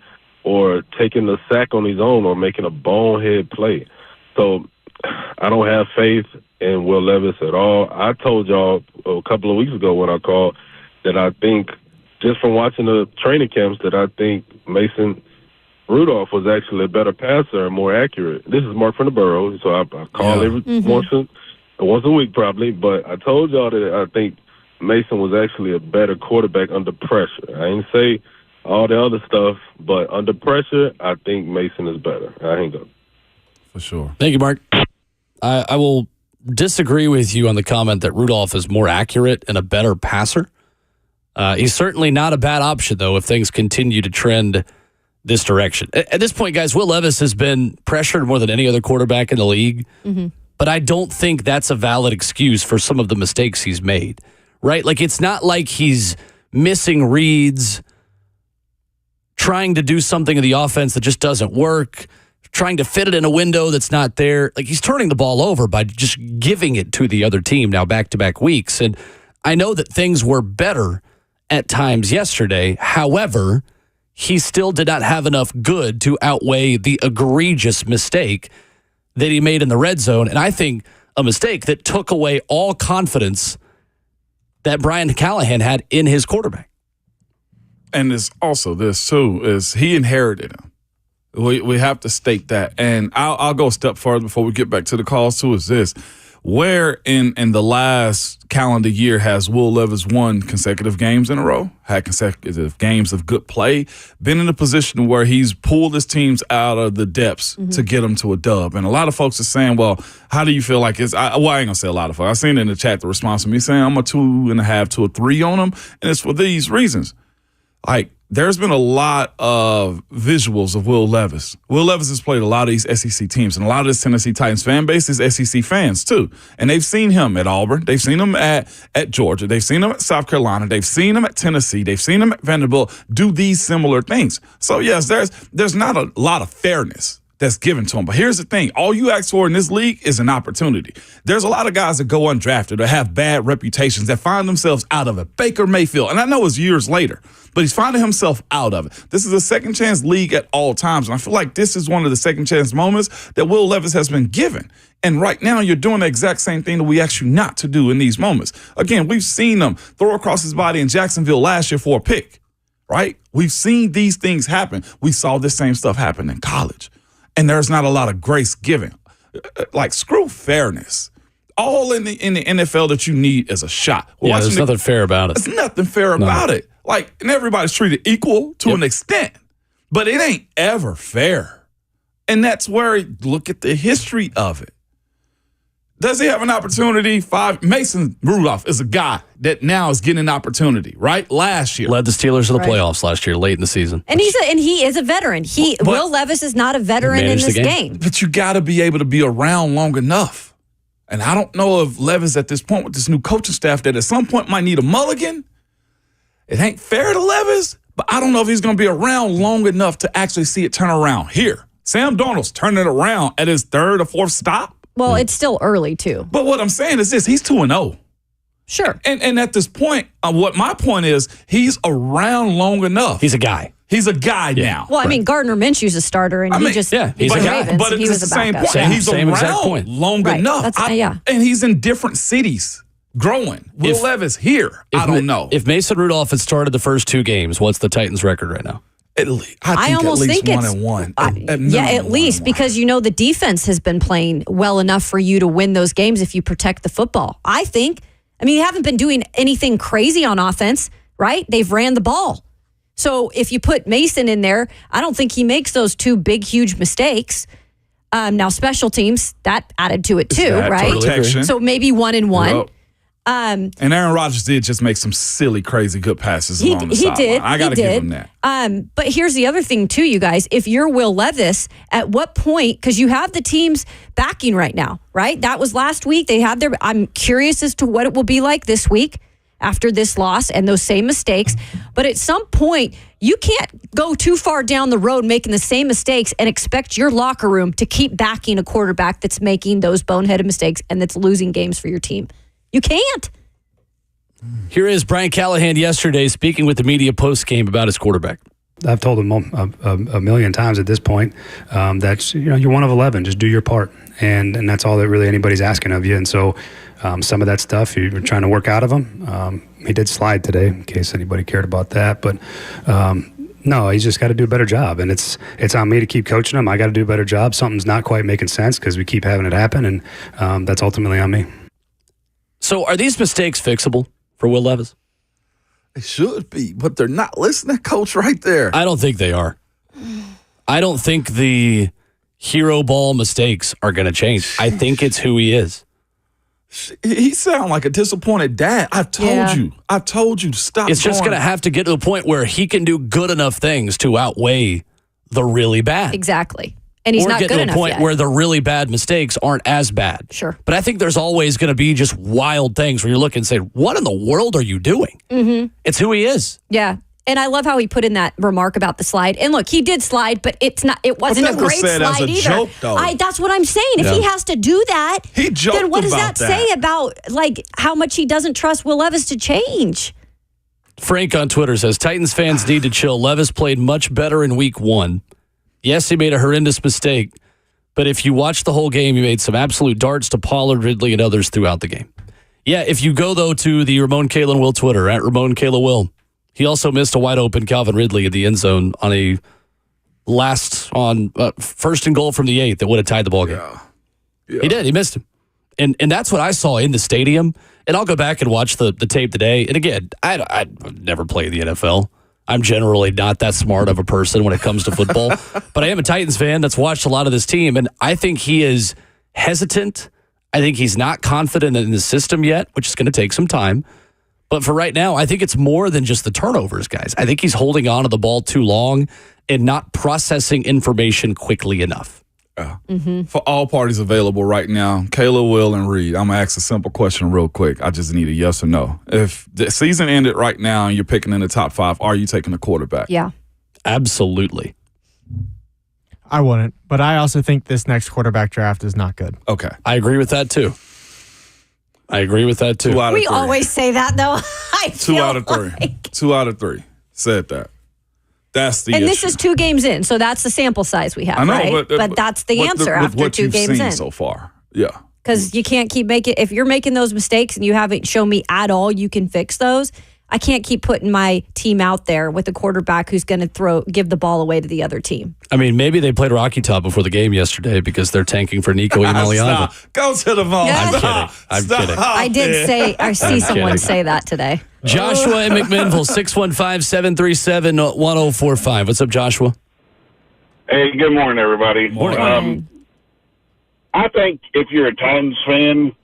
or taking a sack on his own or making a bonehead play. So I don't have faith in Will Levis at all. I told y'all a couple of weeks ago when I called that I think, just from watching the training camps, that I think Mason Rudolph was actually a better passer and more accurate. This is Mark from the Borough, so I call once a week probably, but I told y'all that I think Mason was actually a better quarterback under pressure. I ain't say all the other stuff, but under pressure, I think Mason is better. I hang up. For sure. Thank you, Mark. I will disagree with you on the comment that Rudolph is more accurate and a better passer. He's certainly not a bad option, though, if things continue to trend this direction. At this point, guys, Will Levis has been pressured more than any other quarterback in the league. Mm-hmm. But I don't think that's a valid excuse for some of the mistakes he's made, right? Like, it's not like he's missing reads, trying to do something in the offense that just doesn't work, trying to fit it in a window that's not there. Like, he's turning the ball over by just giving it to the other team now back-to-back weeks. And I know that things were better at times yesterday. However, he still did not have enough good to outweigh the egregious mistake that he made in the red zone. And I think a mistake that took away all confidence that Brian Callahan had in his quarterback. And it's also this, too, is he inherited him. We have to state that. And I'll go a step further before we get back to the calls, too, is this. Where in the last calendar year has Will Levis won consecutive games in a row, had consecutive games of good play, been in a position where he's pulled his teams out of the depths to get them to a dub? And a lot of folks are saying, well, how do you feel like it's – I ain't going to say a lot of folks. I seen in the chat the response to me saying I'm a 2.5 to a 3 on him, and it's for these reasons. Like, there's been a lot of visuals of Will Levis. Will Levis has played a lot of these SEC teams, and a lot of this Tennessee Titans fan base is SEC fans too. And they've seen him at Auburn. They've seen him at Georgia. They've seen him at South Carolina. They've seen him at Tennessee. They've seen him at Vanderbilt do these similar things. So, yes, there's not a lot of fairness that's given to him. But here's the thing. All you ask for in this league is an opportunity. There's a lot of guys that go undrafted or have bad reputations that find themselves out of it. Baker Mayfield, and I know it's years later, but he's finding himself out of it. This is a second chance league at all times, and I feel like this is one of the second chance moments that Will Levis has been given. And right now, you're doing the exact same thing that we ask you not to do in these moments. Again, we've seen him throw across his body in Jacksonville last year for a pick, right? We've seen these things happen. We saw this same stuff happen in college. And there's not a lot of grace given. Like, screw fairness. All in the NFL that you need is a shot. There's nothing fair about it. There's nothing fair about it. Like, and everybody's treated equal to an extent, but it ain't ever fair. And that's where, look at the history of it. Does he have an opportunity? Mason Rudolph is a guy that now is getting an opportunity, right? Last year. Led the Steelers to the playoffs last year, late in the season. And he is a veteran. Will Levis is not a veteran in this game. But you got to be able to be around long enough. And I don't know if Levis at this point with this new coaching staff that at some point might need a mulligan. It ain't fair to Levis, but I don't know if he's going to be around long enough to actually see it turn around here. Sam Darnold's turning it around at his third or fourth stop. Well, it's still early, too. But what I'm saying is this. He's 2-0. Sure. And at this point, what my point is, he's around long enough. He's a guy. He's a guy now. Well, I mean, Gardner Minshew's a starter, and he's a Ravens. But it's the same point. He's around long enough. And he's in different cities growing. Will Levis here? I don't know. If Mason Rudolph had started the first two games, what's the Titans' record right now? I almost think it's 1-1. At least because the defense has been playing well enough for you to win those games if you protect the football. They haven't been doing anything crazy on offense, right? They've ran the ball. So if you put Mason in there, I don't think he makes those two big, huge mistakes. Now special teams, that added to it too, right? Protection. So maybe 1-1. Yep. And Aaron Rodgers did just make some silly, crazy good passes along the sideline. He did. I got to give him that. But here's the other thing, too, you guys. If you're Will Levis, at what point, because you have the teams backing right now, right? That was last week. I'm curious as to what it will be like this week after this loss and those same mistakes. But at some point, you can't go too far down the road making the same mistakes and expect your locker room to keep backing a quarterback that's making those boneheaded mistakes and that's losing games for your team. You can't. Here is Brian Callahan yesterday speaking with the media post-game about his quarterback. I've told him a million times at this point that you're one of 11. Just do your part, and that's all that really anybody's asking of you. And so some of that stuff you're trying to work out of him. He did slide today, in case anybody cared about that. But no, he's just got to do a better job, and it's on me to keep coaching him. I got to do a better job. Something's not quite making sense because we keep having it happen, and that's ultimately on me. So are these mistakes fixable for Will Levis? They should be, but they're not. Listen to Coach right there. I don't think they are. I don't think the hero ball mistakes are going to change. I think it's who he is. He sounds like a disappointed dad. I've told you to stop. It's just going to have to get to the point where he can do good enough things to outweigh the really bad. Exactly. And he's not good enough yet. Or get to a point where the really bad mistakes aren't as bad. Sure. But I think there's always going to be just wild things where you look and say, what in the world are you doing? Mm-hmm. It's who he is. Yeah. And I love how he put in that remark about the slide. And look, he did slide, but it wasn't a great slide as a either. Joke, though. That's what I'm saying. If he has to do that, then what does that say about how much he doesn't trust Will Levis to change? Frank on Twitter says, Titans fans need to chill. Levis played much better in week 1. Yes, he made a horrendous mistake, but if you watch the whole game, he made some absolute darts to Pollard, Ridley, and others throughout the game. Yeah, if you go, though, to the Ramon Kayla Will Twitter, at Ramon Kayla Will, he also missed a wide-open Calvin Ridley at the end zone on a first and goal from the 8 that would have tied the ball game. Yeah. He did. He missed him. And that's what I saw in the stadium. And I'll go back and watch the tape today. And again, I never played the NFL. I'm generally not that smart of a person when it comes to football, but I am a Titans fan that's watched a lot of this team, and I think he is hesitant. I think he's not confident in the system yet, which is going to take some time. But for right now, I think it's more than just the turnovers, guys. I think he's holding on to the ball too long and not processing information quickly enough. For all parties available right now, Kayla, Will, and Reed, I'm going to ask a simple question real quick. I just need a yes or no. If the season ended right now and you're picking in the top 5, are you taking a quarterback? Yeah. Absolutely. I wouldn't, but I also think this next quarterback draft is not good. Okay. I agree with that, too. 2 out of 3. We always say that, though. 2 out of 3. 2 out of 3 said that. That's the issue. This is 2 games in, so that's the sample size we have, I know, right? But that's the answer after what 2 you've games seen in. so far. Yeah. Because you can't keep making, if you're making those mistakes and you haven't shown me at all you can fix those, I can't keep putting my team out there with a quarterback who's going to give the ball away to the other team. I mean, maybe they played Rocky Top before the game yesterday because they're tanking for Nico Iamaleava. Go to the ball. I'm kidding. I did say, I see someone say that today. Joshua in McMinnville, 615-737-1045. What's up, Joshua? Hey, good morning, everybody. Morning. I think if you're a Titans fan,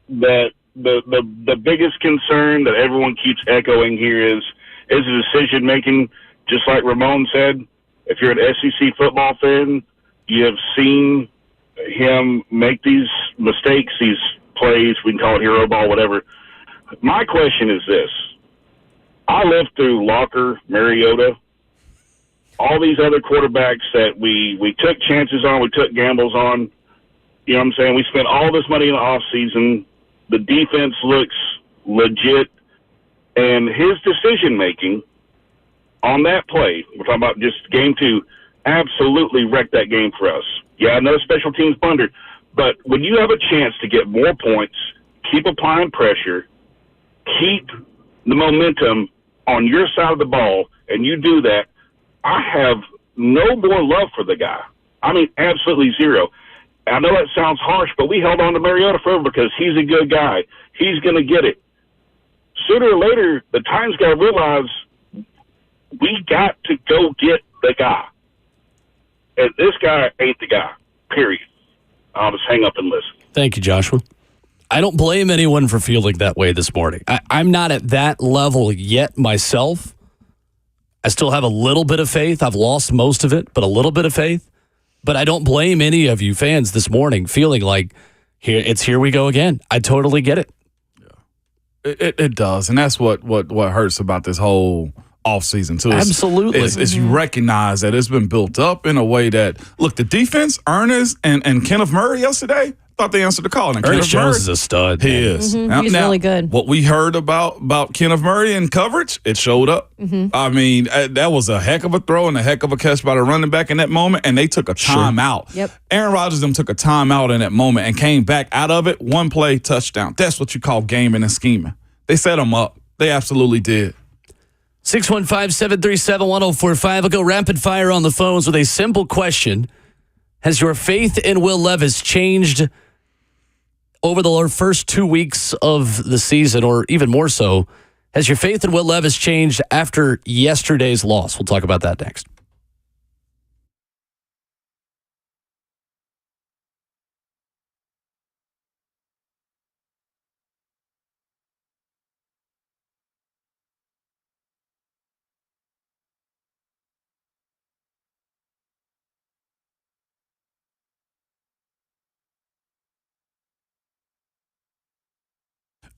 that the biggest concern that everyone keeps echoing here is the decision making. Just like Ramon said, if you're an SEC football fan, you have seen him make these mistakes, these plays. We can call it hero ball, whatever. My question is this: I lived through Locker, Mariota, all these other quarterbacks that we took chances on, we took gambles on. You know what I'm saying? We spent all this money in the offseason. The defense looks legit. And his decision-making on that play, we're talking about just game 2, absolutely wrecked that game for us. Yeah, I know special teams blundered, but when you have a chance to get more points, keep applying pressure, keep the momentum on your side of the ball, and you do that, I have no more love for the guy. I mean, absolutely zero. I know that sounds harsh, but we held on to Mariota forever because he's a good guy. He's going to get it. Sooner or later, the Titans got to realize we got to go get the guy. And this guy ain't the guy, period. I'll just hang up and listen. Thank you, Joshua. I don't blame anyone for feeling that way this morning. I'm not at that level yet myself. I still have a little bit of faith. I've lost most of it, but a little bit of faith. But I don't blame any of you fans this morning feeling like here we go again. I totally get it. Yeah, it does, and that's what hurts about this whole offseason too. Absolutely, is you recognize that it's been built up in a way that look, the defense, Ernest and Kenneth Murray yesterday thought they answered the call. And Ernest Jones is a stud. He is. Mm-hmm. He's really good. What we heard about Kenneth Murray in coverage, it showed up. Mm-hmm. I mean, that was a heck of a throw and a heck of a catch by the running back in that moment, and they took a timeout. Yep. Aaron Rodgers them took a timeout in that moment and came back out of it. One play, touchdown. That's what you call gaming and scheming. They set them up. They absolutely did. 615-737-1045. I'll go rapid fire on the phones with a simple question. Has your faith in Will Levis changed over the first 2 weeks of the season, or even more so? Has your faith in Will Levis changed after yesterday's loss? We'll talk about that next.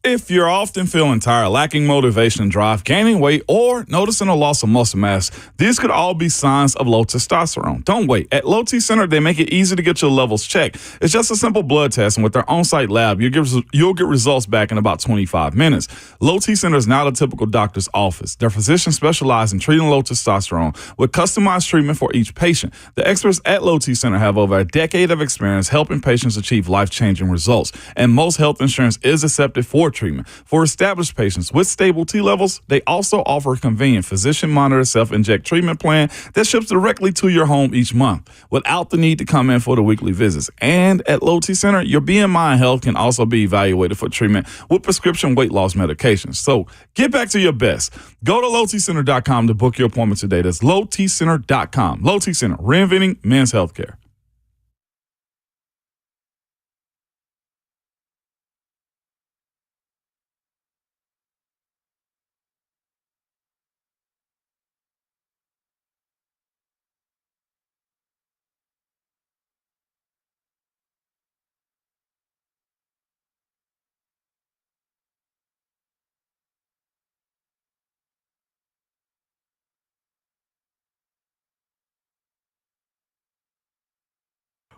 If you're often feeling tired, lacking motivation and drive, gaining weight, or noticing a loss of muscle mass, these could all be signs of low testosterone. Don't wait. At Low T Center, they make it easy to get your levels checked. It's just a simple blood test, and with their on-site lab, you'll get results back in about 25 minutes. Low T Center is not a typical doctor's office. Their physicians specialize in treating low testosterone with customized treatment for each patient. The experts at Low T Center have over a decade of experience helping patients achieve life-changing results, and most health insurance is accepted for treatment. For established patients with stable T levels, they also offer a convenient physician-monitored self-inject treatment plan that ships directly to your home each month without the need to come in for the weekly visits. And at Low T Center, your BMI and health can also be evaluated for treatment with prescription weight loss medications. So get back to your best. Go to lowtcenter.com to book your appointment today. That's lowtcenter.com. Low T Center, reinventing men's healthcare.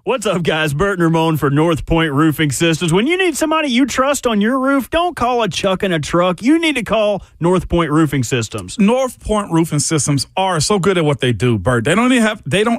What's up, guys? Bert and Ramon for North Point Roofing Systems. When you need somebody you trust on your roof, don't call a chuck in a truck. You need to call North Point Roofing Systems. North Point Roofing Systems are so good at what they do, Bert. They don't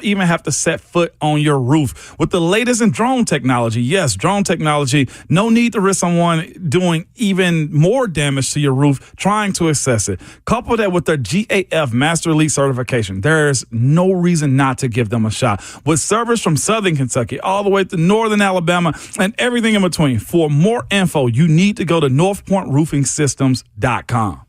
even have to set foot on your roof. With the latest in drone technology, yes, drone technology, no need to risk someone doing even more damage to your roof trying to assess it. Couple that with their GAF Master Elite certification. There's no reason not to give them a shot. With servers from Southern Kentucky all the way to Northern Alabama and everything in between. For more info, you need to go to northpointroofingsystems.com.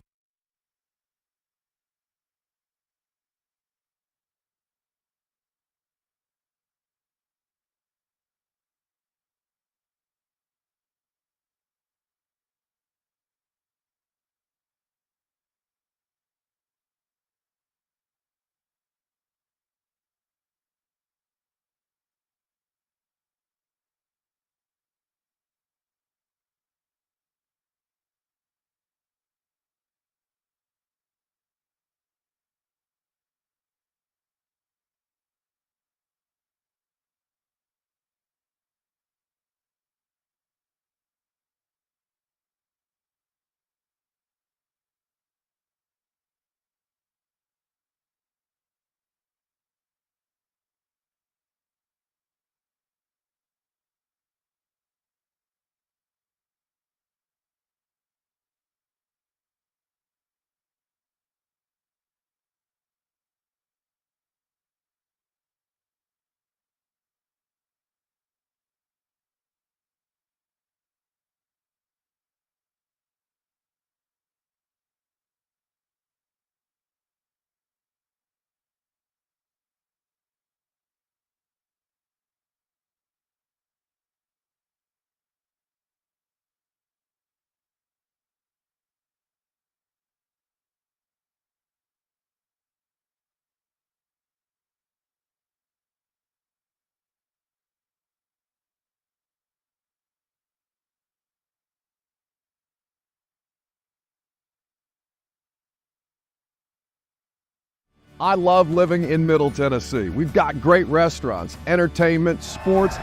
I love living in Middle Tennessee. We've got great restaurants, entertainment, sports,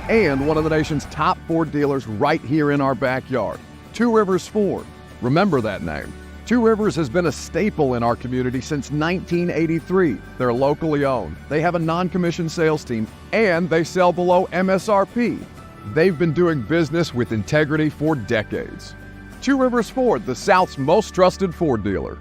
and one of the nation's top Ford dealers right here in our backyard. Two Rivers Ford. Remember that name. Two Rivers has been a staple in our community since 1983. They're locally owned. They have a non-commissioned sales team, and they sell below MSRP. They've been doing business with integrity for decades. Two Rivers Ford, the South's most trusted Ford dealer.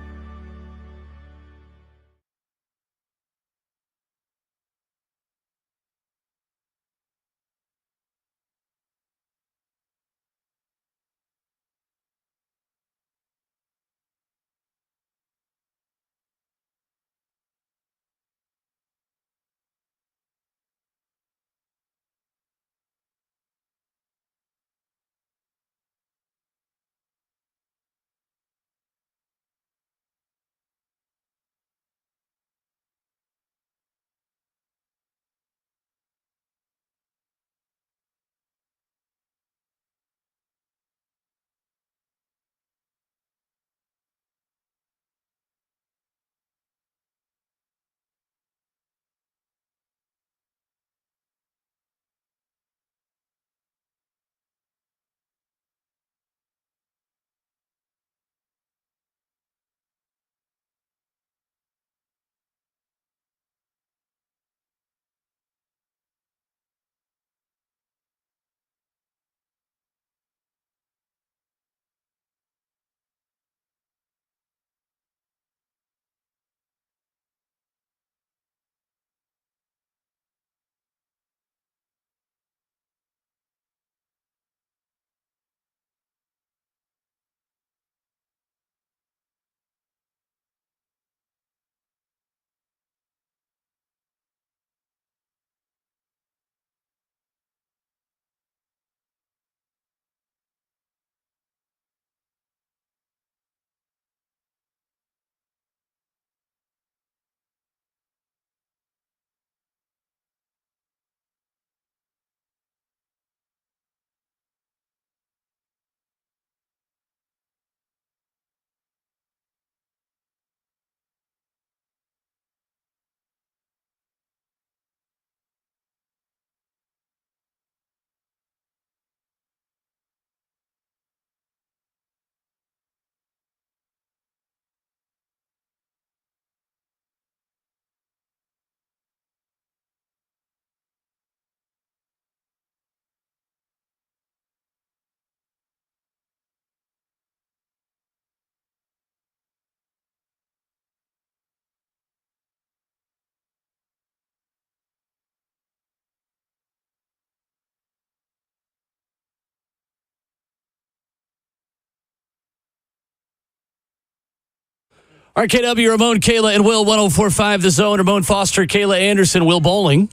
RKW, Ramon, Kayla, and Will, 104.5 The Zone. Ramon Foster, Kayla Anderson, Will Bowling.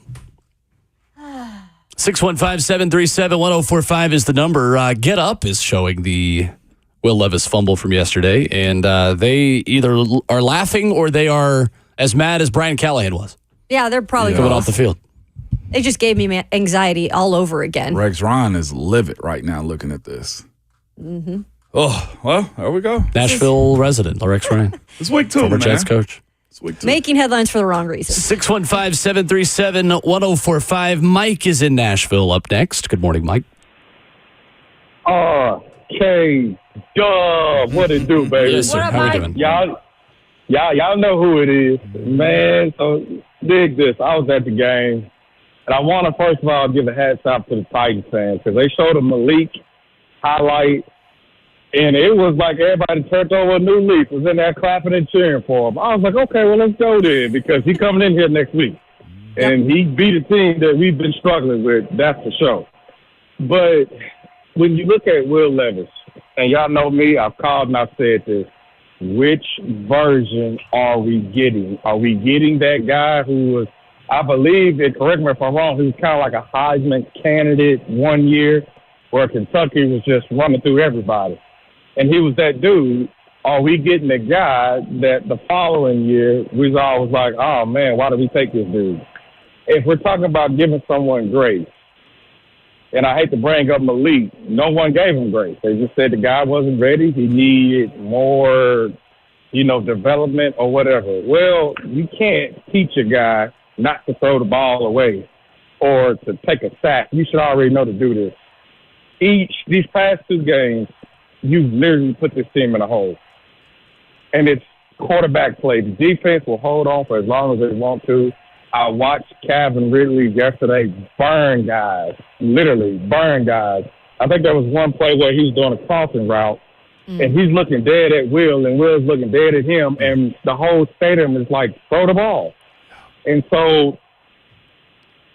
615-737-1045 is the number. Get Up is showing the Will Levis fumble from yesterday, and they either are laughing or they are as mad as Brian Callahan was. Yeah, they're probably coming off the field. It just gave me anxiety all over again. Rex Ryan is livid right now looking at this. Mm-hmm. Oh, well, there we go. Nashville resident, Rex Ryan. It's week 2, former man. Jets coach. It's week 2. Making headlines for the wrong reason. 615-737-1045. Mike is in Nashville up next. Good morning, Mike. K-Dub, what it do, baby? Yes, sir. What up, How are we Mike? doing? Y'all know who it is, man. So dig this. I was at the game, and I want to first of all give a hats off to the Titans fans because they showed a Malik highlight, and it was like everybody turned over a new leaf. Was in there clapping and cheering for him. I was like, okay, well let's go then because he's coming in here next week, and he beat a team that we've been struggling with. That's for sure. But when you look at Will Levis, and y'all know me, I've called and I've said this. Which version are we getting? Are we getting that guy who was, I believe, and correct me if I'm wrong, he was kind of like a Heisman candidate one year where Kentucky was just running through everybody. And he was that dude. Are we getting a guy that the following year we was always like, oh, man, why did we take this dude? If we're talking about giving someone grace, and I hate to bring up Malik, no one gave him grace. They just said the guy wasn't ready. He needed more, development or whatever. Well, you can't teach a guy not to throw the ball away or to take a sack. You should already know to do this. These past 2 games, you've literally put this team in a hole. And it's quarterback play. The defense will hold on for as long as they want to. I watched Calvin Ridley yesterday burn guys, literally burn guys. I think there was one play where he was doing a crossing route, and he's looking dead at Will, and Will's looking dead at him, and the whole stadium is like, throw the ball. And so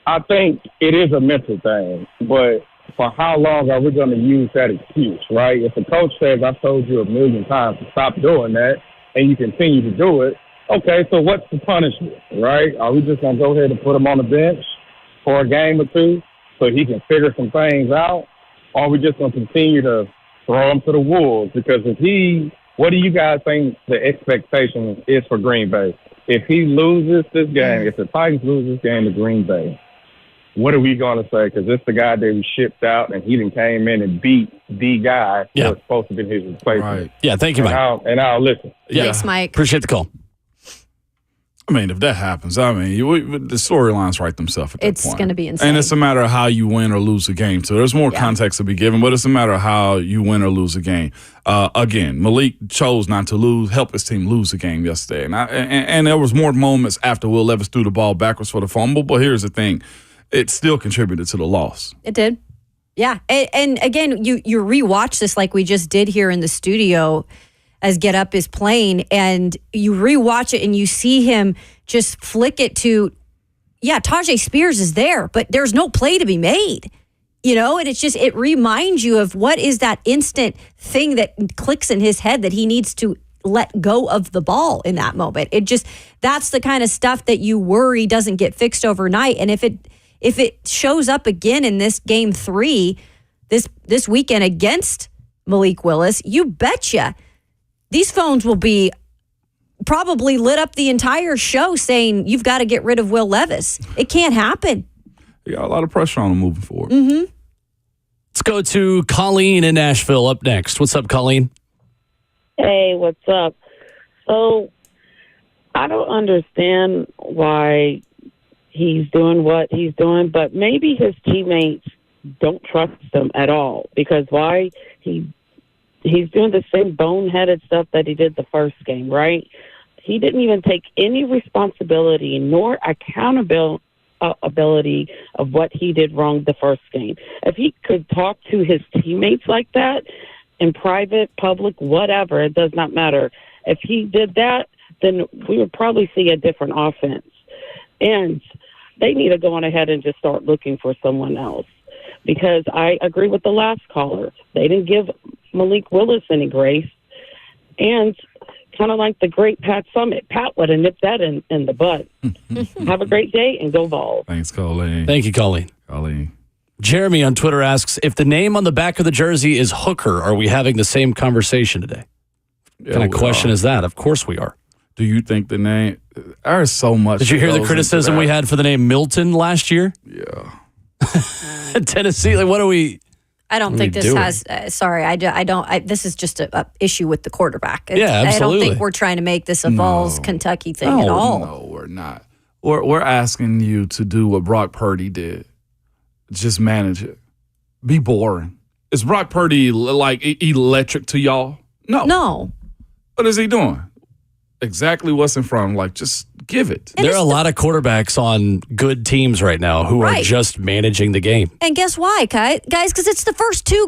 I think it is a mental thing, but for how long are we going to use that excuse, right? If the coach says, I've told you 1,000,000 times to stop doing that, and you continue to do it, okay, so what's the punishment, right? Are we just going to go ahead and put him on the bench for a game or 2 so he can figure some things out? Or are we just going to continue to throw him to the wolves? Because what do you guys think the expectation is for Green Bay? If he loses this game, if the Titans lose this game to Green Bay, what are we going to say? Because it's the guy that we shipped out, and he done came in and beat the guy that was supposed to be his replacement. Right. Yeah, thank you, Mike. And I'll listen. Yeah. Thanks, Mike. Appreciate the call. I mean, if that happens, the storylines write themselves at that point. It's going to be insane. And it's a matter of how you win or lose a game. So there's more context to be given, but it's a matter of how you win or lose a game. Again, Malik chose not to help his team lose a game yesterday. And there was more moments after Will Levis threw the ball backwards for the fumble, but here's the thing. It still contributed to the loss. It did. Yeah. And again, you rewatch this like we just did here in the studio as Get Up is playing, and you rewatch it and you see him just flick it to, Tajay Spears is there, but there's no play to be made, and it's just, it reminds you of what is that instant thing that clicks in his head that he needs to let go of the ball in that moment. That's the kind of stuff that you worry doesn't get fixed overnight. And if it shows up again in this game 3, this weekend against Malik Willis, you betcha these phones will be probably lit up the entire show saying you've got to get rid of Will Levis. It can't happen. You got a lot of pressure on him moving forward. Mm-hmm. Let's go to Colleen in Nashville up next. What's up, Colleen? Hey, what's up? So I don't understand why he's doing what he's doing, but maybe his teammates don't trust him at all, because he's doing the same boneheaded stuff that he did the first game, right? He didn't even take any responsibility nor accountability of what he did wrong the first game. If he could talk to his teammates like that in private, public, whatever, it does not matter. If he did that, then we would probably see a different offense. And they need to go on ahead and just start looking for someone else. Because I agree with the last caller. They didn't give Malik Willis any grace. And kind of like the great Pat Summitt. Pat would have nipped that in the bud. Have a great day and go Vols. Thanks, Colleen. Thank you, Colleen. Jeremy on Twitter asks, if the name on the back of the jersey is Hooker, are we having the same conversation today? What kind of question is that? Of course we are. Do you think the name? There's so much. Did you hear the criticism we had for the name Milton last year? Yeah. Tennessee, like, what are we? I don't think this has. Sorry, I don't. This is just a issue with the quarterback. Yeah, absolutely. I don't think we're trying to make this a Vols Kentucky thing at all. No, we're not. We're asking you to do what Brock Purdy did. Just manage it. Be boring. Is Brock Purdy like electric to y'all? No. What is he doing? Exactly what's in front of him. Like, just give it. There are a lot of quarterbacks on good teams right now who are just managing the game. And guess why, guys? Because it's the first 3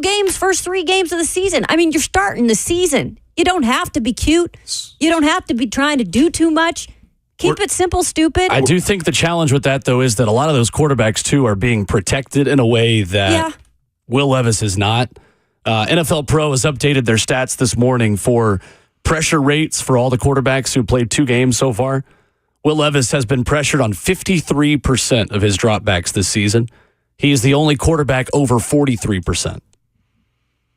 games of the season. I mean, you're starting the season. You don't have to be cute. You don't have to be trying to do too much. Keep it simple, stupid. I do think the challenge with that, though, is that a lot of those quarterbacks, too, are being protected in a way that Will Levis is not. NFL Pro has updated their stats this morning for pressure rates for all the quarterbacks who played 2 games so far. Will Levis has been pressured on 53% of his dropbacks this season. He is the only quarterback over 43%.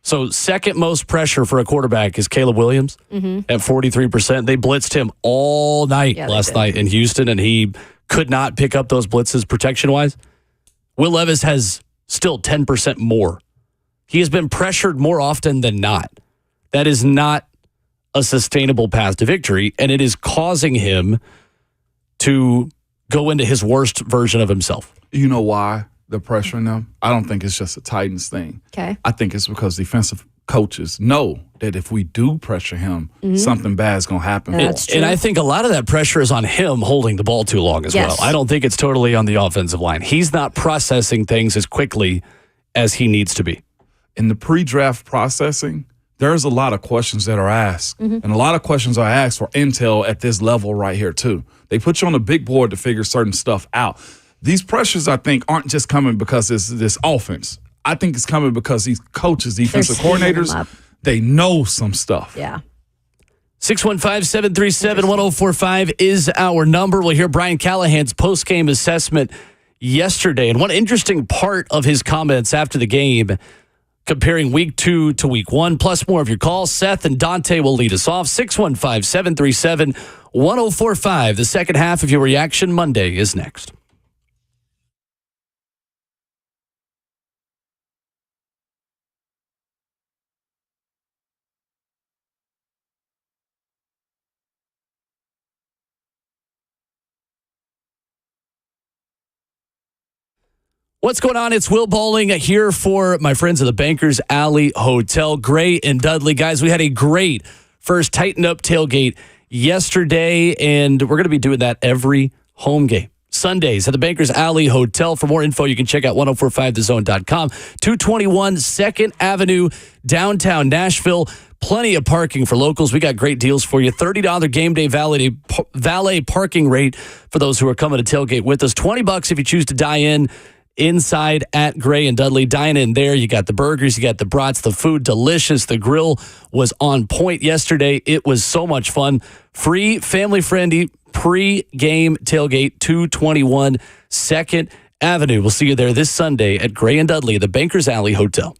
So second most pressure for a quarterback is Caleb Williams at 43%. They blitzed him all night last night in Houston, and he could not pick up those blitzes protection-wise. Will Levis has still 10% more. He has been pressured more often than not. That is not a sustainable path to victory, and it is causing him to go into his worst version of himself. You know why they're pressuring them? I don't think it's just a Titans thing. Okay. I think it's because defensive coaches know that if we do pressure him, something bad is going to happen. That's true. And I think a lot of that pressure is on him holding the ball too long as well. I don't think it's totally on the offensive line. He's not processing things as quickly as he needs to be. In the pre-draft processing, there's a lot of questions that are asked. And a lot of questions are asked for intel at this level right here, too. They put you on the big board to figure certain stuff out. These pressures, I think, aren't just coming because it's this offense. I think it's coming because these coaches, defensive coordinators, they know some stuff. Yeah. 615-737-1045 is our number. We'll hear Brian Callahan's post-game assessment yesterday. And one interesting part of his comments after the game, comparing week 2 to week 1, plus more of your calls. Seth and Dante will lead us off. 615-737-1045. The second half of your Reaction Monday is next. What's going on? It's Will Bowling here for my friends at the Bankers Alley Hotel. Gray and Dudley. Guys, we had a great first Tighten Up tailgate yesterday, and we're going to be doing that every home game. Sundays at the Bankers Alley Hotel. For more info, you can check out 1045thezone.com. 221 2nd Avenue, downtown Nashville. Plenty of parking for locals. We got great deals for you. $30 game day valet parking rate for those who are coming to tailgate with us. $20 if you choose to dine in inside at Gray and Dudley. Dine in there. You got the burgers, you got the brats, the food, delicious. The grill was on point yesterday. It was so much fun. Free, family-friendly, pre-game tailgate, 221 2nd Avenue. We'll see you there this Sunday at Gray and Dudley, the Bankers Alley Hotel.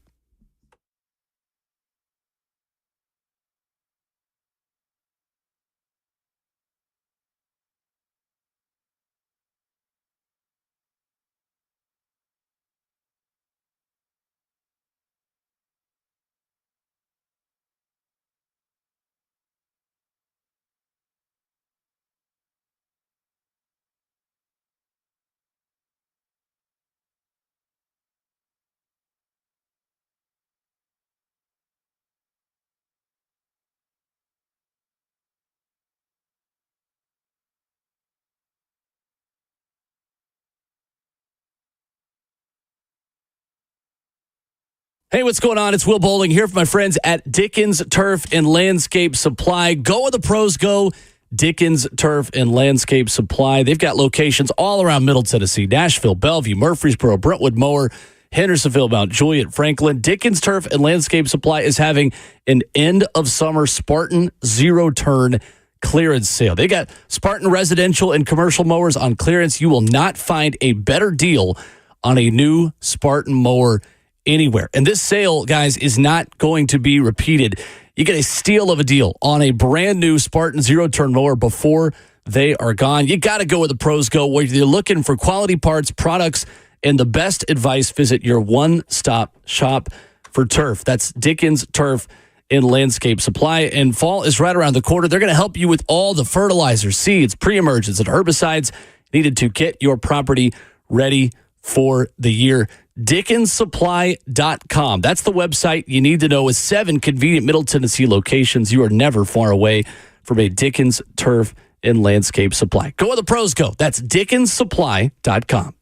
Hey, what's going on? It's Will Bowling here for my friends at Dickens Turf and Landscape Supply. Go where the pros go. Dickens Turf and Landscape Supply. They've got locations all around Middle Tennessee, Nashville, Bellevue, Murfreesboro, Brentwood, Mower, Hendersonville, Mount Juliet, Franklin. Dickens Turf and Landscape Supply is having an end-of-summer Spartan zero-turn clearance sale. They got Spartan residential and commercial mowers on clearance. You will not find a better deal on a new Spartan mower anywhere. And this sale, guys, is not going to be repeated. You get a steal of a deal on a brand new Spartan zero-turn mower before they are gone. You got to go where the pros go. Whether you're looking for quality parts, products, and the best advice, visit your one-stop shop for turf. That's Dickens Turf and Landscape Supply. And fall is right around the corner. They're going to help you with all the fertilizers, seeds, pre-emergence, and herbicides needed to get your property ready for the year. DickensSupply.com. That's the website you need to know. With 7 convenient Middle Tennessee locations, you are never far away from a Dickens Turf and Landscape Supply. Go where the pros go. That's DickensSupply.com.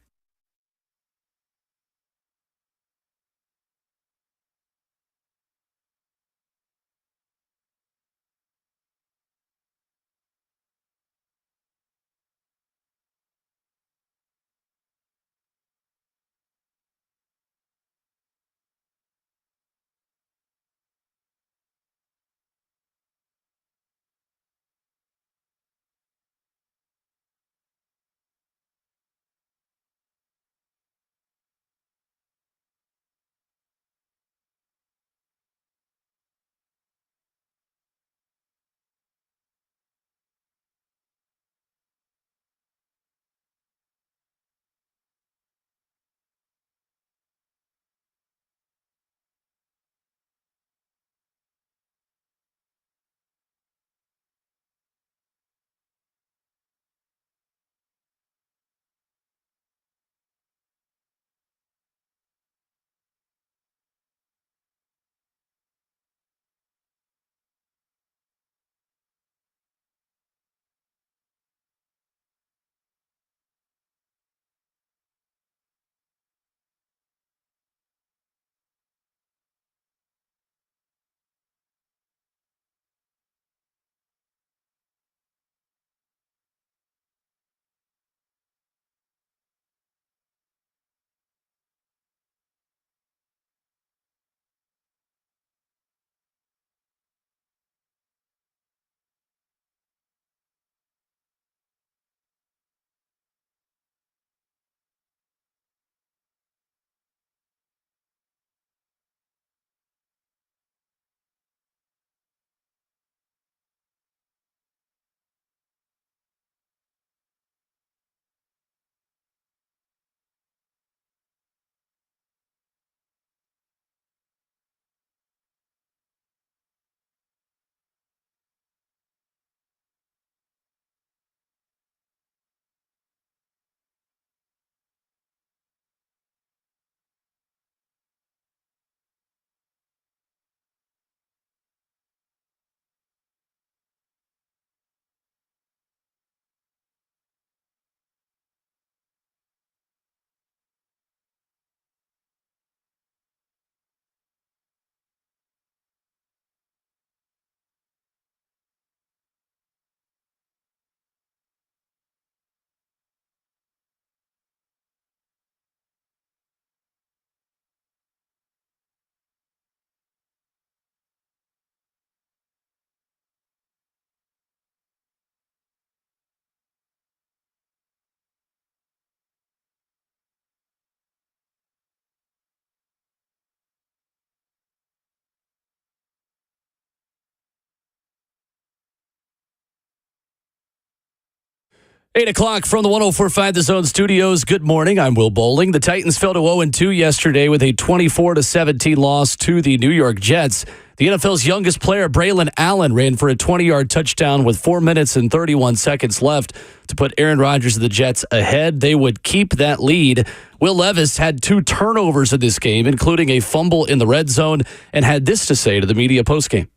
Eight o'clock from the 104.5 The Zone Studios. Good morning. I'm Will Bowling. The Titans fell to 0-2 yesterday with a 24-17 loss to the New York Jets. The NFL's youngest player, Braylon Allen, ran for a 20-yard touchdown with 4 minutes and 31 seconds left to put Aaron Rodgers and the Jets ahead. They would keep that lead. Will Levis had 2 turnovers in this game, including a fumble in the red zone, and had this to say to the media postgame.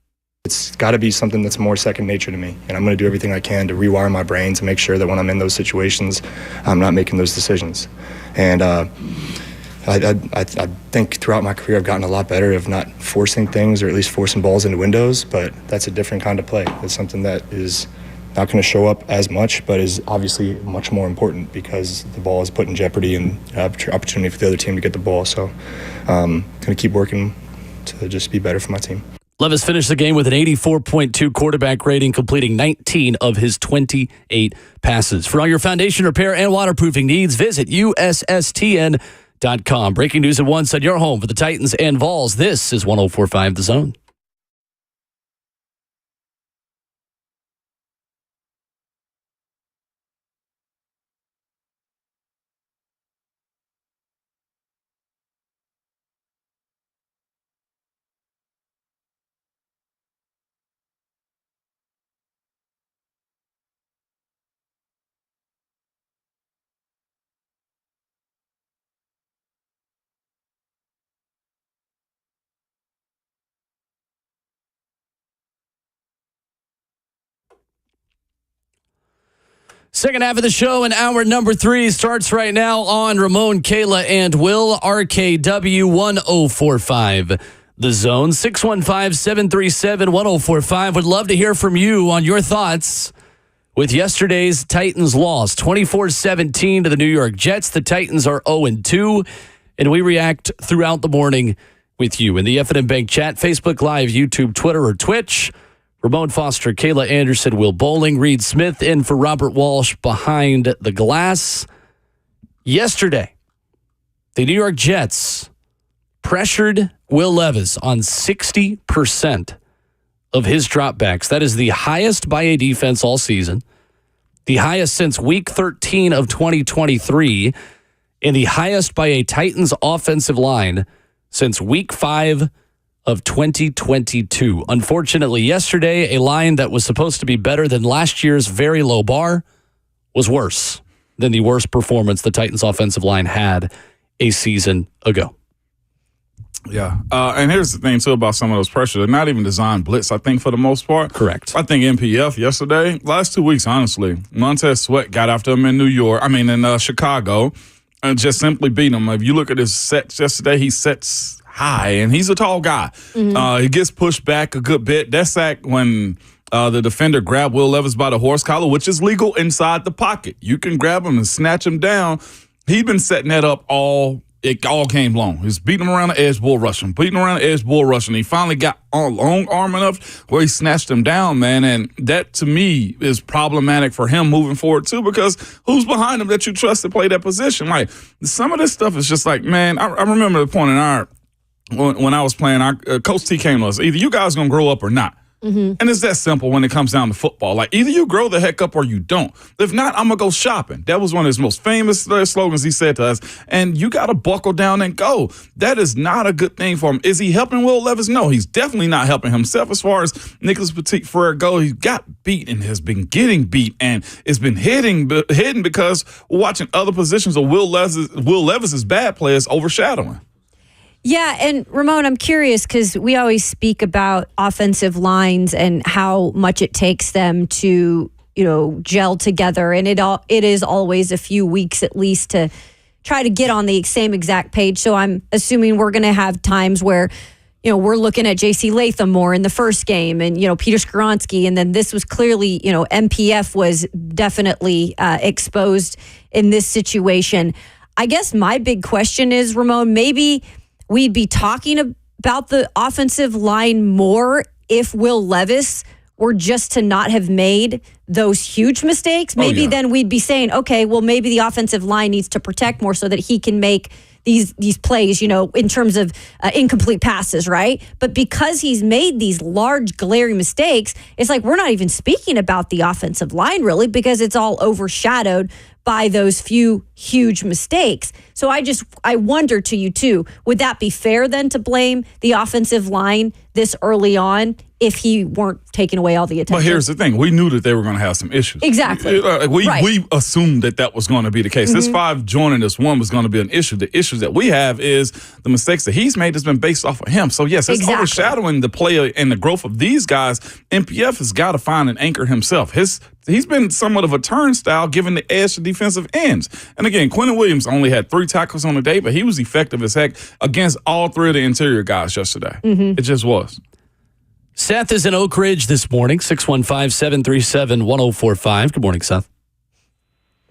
It's got to be something that's more second nature to me, and I'm going to do everything I can to rewire my brain to make sure that when I'm in those situations, I'm not making those decisions. And I think throughout my career I've gotten a lot better of not forcing things, or at least forcing balls into windows, but that's a different kind of play. It's something that is not going to show up as much, but is obviously much more important because the ball is put in jeopardy and opportunity for the other team to get the ball. So going to keep working to just be better for my team. Levis finished the game with an 84.2 quarterback rating, completing 19 of his 28 passes. For all your foundation repair and waterproofing needs, visit USSTN.com. Breaking news at 1 said your home for the Titans and Vols. This is 104.5 The Zone. Second half of the show and hour number 3 starts right now on Ramon, Kayla, and Will. RKW 104.5 The Zone. 615-737-1045. Would love to hear from you on your thoughts with yesterday's Titans loss. 24-17 to the New York Jets. The Titans are 0-2, and we react throughout the morning with you in the F&M Bank chat, Facebook Live, YouTube, Twitter, or Twitch. Ramon Foster, Kayla Anderson, Will Bowling, Reed Smith in for Robert Walsh behind the glass. Yesterday, the New York Jets pressured Will Levis on 60% of his dropbacks. That is the highest by a defense all season, the highest since week 13 of 2023, and the highest by a Titans offensive line since week 5 of 2022. Unfortunately, yesterday, a line that was supposed to be better than last year's very low bar was worse than the worst performance the Titans offensive line had a season ago. Yeah. And here's the thing, too, about some of those pressures. They're not even designed blitz, I think, for the most part. Correct. I think MPF yesterday, last 2 weeks, honestly, Montez Sweat got after him in in Chicago, and just simply beat him. If you look at his sets yesterday, he sets high, and he's a tall guy. Mm-hmm. He gets pushed back a good bit. That sack when the defender grabbed Will Levis by the horse collar, which is legal inside the pocket. You can grab him and snatch him down. He'd been setting that up all game long. He was beating him around the edge, bull rushing. He finally got long arm enough where he snatched him down, man. And that, to me, is problematic for him moving forward, too, because who's behind him that you trust to play that position? Like, some of this stuff is just like, man, I remember the point in when I was playing, Coach T came to us, either you guys going to grow up or not. Mm-hmm. And it's that simple when it comes down to football. Like, either you grow the heck up or you don't. If not, I'm going to go shopping. That was one of his most famous slogans he said to us. And you got to buckle down and go. That is not a good thing for him. Is he helping Will Levis? No, he's definitely not helping himself. As far as Nicholas Petit-Frere go, he got beat and has been getting beat and it's been hidden because we're watching other positions of Will Levis's bad players overshadowing. Yeah, and Ramon, I'm curious because we always speak about offensive lines and how much it takes them to, gel together, and it is always a few weeks at least to try to get on the same exact page. So I'm assuming we're going to have times where, we're looking at J.C. Latham more in the first game, and Peter Skoronski, and then this was clearly, MPF was definitely exposed in this situation. I guess my big question is, Ramon, maybe we'd be talking about the offensive line more if Will Levis were just to not have made those huge mistakes. Maybe then we'd be saying, okay, well, maybe the offensive line needs to protect more so that he can make these plays, in terms of incomplete passes, right? But because he's made these large, glaring mistakes, it's like we're not even speaking about the offensive line, really, because it's all overshadowed by those few huge mistakes. So I wonder to you too, would that be fair then to blame the offensive line this early on if he weren't taking away all the attention? But here's the thing. We knew that they were going to have some issues. Exactly. We assumed that was going to be the case. Mm-hmm. This 5 joining this 1 was going to be an issue. The issues that we have is the mistakes that he's made has been based off of him. So, yes, it's overshadowing the player and the growth of these guys. MPF has got to find an anchor himself. He's been somewhat of a turnstile given the edge to defensive ends. And again, Quentin Williams only had 3 tackles on the day, but he was effective as heck against all 3 of the interior guys yesterday. Mm-hmm. It just was. Seth is in Oak Ridge this morning, 615-737-1045. Good morning, Seth.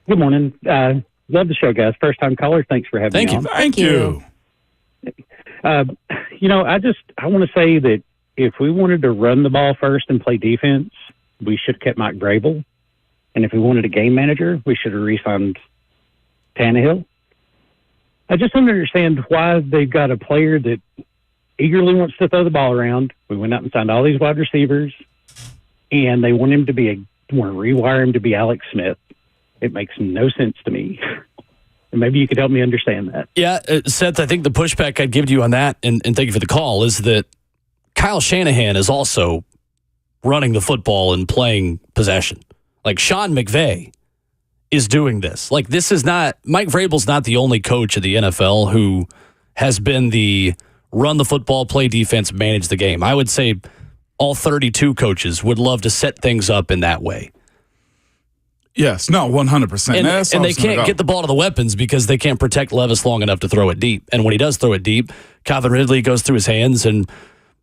Good morning. Love the show, guys. First time caller. Thanks for having me on. Thank you. I want to say that if we wanted to run the ball first and play defense, we should have kept Mike Vrabel. And if we wanted a game manager, we should have re-signed Tannehill. I just don't understand why they've got a player that eagerly wants to throw the ball around. We went out and signed all these wide receivers, and they want to rewire him to be Alex Smith. It makes no sense to me. And maybe you could help me understand that. Yeah, Seth, I think the pushback I'd give to you on that, and thank you for the call, is that Kyle Shanahan is also running the football and playing possession. Like Sean McVay is doing this. Like this is not, Mike Vrabel's not the only coach of the NFL who has been the run the football, play defense, manage the game. I would say all 32 coaches would love to set things up in that way. Yes, no, 100%. And they can't get the ball to the weapons because they can't protect Levis long enough to throw it deep. And when he does throw it deep, Calvin Ridley goes through his hands and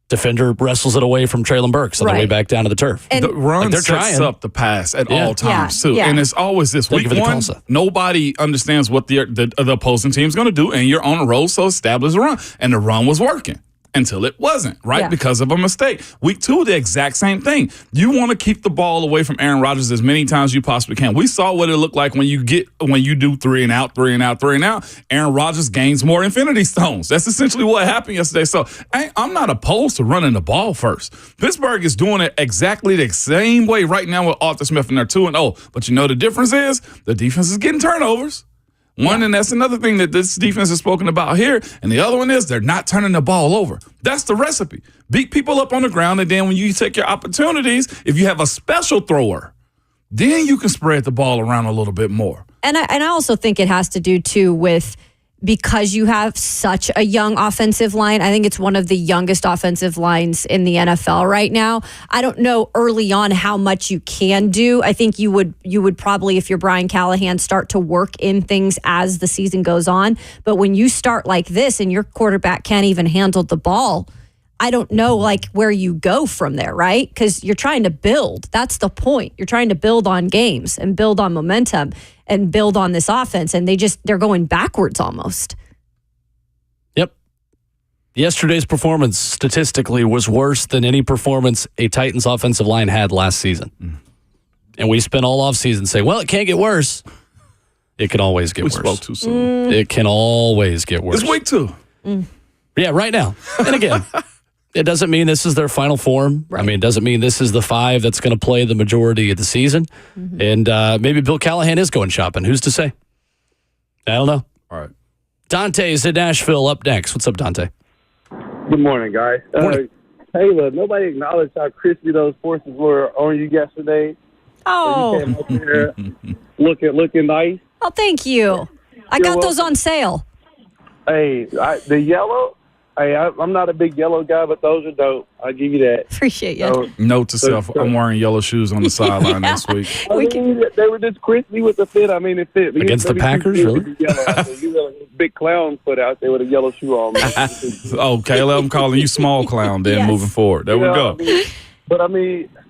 defender wrestles it away from Traylon Burks on the way back down to the turf. And the run sets up the pass at all times, too. And it's always this. Week one, nobody understands what the opposing team's going to do, and you're on a roll, so establish a run. And the run was working until it wasn't, right? Yeah. Because of a mistake. Week two, the exact same thing. You want to keep the ball away from Aaron Rodgers as many times as you possibly can. We saw what it looked like when you do 3 and out. Aaron Rodgers gains more Infinity Stones. That's essentially what happened yesterday. So I'm not opposed to running the ball first. Pittsburgh is doing it exactly the same way right now with Arthur Smith, and they're 2-0. But you know the difference is the defense is getting turnovers. And that's another thing that this defense has spoken about here. And the other one is they're not turning the ball over. That's the recipe. Beat people up on the ground, and then when you take your opportunities, if you have a special thrower, then you can spread the ball around a little bit more. And I also think it has to do, too, with because you have such a young offensive line. I think it's one of the youngest offensive lines in the NFL right now. I don't know early on how much you can do. I think you would probably, if you're Brian Callahan, start to work in things as the season goes on. But when you start like this and your quarterback can't even handle the ball, I don't know like where you go from there, right? Because you're trying to build. That's the point. You're trying to build on games and build on momentum and build on this offense. And they're going backwards almost. Yep. Yesterday's performance statistically was worse than any performance a Titans offensive line had last season. And we spent all offseason saying, well, it can't get worse. It can always get worse. We spoke too soon. It can always get worse. It's week 2. Yeah, right now. And again, it doesn't mean this is their final form. Right. I mean, it doesn't mean this is the 5 that's going to play the majority of the season. And maybe Bill Callahan is going shopping. Who's to say? I don't know. All right. Dante is in Nashville up next. What's up, Dante? Good morning, guys. Taylor, nobody acknowledged how crispy those forces were on you yesterday. Oh. So you came up there looking nice. Oh, thank you. I got those on sale. Hey, the yellow, I'm not a big yellow guy, but those are dope. I'll give you that. Appreciate you. So, Note to self, I'm wearing yellow shoes on the sideline this week. They were just crispy with the fit. I mean, it fit. Against the Packers, really? You got a big clown foot out there with a yellow shoe on. Oh, Caleb, I'm calling you small clown then moving forward. There we go.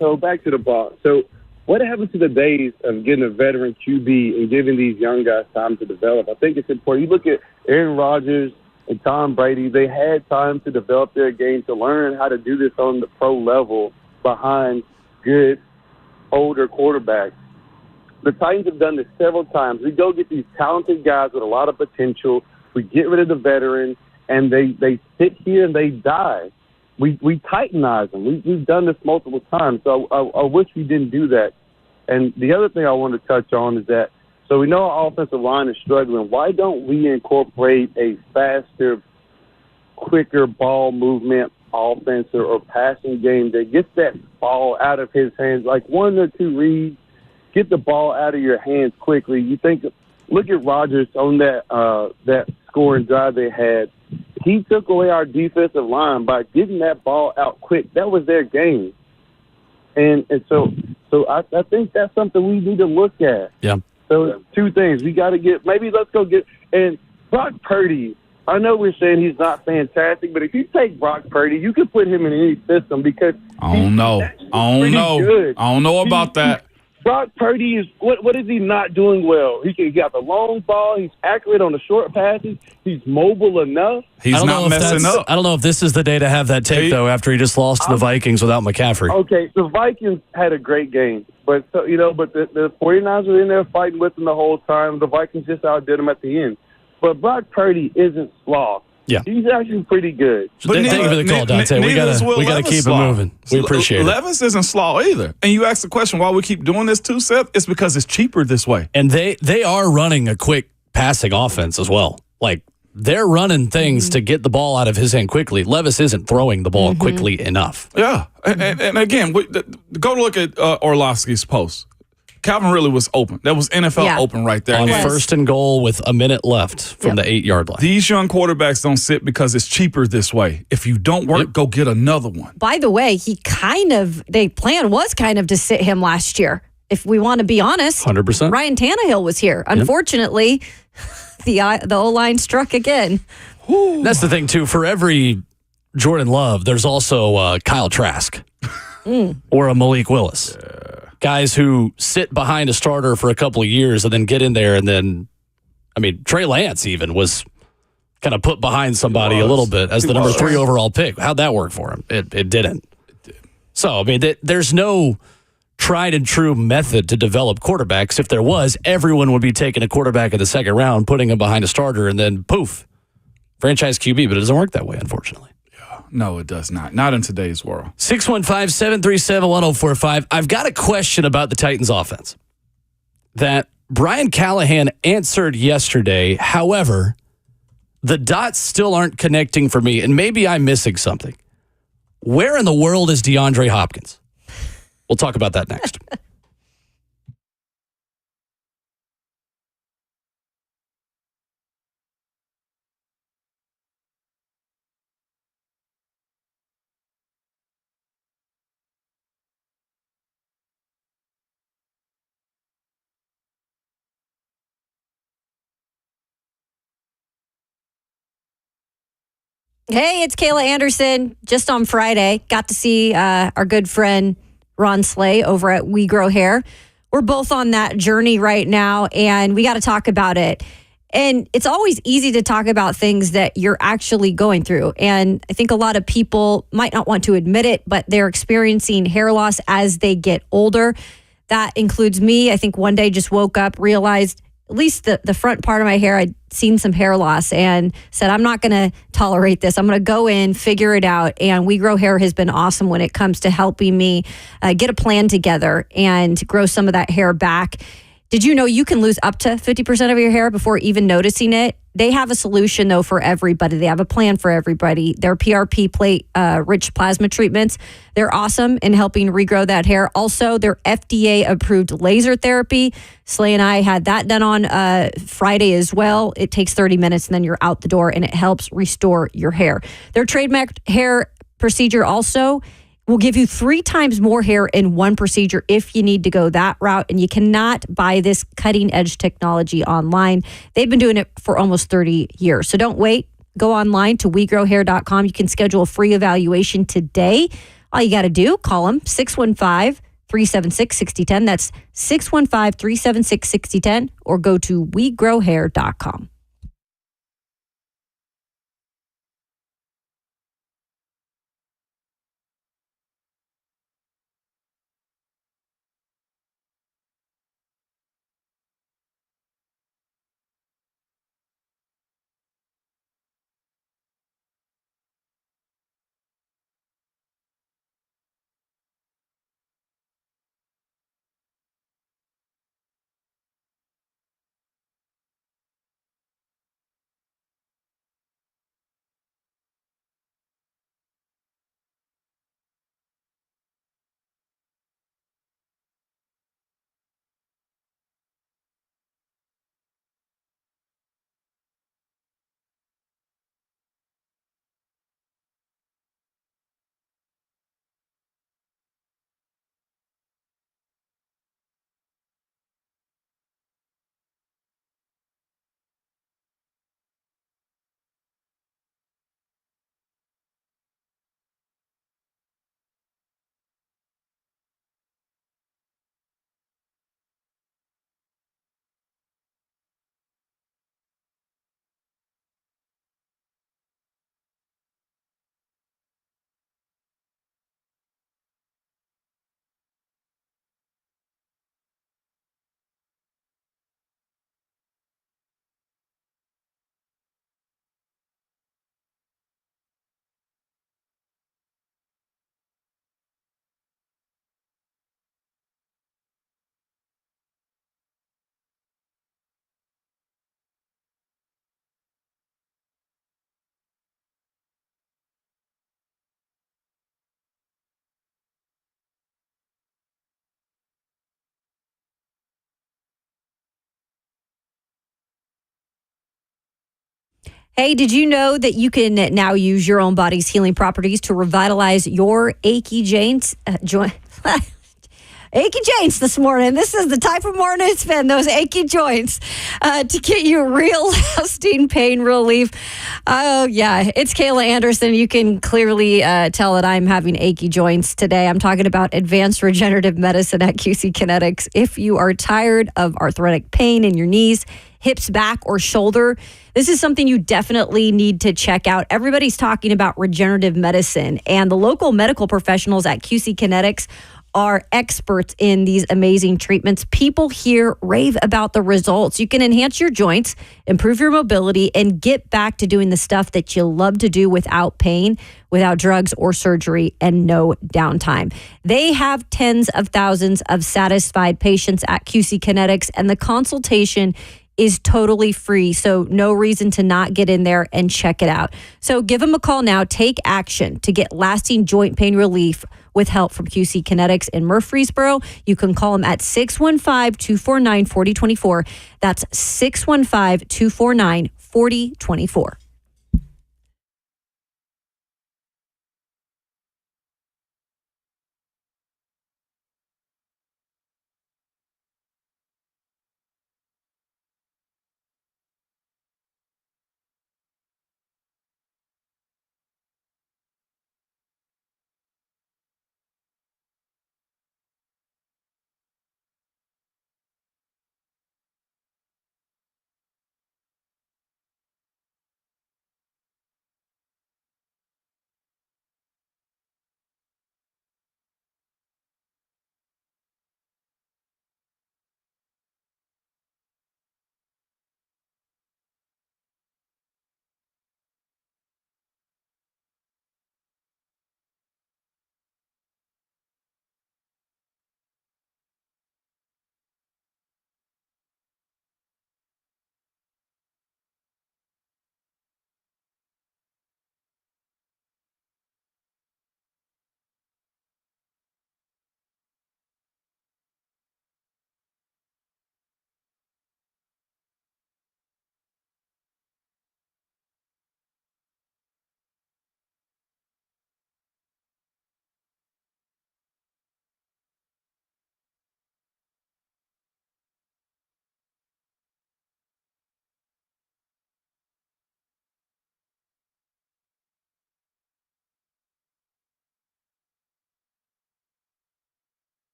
So back to the ball. So what happened to the days of getting a veteran QB and giving these young guys time to develop? I think it's important. You look at Aaron Rodgers and Tom Brady, they had time to develop their game, to learn how to do this on the pro level behind good, older quarterbacks. The Titans have done this several times. We go get these talented guys with a lot of potential. We get rid of the veterans, and they sit here and they die. We Titanize them. We've done this multiple times, so I wish we didn't do that. And the other thing I want to touch on is that, so we know our offensive line is struggling. Why don't we incorporate a faster, quicker ball movement offense or passing game that gets that ball out of his hands, like 1 or 2 reads, get the ball out of your hands quickly. You think, look at Rodgers on that scoring drive they had. He took away our defensive line by getting that ball out quick. That was their game. And so I think that's something we need to look at. Yeah. So 2 things. We got to let's go get, and Brock Purdy I know we're saying he's not fantastic, but if you take Brock Purdy, you can put him in any system because I don't know. Good. I don't know about that. Brock Purdy is what is he not doing well? He got the long ball. He's accurate on the short passes. He's mobile enough. He's not messing up. I don't know if this is the day to have that take though. After he just lost to the Vikings without McCaffrey. Okay, the Vikings had a great game, but the 49ers were in there fighting with them the whole time. The Vikings just outdid them at the end. But Brock Purdy isn't sloth. Yeah, he's actually pretty good. But thank you for the call, Dante. We gotta keep it moving. We appreciate it. Levis isn't slow either. And you asked the question why we keep doing this too, Seth. It's because it's cheaper this way. And they are running a quick passing offense as well. Like they're running things to get the ball out of his hand quickly. Levis isn't throwing the ball quickly enough. Yeah, and again, go to look at Orlovsky's post. Calvin really was open. That was NFL open right there. On first and goal with a minute left from the 8-yard line. These young quarterbacks don't sit because it's cheaper this way. If you don't work, go get another one. By the way, the plan was kind of to sit him last year. If we want to be honest, 100%. Ryan Tannehill was here. Unfortunately, the O-line struck again. That's the thing, too. For every Jordan Love, there's also Kyle Trask or a Malik Willis. Guys who sit behind a starter for a couple of years and then get in there and then, Trey Lance even was kind of put behind somebody a little bit as the number 3 overall pick. How'd that work for him? It didn't. So, there's no tried and true method to develop quarterbacks. If there was, everyone would be taking a quarterback in the second round, putting him behind a starter, and then poof, franchise QB. But it doesn't work that way, unfortunately. No, it does not. Not in today's world. 615-737-1045. I've got a question about the Titans offense that Brian Callahan answered yesterday. However, the dots still aren't connecting for me, and maybe I'm missing something. Where in the world is DeAndre Hopkins? We'll talk about that next. Hey, it's Kayla Anderson. Just on Friday, got to see our good friend Ron Slay over at We Grow Hair. We're both on that journey right now, and we got to talk about it. And it's always easy to talk about things that you're actually going through. And I think a lot of people might not want to admit it, but they're experiencing hair loss as they get older. That includes me. I think one day just woke up, realized at least the front part of my hair, I'd seen some hair loss and said, I'm not going to tolerate this. I'm going to go in, figure it out. And We Grow Hair has been awesome when it comes to helping me get a plan together and grow some of that hair back. Did you know you can lose up to 50% of your hair before even noticing it? They have a solution, though, for everybody. They have a plan for everybody. Their PRP plate rich plasma treatments, they're awesome in helping regrow that hair. Also, their FDA-approved laser therapy. Slay and I had that done on Friday as well. It takes 30 minutes, and then you're out the door, and it helps restore your hair. Their trademarked hair procedure also will give you 3 times more hair in one procedure if you need to go that route. And you cannot buy this cutting edge technology online. They've been doing it for almost 30 years. So don't wait. Go online to wegrowhair.com. You can schedule a free evaluation today. All you got to do, call them 615-376-6010. That's 615-376-6010, or go to wegrowhair.com. Hey, did you know that you can now use your own body's healing properties to revitalize your achy joints? Achy joints this morning. This is the type of morning it's been, those achy joints, to get you real lasting pain relief. Oh, yeah. It's Kayla Anderson. You can clearly tell that I'm having achy joints today. I'm talking about advanced regenerative medicine at QC Kinetics. If you are tired of arthritic pain in your knees, hips, back, or shoulder, this is something you definitely need to check out. Everybody's talking about regenerative medicine, and the local medical professionals at QC Kinetics are experts in these amazing treatments. People here rave about the results. You can enhance your joints, improve your mobility, and get back to doing the stuff that you love to do without pain, without drugs or surgery, and no downtime. They have tens of thousands of satisfied patients at QC Kinetics, and the consultation is totally free, so no reason to not get in there and check it out. So give them a call now. Take action to get lasting joint pain relief with help from QC Kinetics in Murfreesboro. You can call them at 615-249-4024. That's 615-249-4024.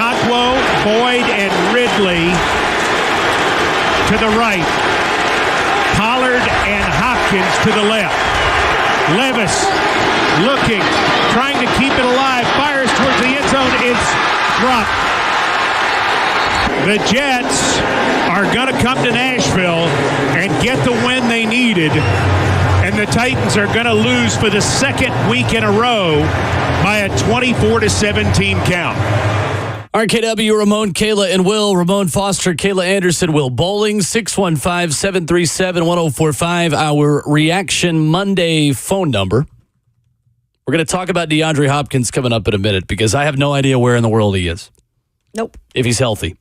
Okonkwo, Boyd, and Ridley to the right. Pollard and Hopkins to the left. Levis looking, trying to keep it alive, fires towards the end zone. It's dropped. The Jets are going to come to Nashville and get the win they needed, and the Titans are going to lose for the second week in a row by a 24-17 count. RKW, Ramon, Kayla, and Will. Ramon Foster, Kayla Anderson, Will Bowling. 615-737-1045, our Reaction Monday phone number. We're going to talk about Deandre Hopkins coming up in a minute because I have no idea where in the world he is. Nope. If he's healthy.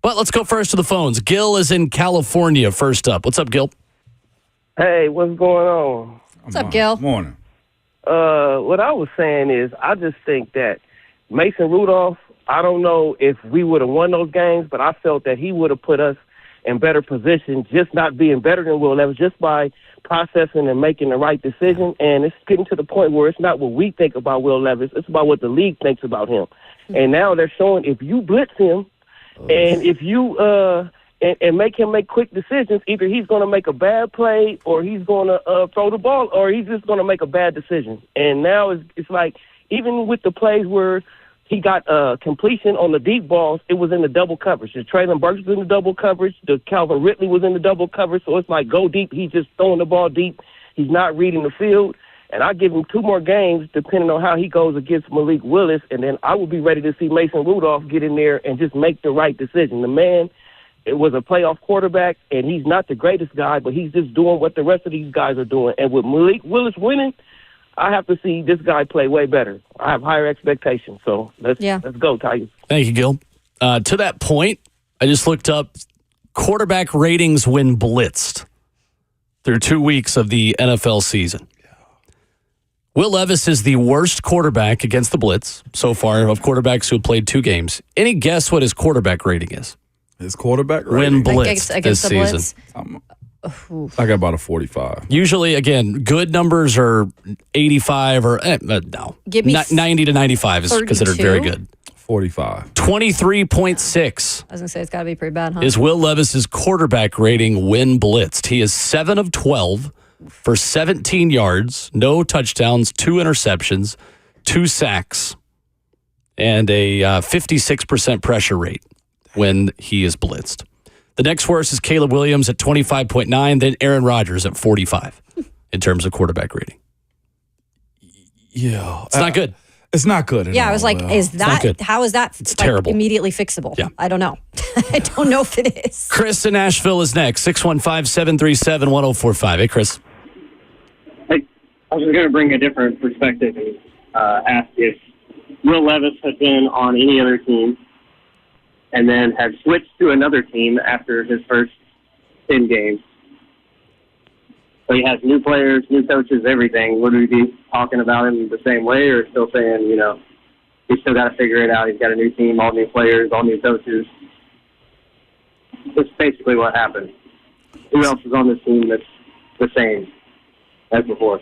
But let's go first to the phones. Gil is in California first up. What's up, Gil? Hey, what's going on? What's up, Gil? Morning. What I was saying is I just think that Mason Rudolph, I don't know if we would have won those games, but I felt that he would have put us in better position, just not being better than Will Levis, just by processing and making the right decision. And it's getting to the point where it's not what we think about Will Levis, it's about what the league thinks about him. And now they're showing if you blitz him and if you and make him make quick decisions, either he's going to make a bad play or he's going to throw the ball or he's just going to make a bad decision. And now it's like even with the plays where he got completion on the deep balls, it was in the double coverage. The Traylon Burks was in the double coverage. The Calvin Ridley was in the double coverage. So it's like go deep. He's just throwing the ball deep. He's not reading the field. And I give him 2 more games depending on how he goes against Malik Willis. And then I will be ready to see Mason Rudolph get in there and just make the right decision. The man was a playoff quarterback, and he's not the greatest guy, but he's just doing what the rest of these guys are doing. And with Malik Willis winning, I have to see this guy play way better. I have higher expectations. So let's go, Titans. Thank you, Gil. To that point, I just looked up quarterback ratings when blitzed through 2 weeks of the NFL season. Will Levis is the worst quarterback against the blitz so far of quarterbacks who have played 2 games. Any guess what his quarterback rating is? His quarterback When rating? blitzed against this the season. blitz? I got about a 45. Usually, again, good numbers are 85 or no. Give me 90 to 95 is considered 32? very good. 45. 23.6 I was going to say it's got to be pretty bad, huh? is Will Levis's quarterback rating when blitzed. He is 7 of 12 for 17 yards, no touchdowns, 2 interceptions, 2 sacks, and a 56% pressure rate when he is blitzed. The next worst is Caleb Williams at 25.9, then Aaron Rodgers at 45 in terms of quarterback rating. Yeah. It's not good. It's not good at all. Yeah, I was like, is not good. that, how is that It's like, terrible. immediately fixable? Yeah. I don't know. I don't know if it is. Chris in Nashville is next, 615-737-1045. Hey, Chris. Hey, I was going to bring a different perspective and ask if Will Levis had been on any other team and then had switched to another team after his first 10 games. So he has new players, new coaches, everything. Would we be talking about him the same way or still saying, you know, he's still got to figure it out. He's got a new team, all new players, all new coaches. That's basically what happened. Who else is on this team that's the same as before?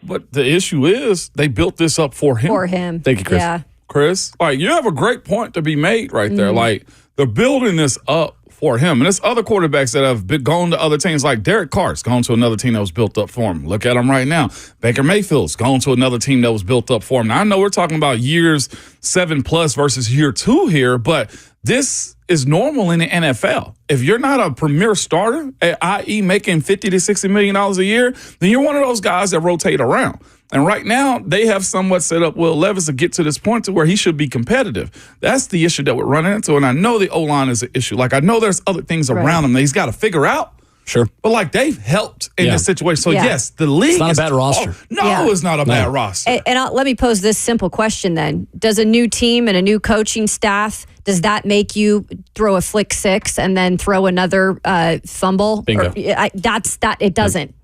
But the issue is they built this up for him. For him. Thank you, Chris. Yeah. Chris, like you have a great point to be made right there. Mhm. Like they're building this up for him. And there's other quarterbacks that have gone to other teams, like Derek Carr's gone to another team that was built up for him. Look at him right now. Baker Mayfield's gone to another team that was built up for him. Now, I know we're talking about years 7+ versus year 2 here, but this is normal in the NFL. If you're not a premier starter, i.e. making $50 to $60 million a year, then you're one of those guys that rotate around. And right now, they have somewhat set up Will Levis to get to this point to where he should be competitive. That's the issue that we're running into. And I know the O-line is an issue. Like, I know there's other things around him that he's got to figure out. Sure. But, like, they've helped in this situation. So, Yeah. yes, the league It's not a is bad roster. No, it's not a bad roster. And let me pose this simple question then. Does a new team and a new coaching staff, does that make you throw a flick 6 and then throw another fumble? Bingo. It doesn't.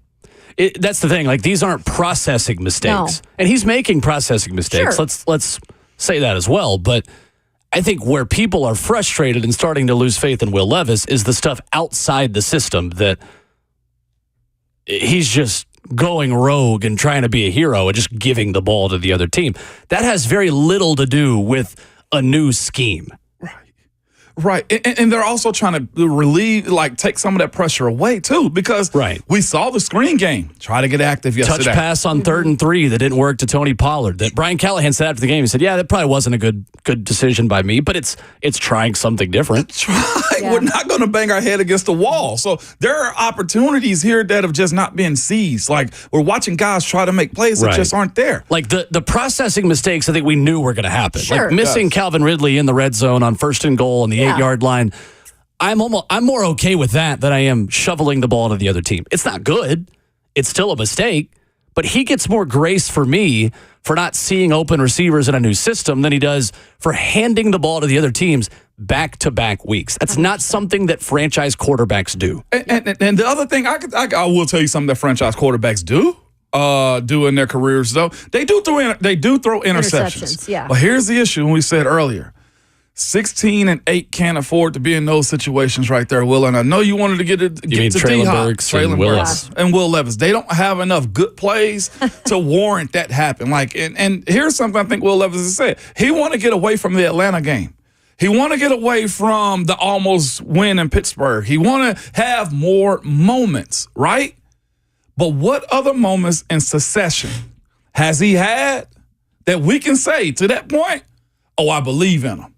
That's the thing. Like, these aren't processing mistakes. No. And he's making processing mistakes. Sure. Let's say that as well. But I think where people are frustrated and starting to lose faith in Will Levis is the stuff outside the system that he's just going rogue and trying to be a hero and just giving the ball to the other team. That has very little to do with a new scheme. Right. And they're also trying to relieve, take some of that pressure away, too, because we saw the screen game. Try to get active yesterday. Touch pass on 3rd and 3 that didn't work to Tony Pollard. That Brian Callahan said after the game, he said, yeah, that probably wasn't a good decision by me, but it's trying something different. We're not going to bang our head against the wall. So there are opportunities here that have just not been seized. We're watching guys try to make plays that just aren't there. The processing mistakes, I think we knew were going to happen. Sure. Missing Calvin Ridley in the red zone on 1st and goal on the 8-yard line. I'm more okay with that than I am shoveling the ball to the other team. It's not good. It's still a mistake, but he gets more grace for me for not seeing open receivers in a new system than he does for handing the ball to the other teams back-to-back weeks. That's not something that franchise quarterbacks do. And the other thing, I will tell you something that franchise quarterbacks do in their careers, though. They do throw interceptions. Yeah. But here's the issue, we said earlier. 16 and 8 can't afford to be in those situations right there, Will. And I know you wanted to get to Traylon Burks and Will Levis. And Will Levis. They don't have enough good plays to warrant that happen. And here's something I think Will Levis has said. He want to get away from the Atlanta game. He want to get away from the almost win in Pittsburgh. He want to have more moments, right? But what other moments in succession has he had that we can say to that point, oh, I believe in him?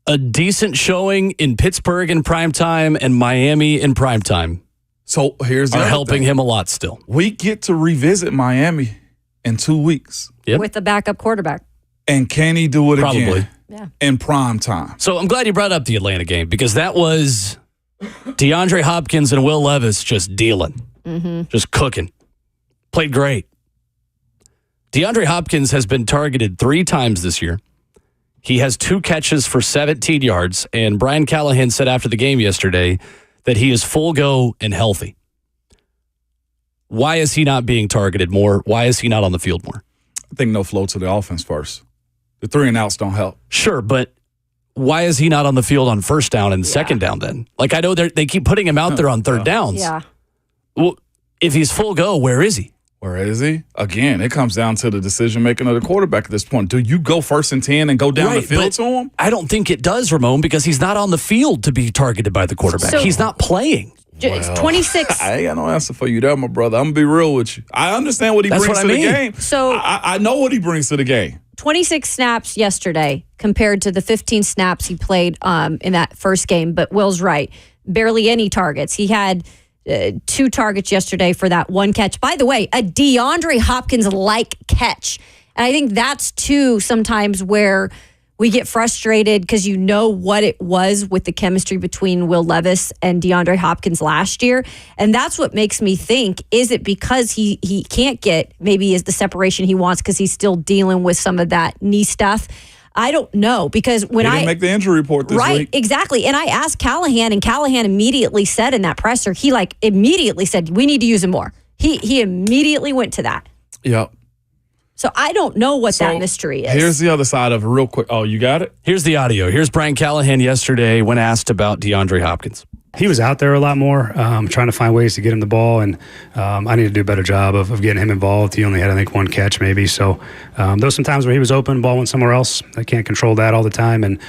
A decent showing in Pittsburgh in primetime and Miami in primetime. So here's the are other helping thing. him a lot still. We get to revisit Miami in 2 weeks. With the backup quarterback. And can he do it Probably. again in prime time? So I'm glad you brought up the Atlanta game because that was DeAndre Hopkins and Will Levis just dealing, just cooking. Played great. DeAndre Hopkins has been targeted 3 times this year. He has 2 catches for 17 yards, and Brian Callahan said after the game yesterday that he is full go and healthy. Why is he not being targeted more? Why is he not on the field more? I think no flow to the offense first. The 3 and outs don't help. Sure, but why is he not on the field on 1st down and 2nd down then? I know they keep putting him out there on 3rd downs. Yeah. Well, if he's full go, where is he? Where is he? Again, it comes down to the decision-making of the quarterback at this point. Do you go 1st and 10 and go down the field to him? I don't think it does, Ramon, because he's not on the field to be targeted by the quarterback. So, he's not playing. It's 26. I ain't got no answer for you there, my brother. I'm going to be real with you. I understand what he brings to the game. So I know what he brings to the game. 26 snaps yesterday compared to the 15 snaps he played in that first game. But Will's right. Barely any targets. He had 2 targets yesterday for that 1 catch. By the way, a DeAndre Hopkins-like catch. And I think that's, too, sometimes where we get frustrated because you know what it was with the chemistry between Will Levis and DeAndre Hopkins last year. And that's what makes me think, is it because he can't get maybe is the separation he wants because he's still dealing with some of that knee stuff? I don't know, because when he didn't make the injury report this week. Right, exactly. And I asked Callahan, and Callahan immediately said in that presser, he immediately said, we need to use him more. He immediately went to that. Yep. So I don't know what that mystery is. Here's the other side of it real quick. Oh, you got it? Here's the audio. Here's Brian Callahan yesterday when asked about DeAndre Hopkins. He was out there a lot more, trying to find ways to get him the ball, and I need to do a better job of getting him involved. He only had, I think, 1 catch maybe. So there was some times where he was open, ball went somewhere else. I can't control that all the time, and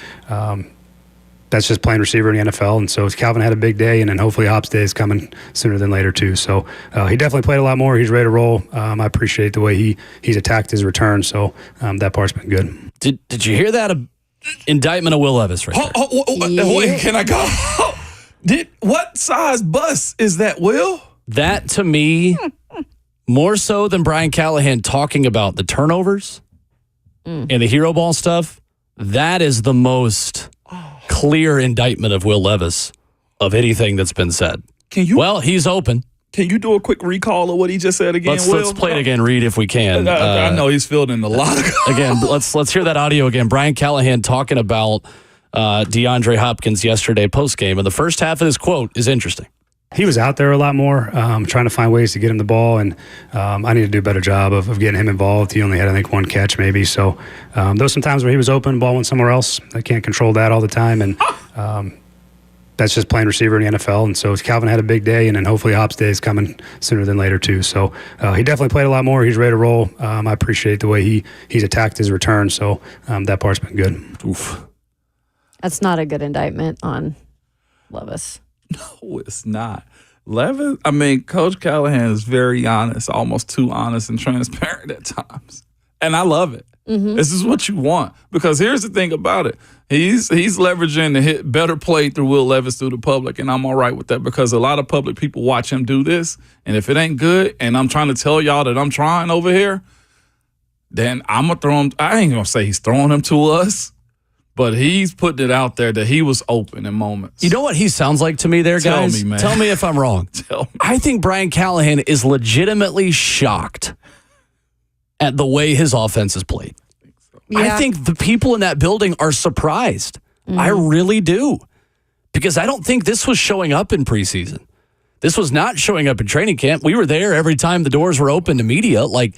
that's just playing receiver in the NFL. And so Calvin had a big day, and then hopefully Hop's day is coming sooner than later too. So he definitely played a lot more. He's ready to roll. I appreciate the way he's attacked his return. So that part's been good. Did you hear that indictment of Will Levis right there? Wait, can I go? What size bus is that, Will? That, to me, more so than Brian Callahan talking about the turnovers and the hero ball stuff, that is the most clear indictment of Will Levis of anything that's been said. Well, he's open. Can you do a quick recall of what he just said again, Will? Let's play it again, Reed, if we can. I know he's fielding a lot of Again, let's hear that audio again. Brian Callahan talking about DeAndre Hopkins yesterday postgame, and the first half of his quote is interesting. He was out there a lot more, trying to find ways to get him the ball, and I need to do a better job of getting him involved. He only had, I think, 1 catch maybe. So there was some times where he was open, ball went somewhere else. I can't control that all the time, and that's just playing receiver in the NFL. And so Calvin had a big day, and then hopefully Hop's day is coming sooner than later too. So he definitely played a lot more. He's ready to roll. I appreciate the way he's attacked his return. So that part's been good. Oof. That's not a good indictment on Levis. No, it's not. Levis, Coach Callahan is very honest, almost too honest and transparent at times. And I love it. Mm-hmm. This is what you want. Because here's the thing about it. He's leveraging the hit better play through Will Levis through the public, and I'm all right with that because a lot of public people watch him do this, and if it ain't good, and I'm trying to tell y'all that I'm trying over here, then I'm going to throw him. I ain't going to say he's throwing him to us, but he's putting it out there that he was open in moments. You know what he sounds like to me there, guys? Tell me, man. Tell me if I'm wrong. Tell me. I think Brian Callahan is legitimately shocked at the way his offense is played. Yeah. I think the people in that building are surprised. Mm-hmm. I really do. Because I don't think this was showing up in preseason. This was not showing up in training camp. We were there every time the doors were open to media. Like,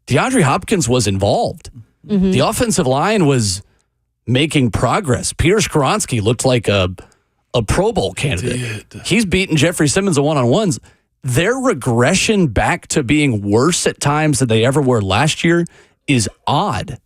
Deandre Hopkins was involved. Mm-hmm. The offensive line was making progress. Peter Skoronski looked like a Pro Bowl candidate. He's beaten Jeffrey Simmons in one-on-ones. Their regression back to being worse at times than they ever were last year is odd.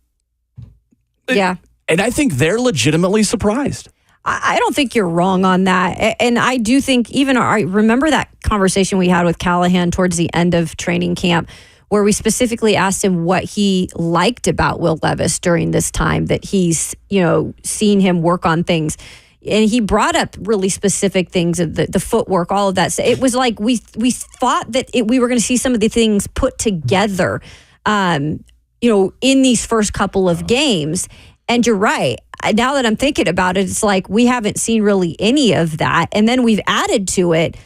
Yeah. And I think they're legitimately surprised. I don't think you're wrong on that. And I do think I remember that conversation we had with Callahan towards the end of training camp where we specifically asked him what he liked about Will Levis during this time that he's, seen him work on things. And he brought up really specific things of the footwork, all of that. So it was like we thought that we were going to see some of the things put together, in these first couple of games. And you're right. Now that I'm thinking about it, it's like we haven't seen really any of that. And then we've added to it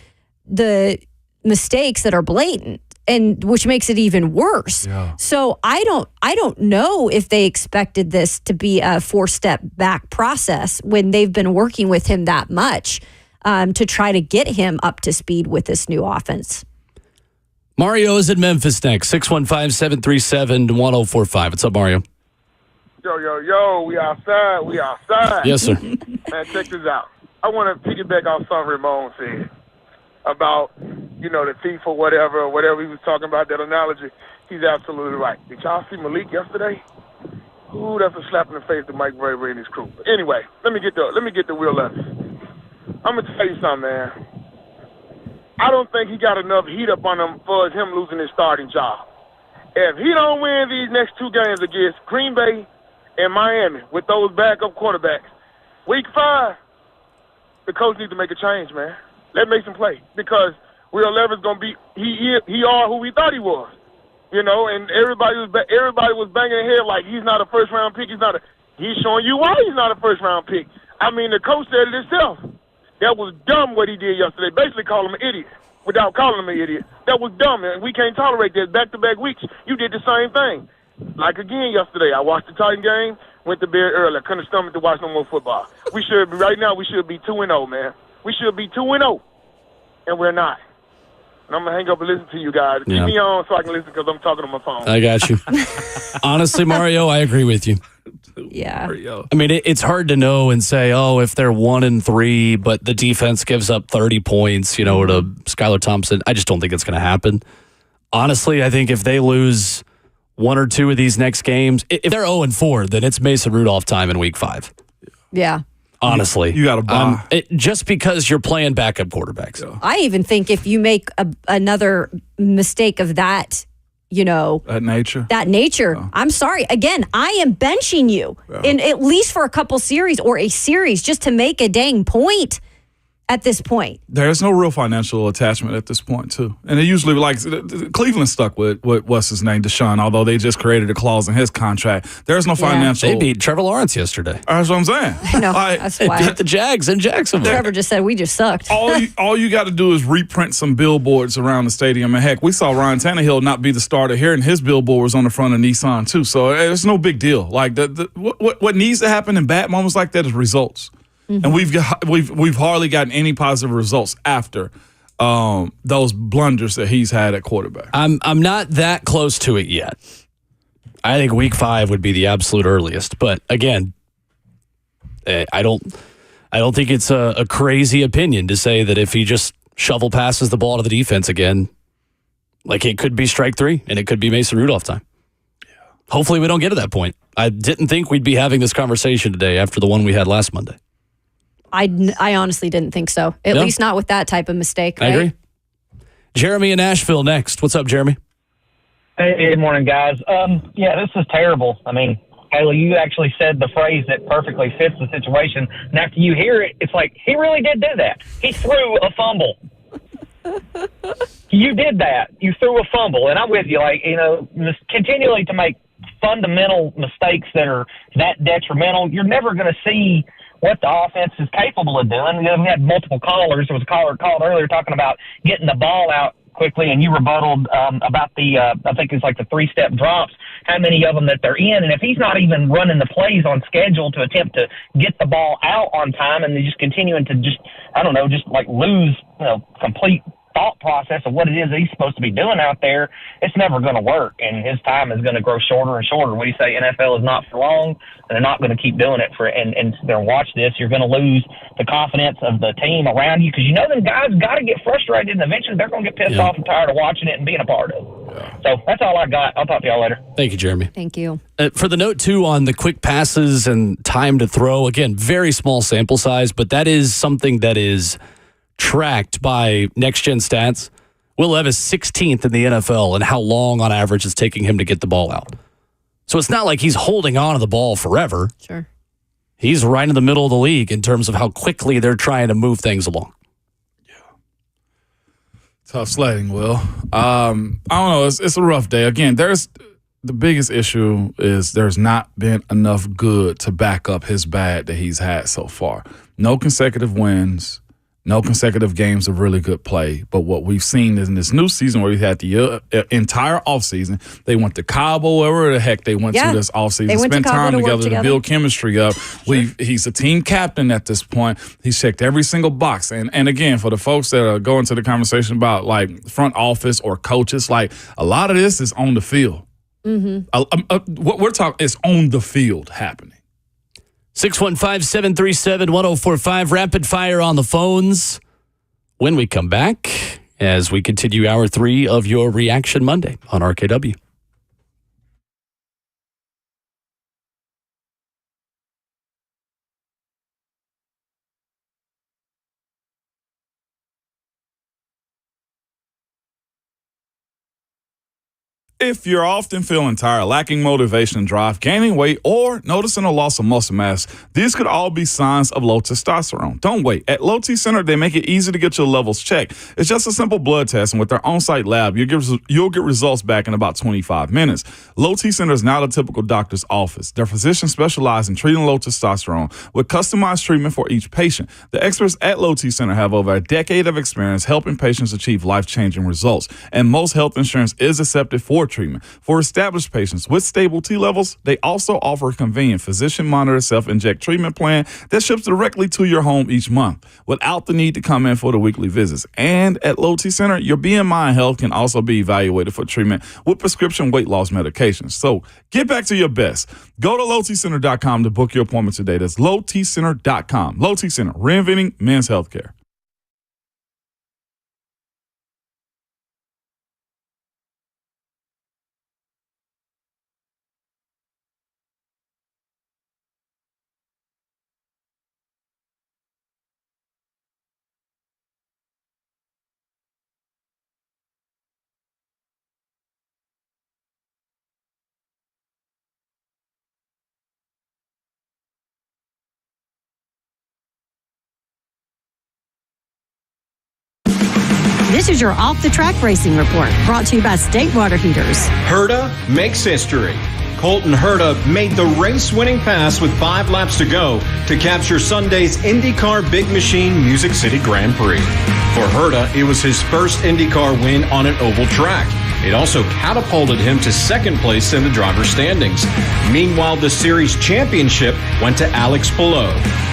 the mistakes that are blatant, and which makes it even worse. Yeah. So I don't know if they expected this to be a 4-step back process when they've been working with him that much to try to get him up to speed with this new offense. Mario is in Memphis next. 615-737-1045. What's up, Mario? Yo, we outside. Yes, sir. Man, check this out. I want to piggyback off something Ramon said about, the thief or whatever he was talking about, that analogy. He's absolutely right. Did y'all see Malik yesterday? Ooh, that's a slap in the face to Mike Bravery and his crew. But anyway, let me get the Will Levis. I'm going to tell you something, man. I don't think he got enough heat up on him for him losing his starting job. If he don't win these next 2 games against Green Bay and Miami with those backup quarterbacks, week 5, the coach needs to make a change, man. Let Mason play because Will Levis gonna be he are who we thought he was, and everybody was banging their head like he's not a first round pick. He's showing you why he's not a first round pick. The coach said it himself. That was dumb what he did yesterday. Basically, call him an idiot without calling him an idiot. That was dumb, and we can't tolerate that. Back-to-back weeks, you did the same thing. Like again yesterday, I watched the Titan game, went to bed early. I couldn't stomach to watch no more football. We should be 2-0, man. We should be 2-0, and we're not. And I'm going to hang up and listen to you guys. Yeah. Keep me on so I can listen because I'm talking on my phone. I got you. Honestly, Mario, I agree with you. Yeah. It's hard to know and say, if they're 1-3, but the defense gives up 30 points, to Skylar Thompson. I just don't think it's going to happen. Honestly, I think if they lose 1 or 2 of these next games, if they're 0-4, then it's Mason Rudolph time in week 5. Yeah. Honestly. You got to buy. Just because you're playing backup quarterbacks. Yeah. I even think if you make another mistake of that, that nature. Oh. I'm sorry. Again, I am benching you in at least for a couple series or a series just to make a dang point at this point. There's no real financial attachment at this point, too. And it usually, Cleveland stuck with what's his name, Deshaun, although they just created a clause in his contract. There's no financial. They beat Trevor Lawrence yesterday. That's what I'm saying. I know. That's why. Beat the Jags in Jacksonville. Trevor just said we just sucked. All you got to do is reprint some billboards around the stadium. And heck, we saw Ryan Tannehill not be the starter here, and his billboard was on the front of Nissan, too. So it's no big deal. Like, what needs to happen in bad moments like that is results. Mm-hmm. And we've hardly gotten any positive results after those blunders that he's had at quarterback. I'm not that close to it yet. I think week 5 would be the absolute earliest. But again, I don't think it's a crazy opinion to say that if he just shovel passes the ball to the defense again, like it could be strike 3 and it could be Mason Rudolph time. Yeah. Hopefully we don't get to that point. I didn't think we'd be having this conversation today after the one we had last Monday. I honestly didn't think so. At least not with that type of mistake. Right? I agree. Jeremy in Nashville next. What's up, Jeremy? Hey, good morning, guys. Yeah, this is terrible. I mean, Haley, you actually said the phrase that perfectly fits the situation. And after you hear it, it's like, he really did do that. He threw a fumble. You did that. You threw a fumble. And I'm with you. Like, continually to make fundamental mistakes that are that detrimental, you're never going to see what the offense is capable of doing. We had multiple callers. There was a caller called earlier talking about getting the ball out quickly, and you rebutted about the, I think it's like the 3-step drops, how many of them that they're in. And if he's not even running the plays on schedule to attempt to get the ball out on time, and they're just continuing to just lose, complete thought process of what it is that he's supposed to be doing out there, it's never going to work, and his time is going to grow shorter and shorter. When you say NFL is not for long, and they're not going to keep doing it and they're watch this, you're going to lose the confidence of the team around you, because them guys got to get frustrated, and eventually they're going to get pissed off and tired of watching it and being a part of it. Yeah. So that's all I got. I'll talk to y'all later. Thank you, Jeremy. Thank you. For the note, too, on the quick passes and time to throw, again, very small sample size, but that is something that is tracked by Next Gen Stats. Will Levis 16th in the NFL and how long on average it's taking him to get the ball out. So it's not like he's holding on to the ball forever. Sure. He's right in the middle of the league in terms of how quickly they're trying to move things along. Yeah. Tough sledding, Will. I don't know. It's a rough day. Again, the biggest issue is there's not been enough good to back up his bad that he's had so far. No consecutive wins. No consecutive games of really good play. But what we've seen is in this new season where we had the entire offseason, they went to Cabo, wherever the heck they went to this offseason, spent time together to build chemistry up. He's a team captain at this point. He's checked every single box. And again, for the folks that are going to the conversation about like front office or coaches, like a lot of this is on the field. Mm-hmm. What we're talking is on the field happening. 615-737-1045. Rapid fire on the phones when we come back as we continue hour 3 of your Reaction Monday on RKW. If you're often feeling tired, lacking motivation and drive, gaining weight, or noticing a loss of muscle mass, these could all be signs of low testosterone. Don't wait. At Low T Center, they make it easy to get your levels checked. It's just a simple blood test, and with their on-site lab, you'll get results back in about 25 minutes. Low T Center is not a typical doctor's office. Their physicians specialize in treating low testosterone with customized treatment for each patient. The experts at Low T Center have over a decade of experience helping patients achieve life-changing results, and most health insurance is accepted for treatment. For established patients with stable T levels, they also offer a convenient physician-monitored self-inject treatment plan that ships directly to your home each month without the need to come in for the weekly visits. And at Low T Center, your BMI and health can also be evaluated for treatment with prescription weight loss medications. So get back to your best. Go to lowtcenter.com to book your appointment today. That's lowtcenter.com. Low T Center, reinventing men's healthcare. This is your off-the-track racing report, brought to you by State Water Heaters. Herta makes history. Colton Herta made the race-winning pass with 5 laps to go to capture Sunday's IndyCar Big Machine Music City Grand Prix. For Herta, it was his first IndyCar win on an oval track. It also catapulted him to second place in the driver's standings. Meanwhile, the series championship went to Alex Palou.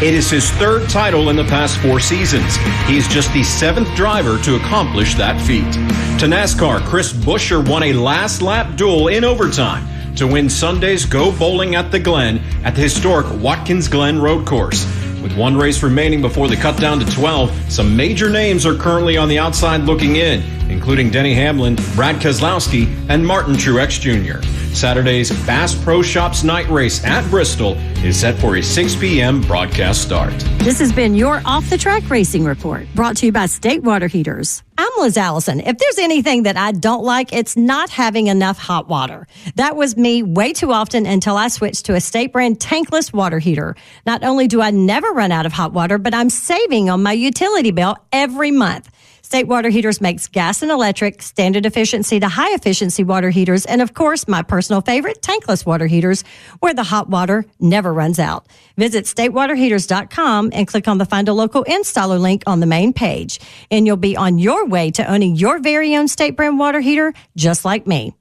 It is his 3rd title in the past 4 seasons. He's just the 7th driver to accomplish that feat. To NASCAR, Chris Buescher won a last lap duel in overtime to win Sunday's Go Bowling at the Glen at the historic Watkins Glen Road Course. With 1 race remaining before the cut down to 12, some major names are currently on the outside looking in, including Denny Hamlin, Brad Keselowski, and Martin Truex Jr. Saturday's Bass Pro Shops Night Race at Bristol is set for a 6 p.m. broadcast start. This has been your Off the Track Racing Report, brought to you by State Water Heaters. I'm Liz Allison. If there's anything that I don't like, it's not having enough hot water. That was me way too often until I switched to a State brand tankless water heater. Not only do I never run out of hot water, but I'm saving on my utility bill every month. State Water Heaters makes gas and electric, standard efficiency to high efficiency water heaters, and of course, my personal favorite, tankless water heaters, where the hot water never runs out. Visit statewaterheaters.com and click on the Find a Local Installer link on the main page, and you'll be on your way to owning your very own State brand water heater, just like me.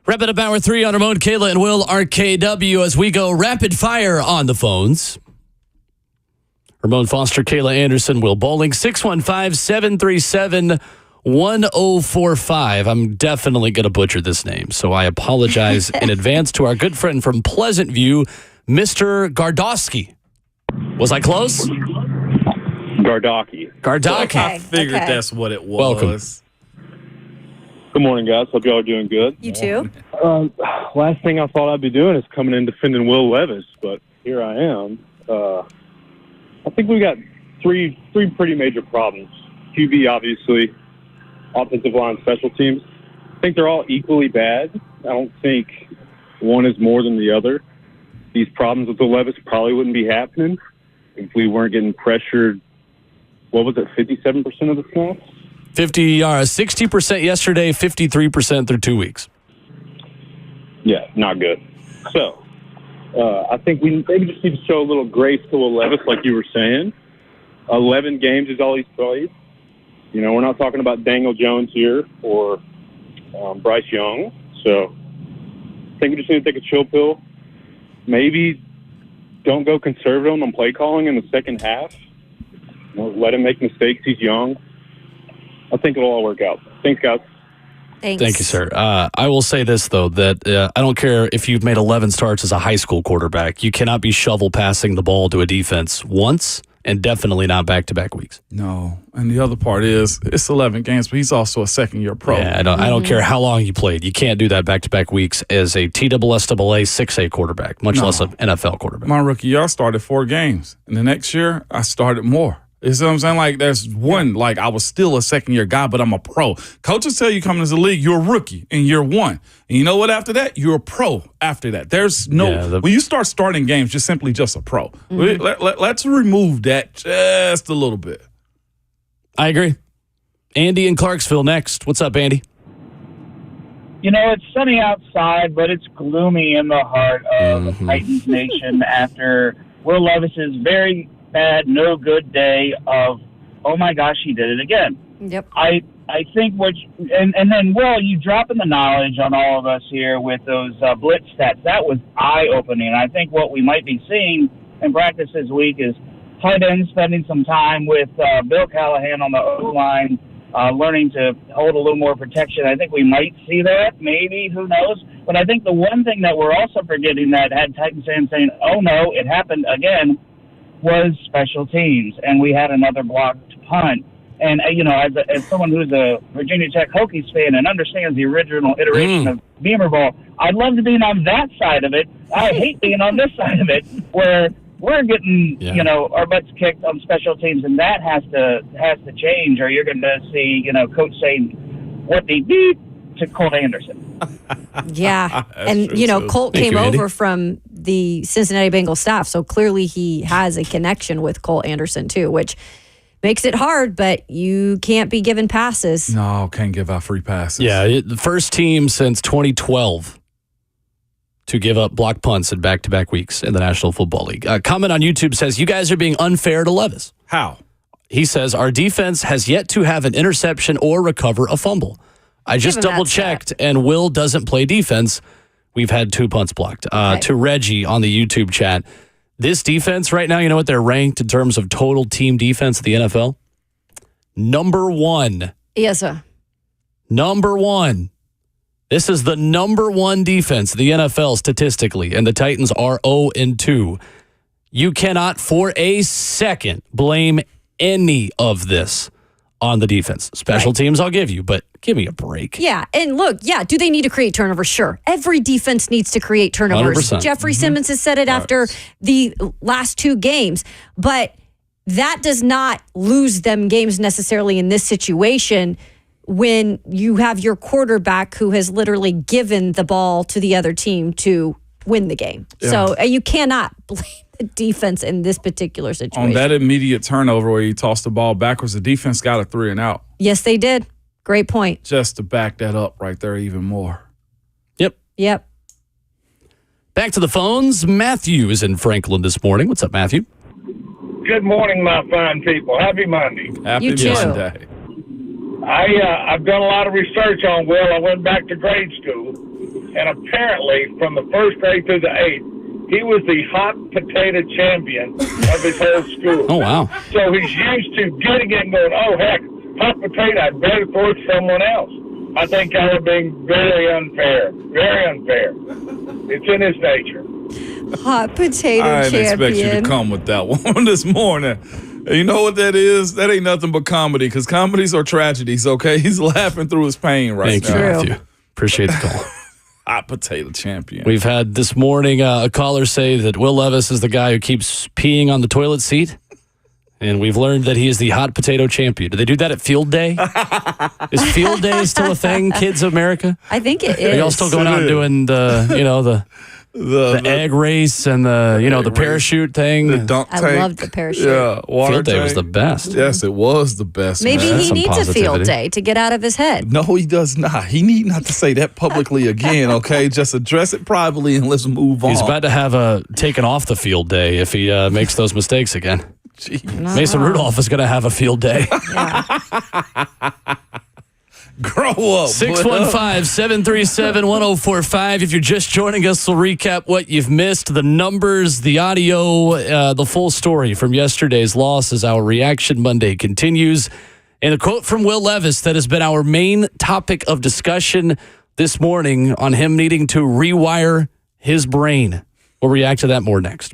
Wrapping up hour 3 on Ramon, Kayla, and Will, RKW, as we go rapid fire on the phones. Ramon Foster, Kayla Anderson, Will Bowling, 615-737-1045. I'm definitely going to butcher this name, so I apologize in advance to our good friend from Pleasant View, Mr. Gardowski. Was I close? Gardocki. Okay, I figured that's what it was. Welcome. Good morning, guys. Hope y'all are doing good. You too. Last thing I thought I'd be doing is coming in defending Will Levis, but here I am. I think we got three pretty major problems. QB, obviously, offensive line, special teams. I think they're all equally bad. I don't think one is more than the other. These problems with the Levis probably wouldn't be happening if we weren't getting pressured. What was it, 57% of the snaps? 60% yesterday, 53% through 2 weeks. Yeah, not good. So, I think we maybe just need to show a little grace to Levis, like you were saying. 11 games is all he's played. You know, we're not talking about Daniel Jones here or Bryce Young. So, I think we just need to take a chill pill. Maybe don't go conservative on play calling in the second half. You know, let him make mistakes. He's young. I think it'll all work out. Thanks, guys. Thanks. Thank you, sir. I will say this, though, that I don't care if you've made 11 starts as a high school quarterback. You cannot be shovel passing the ball to a defense once and definitely not back-to-back weeks. No. And the other part is it's 11 games, but he's also a second-year pro. Yeah, I don't care how long you played. You can't do that back-to-back weeks as a TSSAA 6A quarterback, much less an NFL quarterback. My rookie year, I started 4 games. And the next year, I started more. You see what I'm saying? Like, there's one, like, I was still a second-year guy, but I'm a pro. Coaches tell you coming as a league, you're a rookie in year 1. And you know what after that? You're a pro after that. There's no, when you start starting games, you're simply just a pro. Let's remove that just a little bit. I agree. Andy in Clarksville next. What's up, Andy? You know, it's sunny outside, but it's gloomy in the heart of the Titans Nation after Will Levis's very bad, no good day of, oh my gosh, he did it again. Yep. I think and then, Will, you dropping the knowledge on all of us here with those blitz stats, that was eye-opening. I think what we might be seeing in practice this week is tight ends spending some time with Bill Callahan on the O-line, learning to hold a little more protection. I think we might see that, maybe, who knows. But I think the one thing that we're also forgetting that had Titans fans saying, oh no, it happened again, was special teams, and we had another blocked punt. And, you know, as someone who's a Virginia Tech Hokies fan and understands the original iteration of Beamer Ball, I'd love to be on that side of it. I hate being on this side of it, where we're getting, you know, our butts kicked on special teams, and that has to change, or you're going to see, you know, coach saying, what the beep to Colt Anderson. Yeah. And, you know, Colt came over from the Cincinnati Bengals staff, so clearly he has a connection with Colt Anderson, too, which makes it hard, but you can't be giving passes. No, can't give out free passes. Yeah, the first team since 2012 to give up block punts in back-to-back weeks in the National Football League. Comment on YouTube says, you guys are being unfair to Levis. How? He says, our defense has yet to have an interception or recover a fumble. I just double-checked, and Will doesn't play defense. We've had 2 punts blocked. To Reggie on the YouTube chat, this defense right now, you know what they're ranked in terms of total team defense of the NFL? Number 1. Yes, sir. Number 1. This is the number 1 defense of the NFL statistically, and the Titans are 0-2. You cannot for a second blame any of this on the defense. Special teams I'll give you, but give me a break. Yeah, and look, do they need to create turnovers? Sure. Every defense needs to create turnovers. 100%. Jeffrey Simmons has said it after the last 2 games, but that does not lose them games necessarily in this situation when you have your quarterback who has literally given the ball to the other team to win the game. Yeah. So you cannot blame the defense in this particular situation. On that immediate turnover where he tossed the ball backwards, the defense got a 3 and out. Yes, they did. Great point. Just to back that up right there even more. Yep. Back to the phones. Matthew is in Franklin this morning. What's up, Matthew? Good morning, my fine people. Happy Monday. Happy Monday. I've done a lot of research on Will. I went back to grade school. and apparently from the first grade through the eighth, he was the hot potato champion of his whole school. Oh, wow. So he's used to getting it and going, oh, heck, hot potato, I'd better throw it to someone else. I think y'all are being very unfair. Very unfair. It's in his nature. Hot potato I didn't champion. expect you to come with that one this morning. You know what that is? That ain't nothing but comedy, because comedies are tragedies, okay? He's laughing through his pain right Thank you, now. Matthew. Appreciate the call. Hot potato champion. We've had this morning a caller say that Will Levis is the guy who keeps peeing on the toilet seat. And we've learned that he is the hot potato champion. Do they do that at Field Day? Is Field Day still a thing, kids of America? I think it Are y'all is. still going out and doing the egg race and the parachute thing? The dunk I tank. loved the parachute. Yeah, water Field Day tank. was the best. Yes, it was the best. Maybe man. he some needs a field positivity. day to get out of his head. No, he does not. He need not to say that publicly again, okay? Just address it privately and let's move on. He's about to have taken off the field day if he makes those mistakes again. Jeez. Mason Rudolph is going to have a field day. Grow up. 615-737-1045. If you're just joining us, we'll recap what you've missed, the numbers, the audio, the full story from yesterday's loss as our Reaction Monday continues. And a quote from Will Levis that has been our main topic of discussion this morning on him needing to rewire his brain. We'll react to that more next.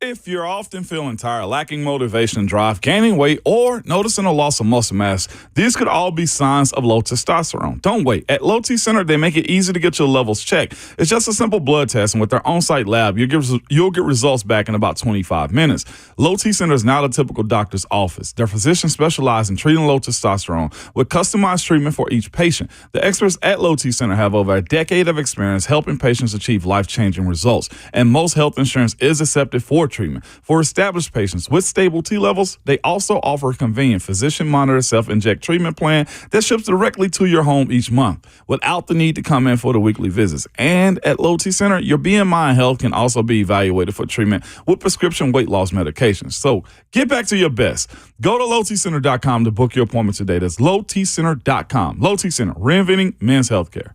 If you're often feeling tired, lacking motivation and drive, gaining weight, or noticing a loss of muscle mass, these could all be signs of low testosterone. Don't wait. At Low T Center, they make it easy to get your levels checked. It's just a simple blood test, and with their on-site lab, you'll get results back in about 25 minutes. Low T Center is not a typical doctor's office. Their physicians specialize in treating low testosterone with customized treatment for each patient. The experts at Low T Center have over a decade of experience helping patients achieve life-changing results, and most health insurance is accepted for treatment. For established patients with stable T levels, they also offer a convenient physician-monitored self-inject treatment plan that ships directly to your home each month without the need to come in for the weekly visits. And at Low T Center, your BMI and health can also be evaluated for treatment with prescription weight loss medications. So get back to your best. Go to lowtcenter.com to book your appointment today. That's lowtcenter.com. Low T Center, reinventing men's healthcare.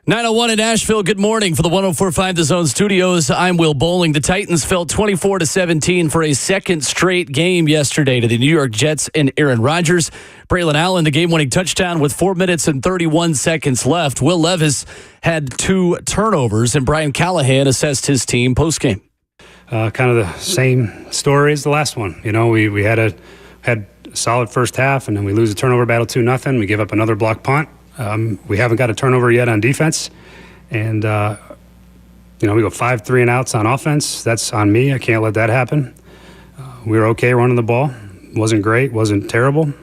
9:01 in Nashville. Good morning for the 104.5 The Zone Studios. I'm Will Bowling. The Titans fell 24-17 for a second straight game yesterday to the New York Jets and Aaron Rodgers. Braylon Allen, the game-winning touchdown with 4 minutes and 31 seconds left. Will Levis had 2 turnovers, and Brian Callahan assessed his team postgame. Kind of the same story as the last one. You know, we had a solid first half, and then we lose a turnover battle 2-0. We give up another block punt. We haven't got a turnover yet on defense, and we go 5 3-and-outs on offense. That's on me. I can't let that happen. We were okay running the ball. Wasn't great. Wasn't terrible.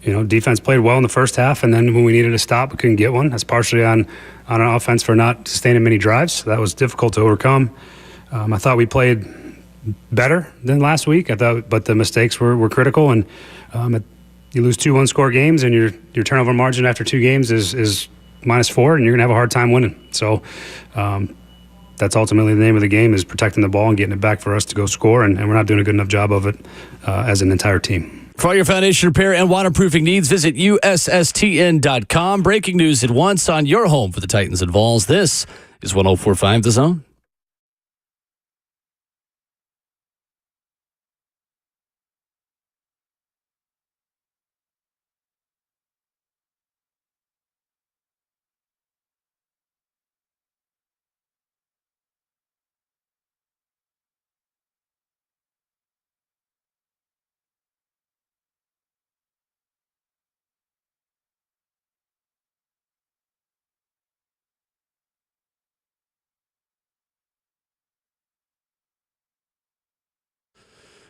Defense played well in the first half, and then when we needed a stop, we couldn't get one. That's partially on an offense for not sustaining many drives. So that was difficult to overcome. I thought we played better than last week. But the mistakes were critical, and you lose 2 one-score games, and your turnover margin after 2 games is -4, and you're going to have a hard time winning. So that's ultimately the name of the game, is protecting the ball and getting it back for us to go score, and we're not doing a good enough job of it as an entire team. For all your foundation repair and waterproofing needs, visit USSTN.com. Breaking news at once on your home for the Titans and Vols. This is 104.5 The Zone.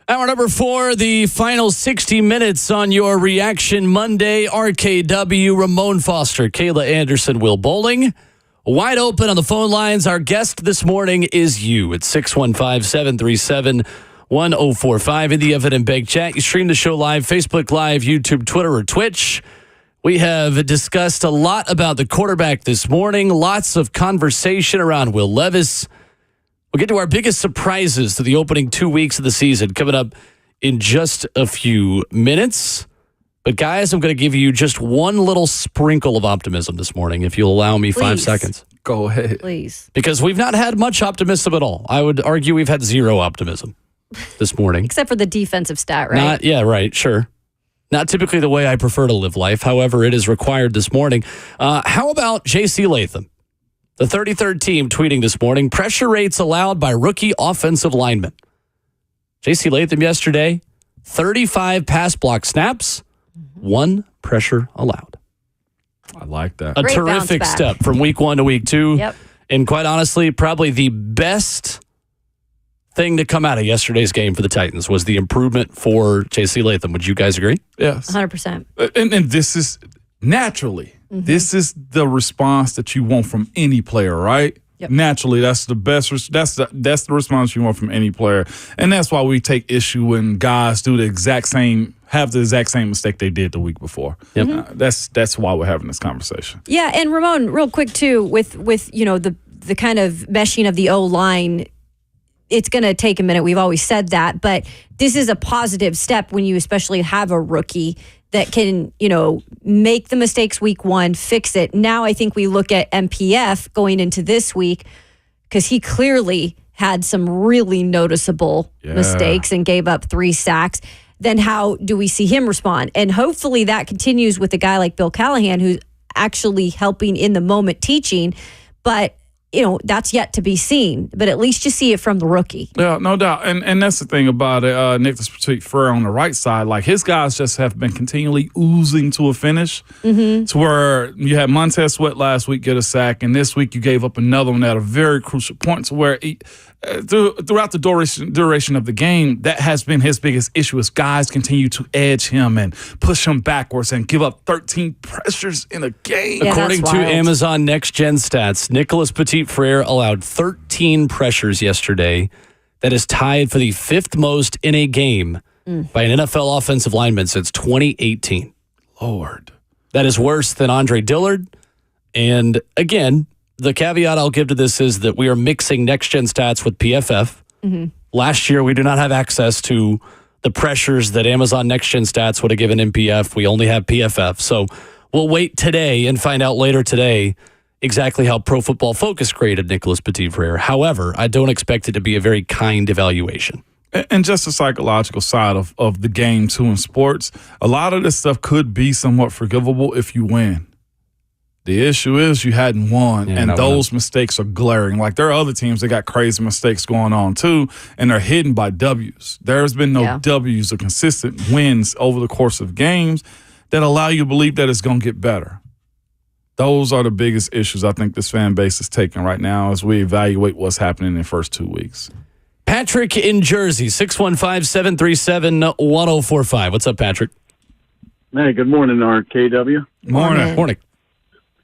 Hour number 4, the final 60 minutes on your Reaction Monday. RKW, Ramon Foster, Kayla Anderson, Will Bowling. Wide open on the phone lines. Our guest this morning is you at 615-737-1045. In the Evan and Beg chat, you stream the show live, Facebook Live, YouTube, Twitter, or Twitch. We have discussed a lot about the quarterback this morning. Lots of conversation around Will Levis. We'll get to our biggest surprises to the opening 2 weeks of the season coming up in just a few minutes. But, guys, I'm going to give you just one little sprinkle of optimism this morning, if you'll allow me 5 seconds. Go ahead. Please. Because we've not had much optimism at all. I would argue we've had 0 optimism this morning. Except for the defensive stat, right? Sure. Not typically the way I prefer to live life. However, it is required this morning. How about J.C. Latham? The 33rd team tweeting this morning, pressure rates allowed by rookie offensive linemen. J.C. Latham yesterday, 35 pass block snaps, 1 pressure allowed. I like that. A terrific step from week 1 to week 2. Yep. And quite honestly, probably the best thing to come out of yesterday's game for the Titans was the improvement for J.C. Latham. Would you guys agree? Yes. 100%. And this is naturally. This is the response that you want from any player, right? Yep. Naturally, that's the best. That's the response you want from any player, and that's why we take issue when guys have the exact same mistake they did the week before. Yep. That's why we're having this conversation. Yeah, and Ramon, real quick too, with the kind of meshing of the O-line. It's going to take a minute. We've always said that, but this is a positive step when you especially have a rookie that can, make the mistakes week 1, fix it. Now I think we look at MPF going into this week because he clearly had some really noticeable mistakes and gave up 3 sacks. Then how do we see him respond? And hopefully that continues with a guy like Bill Callahan, who's actually helping in the moment teaching, but that's yet to be seen, but at least you see it from the rookie. Yeah, no doubt. And that's the thing about it. Nicholas Petit-Frere on the right side, like his guys just have been continually oozing to a finish to where you had Montez Sweat last week get a sack, and this week you gave up another one at a very crucial point to where throughout the duration of the game, that has been his biggest issue is guys continue to edge him and push him backwards and give up 13 pressures in a game. Yeah, According to Amazon Next Gen Stats, Nicholas Petit-Frere allowed 13 pressures yesterday. That is tied for the 5th most in a game by an NFL offensive lineman since 2018. Lord. That is worse than Andre Dillard. And again, the caveat I'll give to this is that we are mixing next-gen stats with PFF. Last year, we do not have access to the pressures that Amazon next-gen stats would have given MPF. We only have PFF. So We'll wait today and find out later today exactly how Pro Football Focus graded Nicholas Petit-Frere. However, I don't expect it to be a very kind evaluation. And just the psychological side of the game, too, in sports, a lot of this stuff could be somewhat forgivable if you win. The issue is you hadn't won, and those mistakes are glaring. Like, there are other teams that got crazy mistakes going on, too, and they're hidden by W's. There's been no W's or consistent wins over the course of games that allow you to believe that it's going to get better. Those are the biggest issues I think this fan base is taking right now as we evaluate what's happening in the first 2 weeks. Patrick in Jersey, 615-737-1045. What's up, Patrick? Hey, good morning, RKW. Morning.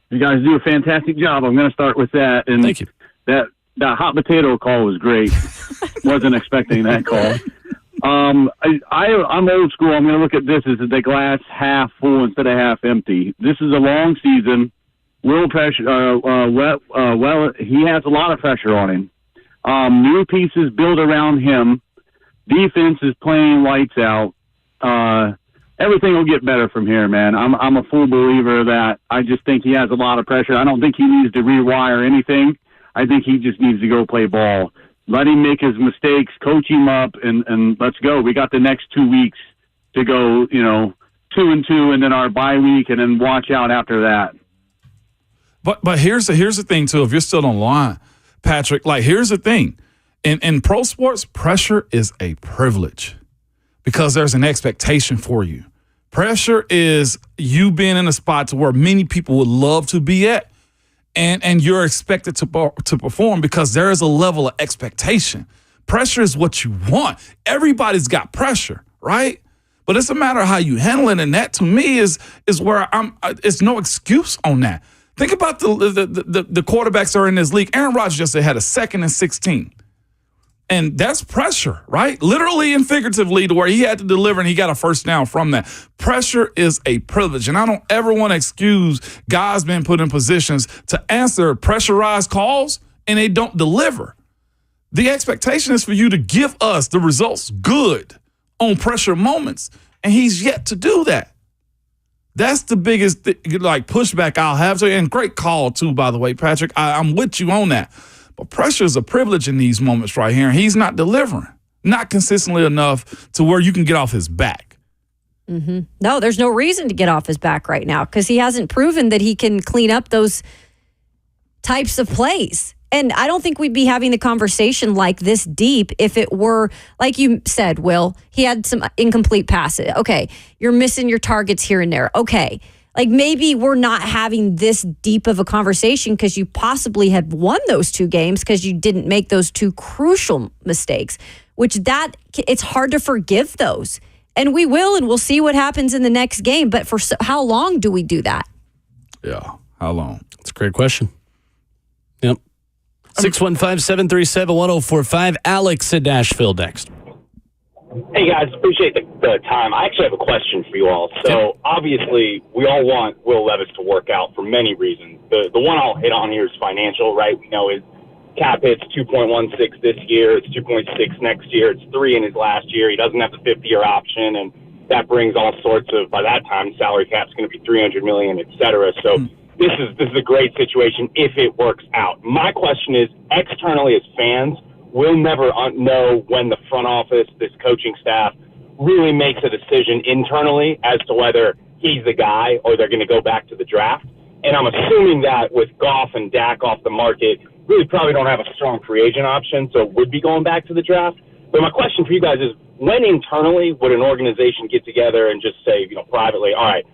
You guys do a fantastic job. I'm going to start with that. And thank you. That hot potato call was great. Wasn't expecting that call. I'm old school. I'm going to look at this as the glass half full instead of half empty. This is a long season. Will pressure. He has a lot of pressure on him. New pieces built around him. Defense is playing lights out. Everything will get better from here, man. I'm a full believer of that. I just think he has a lot of pressure. I don't think he needs to rewire anything. I think he just needs to go play ball. Let him make his mistakes, coach him up, and let's go. We got the next 2 weeks to go, 2-2, and then our bye week, and then watch out after that. But here's the thing, too. If you're still on line, Patrick, here's the thing. In pro sports, pressure is a privilege because there's an expectation for you. Pressure is you being in a spot to where many people would love to be at, and you're expected to perform because there is a level of expectation. Pressure is what you want. Everybody's got pressure, right? But it's a matter of how you handle it, and that to me is where it's no excuse on that. Think about the quarterbacks that are in this league. Aaron Rodgers just had a 2nd and 16. And that's pressure, right? Literally and figuratively, to where he had to deliver and he got a first down from that. Pressure is a privilege. And I don't ever want to excuse guys being put in positions to answer pressurized calls and they don't deliver. The expectation is for you to give us the results good on pressure moments. And he's yet to do that. That's the biggest pushback I'll have to. And great call, too, by the way, Patrick. I'm with you on that. But pressure is a privilege in these moments right here. And he's not delivering, not consistently enough to where you can get off his back. Mm-hmm. No, there's no reason to get off his back right now because he hasn't proven that he can clean up those types of plays. And I don't think we'd be having the conversation like this deep if it were, like you said, Will, he had some incomplete passes. Okay, you're missing your targets here and there. Okay. Like maybe we're not having this deep of a conversation because you possibly had won those 2 games because you didn't make those 2 crucial mistakes, it's hard to forgive those. And we will, and we'll see what happens in the next game. But for how long do we do that? Yeah, how long? That's a great question. Yep. 615-737-1045. Alex in Nashville next. Hey, guys, appreciate the time. I actually have a question for you all. So, obviously, we all want Will Levis to work out for many reasons. The one I'll hit on here is financial, right? We know his cap hit's 2.16 this year. It's 2.6 next year. It's 3 in his last year. He doesn't have the 5th-year option, and that brings all sorts of, by that time, salary cap's going to be $300 million, et cetera. So, this is a great situation if it works out. My question is, externally as fans, we'll never know when the front office, this coaching staff, really makes a decision internally as to whether he's the guy or they're going to go back to the draft. And I'm assuming that with Goff and Dak off the market, really probably don't have a strong free agent option, so would be going back to the draft. But my question for you guys is, when internally would an organization get together and just say, privately, all right,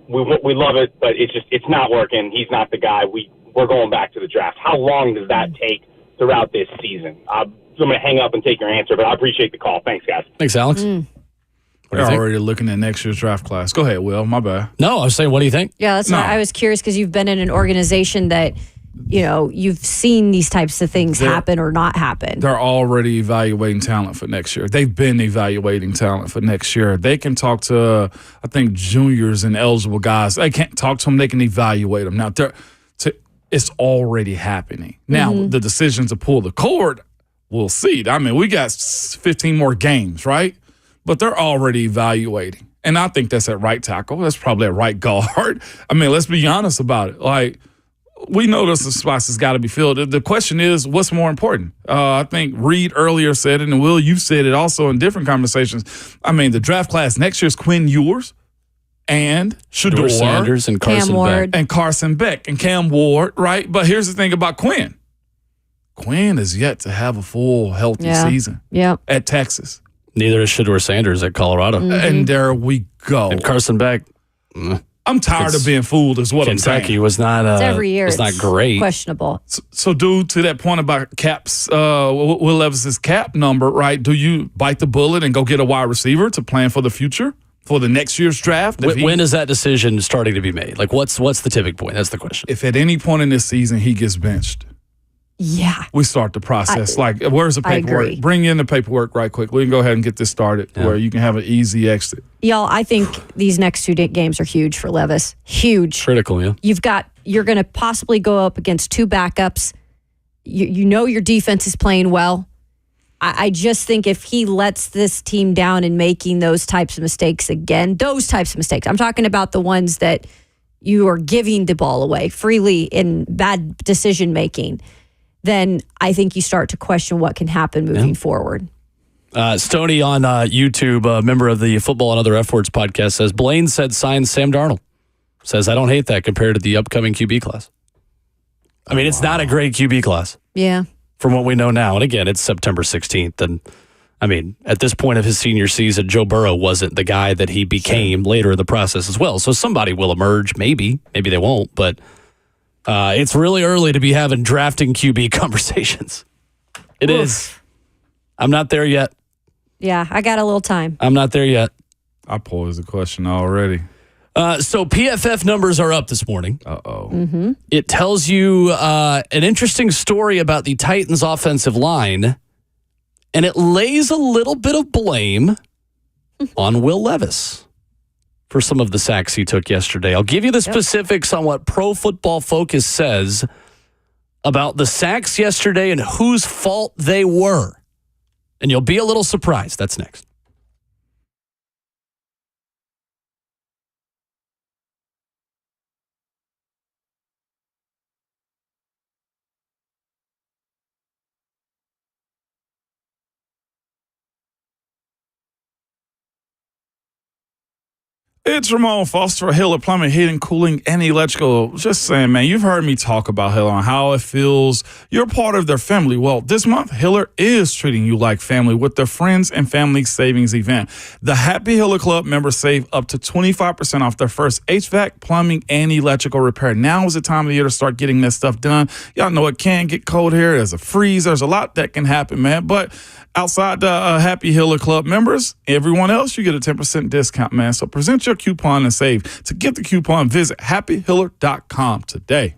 we love it, but it's not working. He's not the guy. We're going back to the draft. How long does that take throughout this season? I'm going to hang up and take your answer, but I appreciate the call. Thanks, guys. Thanks, Alex. We're already looking at next year's draft class. Go ahead, Will. My bad. No, I was saying, what do you think? Yeah, that's why I was curious because you've been in an organization that, you've seen these types of things happen or not happen. They're already evaluating talent for next year. They've been evaluating talent for next year. They can talk to, I think, juniors and eligible guys. They can't talk to them. They can evaluate them. Now, it's already happening. Now, the decision to pull the cord, we'll see. I mean, we got 15 more games, right? But they're already evaluating. And I think that's at right tackle. That's probably at right guard. I mean, let's be honest about it. Like, we know there's some spots that's got to be filled. The question is, what's more important? I think Reed earlier said it, and Will, you've said it also in different conversations. I mean, the draft class next year is Quinn Ewers and Shedeur Sanders and Carson Beck. And Carson Beck and Cam Ward, right? But here's the thing about Quinn. Quinn is yet to have a full, healthy season at Texas. Neither is Shedeur Sanders at Colorado. And there we go. And Carson Beck. I'm tired of being fooled is what I'm saying. Kentucky was not every year was not great. Questionable. So, dude, to that point about Cap's, Will Levis's cap number, right? Do you bite the bullet and go get a wide receiver to plan for the future, for the next year's draft? When is that decision starting to be made? Like, what's the tipping point? That's the question. If at any point in this season he gets benched, we start the process. Where's the paperwork? Bring in the paperwork right quick. We can go ahead and get this started where you can have an easy exit. Y'all, I think these next 2 games are huge for Levis. Huge. Critical, yeah. You're going to possibly go up against 2 backups. You know your defense is playing well. I just think if he lets this team down in making those types of mistakes again, I'm talking about the ones that you are giving the ball away freely in bad decision making, then I think you start to question what can happen moving forward. Stoney on YouTube, a member of the Football and Other F Words podcast, says, Blaine said sign Sam Darnold. Says, I don't hate that compared to the upcoming QB class. I mean, it's not a great QB class. Yeah. From what we know now. And again, it's September 16th. And I mean, at this point of his senior season, Joe Burrow wasn't the guy that he became later in the process as well. So somebody will emerge, maybe. Maybe they won't, but it's really early to be having drafting QB conversations. It is. I'm not there yet. Yeah, I got a little time. I'm not there yet. I posed the question already. So PFF numbers are up this morning. Mm-hmm. It tells you an interesting story about the Titans' offensive line, and it lays a little bit of blame on Will Levis for some of the sacks he took yesterday. I'll give you the specifics on what Pro Football Focus says about the sacks yesterday and whose fault they were. And you'll be a little surprised. That's next. It's Ramon Foster, Hiller Plumbing, Heating, Cooling, and Electrical. Just saying, man, you've heard me talk about Hiller and how it feels. You're part of their family. Well, this month, Hiller is treating you like family with their Friends and Family Savings event. The Happy Hiller Club members save up to 25% off their first HVAC, plumbing, and electrical repair. Now is the time of the year to start getting that stuff done. Y'all know it can get cold here. There's a freeze. There's a lot that can happen, man. But outside the Happy Hiller Club members, everyone else, you get a 10% discount, man. So present your coupon and save. To get the coupon, visit happyhiller.com today.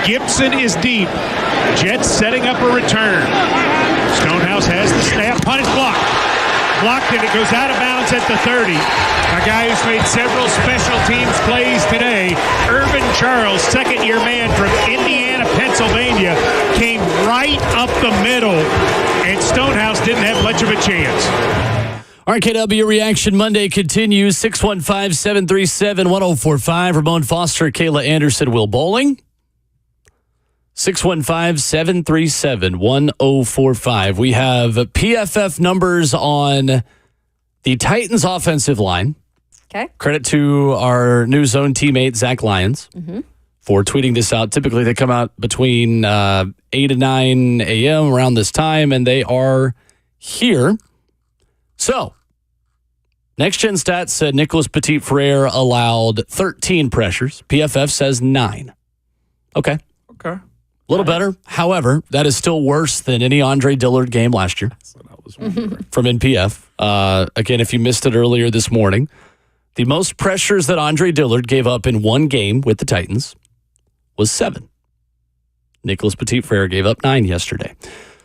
Gibson is deep. Jets setting up a return. Stonehouse has the snap. Punt is blocked. Blocked, and it goes out of bounds at the 30. A guy who's made several special teams plays today, Irvin Charles, second-year man from Indiana, Pennsylvania, came right up the middle, and Stonehouse didn't have much of a chance. RKW Reaction Monday continues. 615-737-1045. Ramon Foster, Kayla Anderson, Will Bowling. 615-737-1045. We have PFF numbers on the Titans offensive line. Okay. Credit to our new zone teammate, Zach Lyons, for tweeting this out. Typically, they come out between 8 and 9 a.m. around this time, and they are here. So, Next Gen Stats said Nicholas Petit-Frere allowed 13 pressures. PFF says 9. Okay. Okay. A little better. However, that is still worse than any Andre Dillard game last year from NPF. Again, if you missed it earlier this morning, the most pressures that Andre Dillard gave up in one game with the Titans was 7. Nicholas Petit-Frere gave up 9 yesterday.